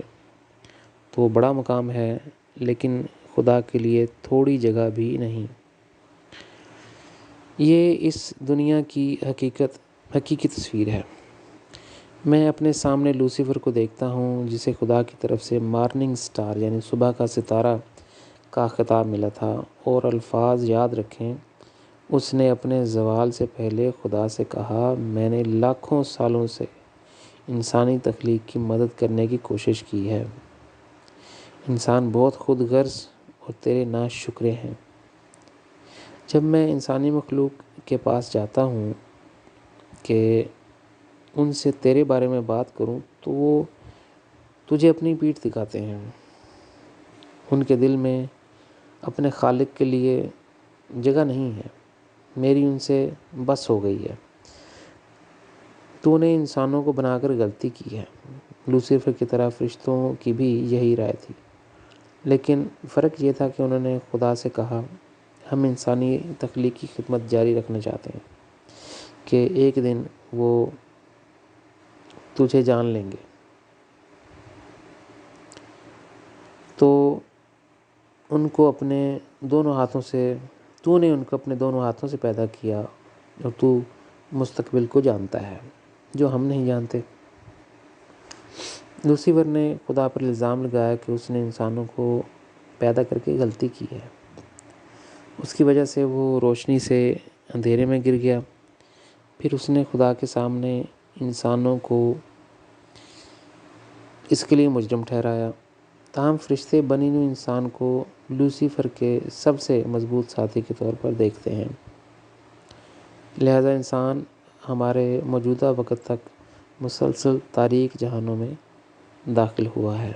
تو بڑا مقام ہے، لیکن خدا کے لیے تھوڑی جگہ بھی نہیں۔ یہ اس دنیا کی حقیقی تصویر ہے۔ میں اپنے سامنے لوسیفر کو دیکھتا ہوں، جسے خدا کی طرف سے مارننگ سٹار یعنی صبح کا ستارہ کا خطاب ملا تھا، اور الفاظ یاد رکھیں، اس نے اپنے زوال سے پہلے خدا سے کہا، میں نے لاکھوں سالوں سے انسانی تخلیق کی مدد کرنے کی کوشش کی ہے۔ انسان بہت خود غرض اور تیرے ناشکرے ہیں۔ جب میں انسانی مخلوق کے پاس جاتا ہوں کہ ان سے تیرے بارے میں بات کروں، تو وہ تجھے اپنی پیٹھ دکھاتے ہیں۔ ان کے دل میں اپنے خالق کے لیے جگہ نہیں ہے۔ میری ان سے بس ہو گئی ہے۔ تو نے انسانوں کو بنا کر غلطی کی ہے۔ لوسیفر کی طرح فرشتوں کی بھی یہی رائے تھی، لیکن فرق یہ تھا کہ انہوں نے خدا سے کہا، ہم انسانی تخلیق کی خدمت جاری رکھنا چاہتے ہیں کہ ایک دن وہ تجھے جان لیں گے۔ تو ان کو اپنے دونوں ہاتھوں سے تو نے ان کو اپنے دونوں ہاتھوں سے پیدا کیا، اور تو مستقبل کو جانتا ہے جو ہم نہیں جانتے۔ لوسیفر نے خدا پر الزام لگایا کہ اس نے انسانوں کو پیدا کر کے غلطی کی ہے۔ اس کی وجہ سے وہ روشنی سے اندھیرے میں گر گیا۔ پھر اس نے خدا کے سامنے انسانوں کو اس کے لیے مجرم ٹھہرایا۔ تاہم فرشتے بنی نوع انسان کو لوسیفر کے سب سے مضبوط ساتھی کے طور پر دیکھتے ہیں۔ لہذا انسان ہمارے موجودہ وقت تک مسلسل تاریک جہانوں میں داخل ہوا ہے۔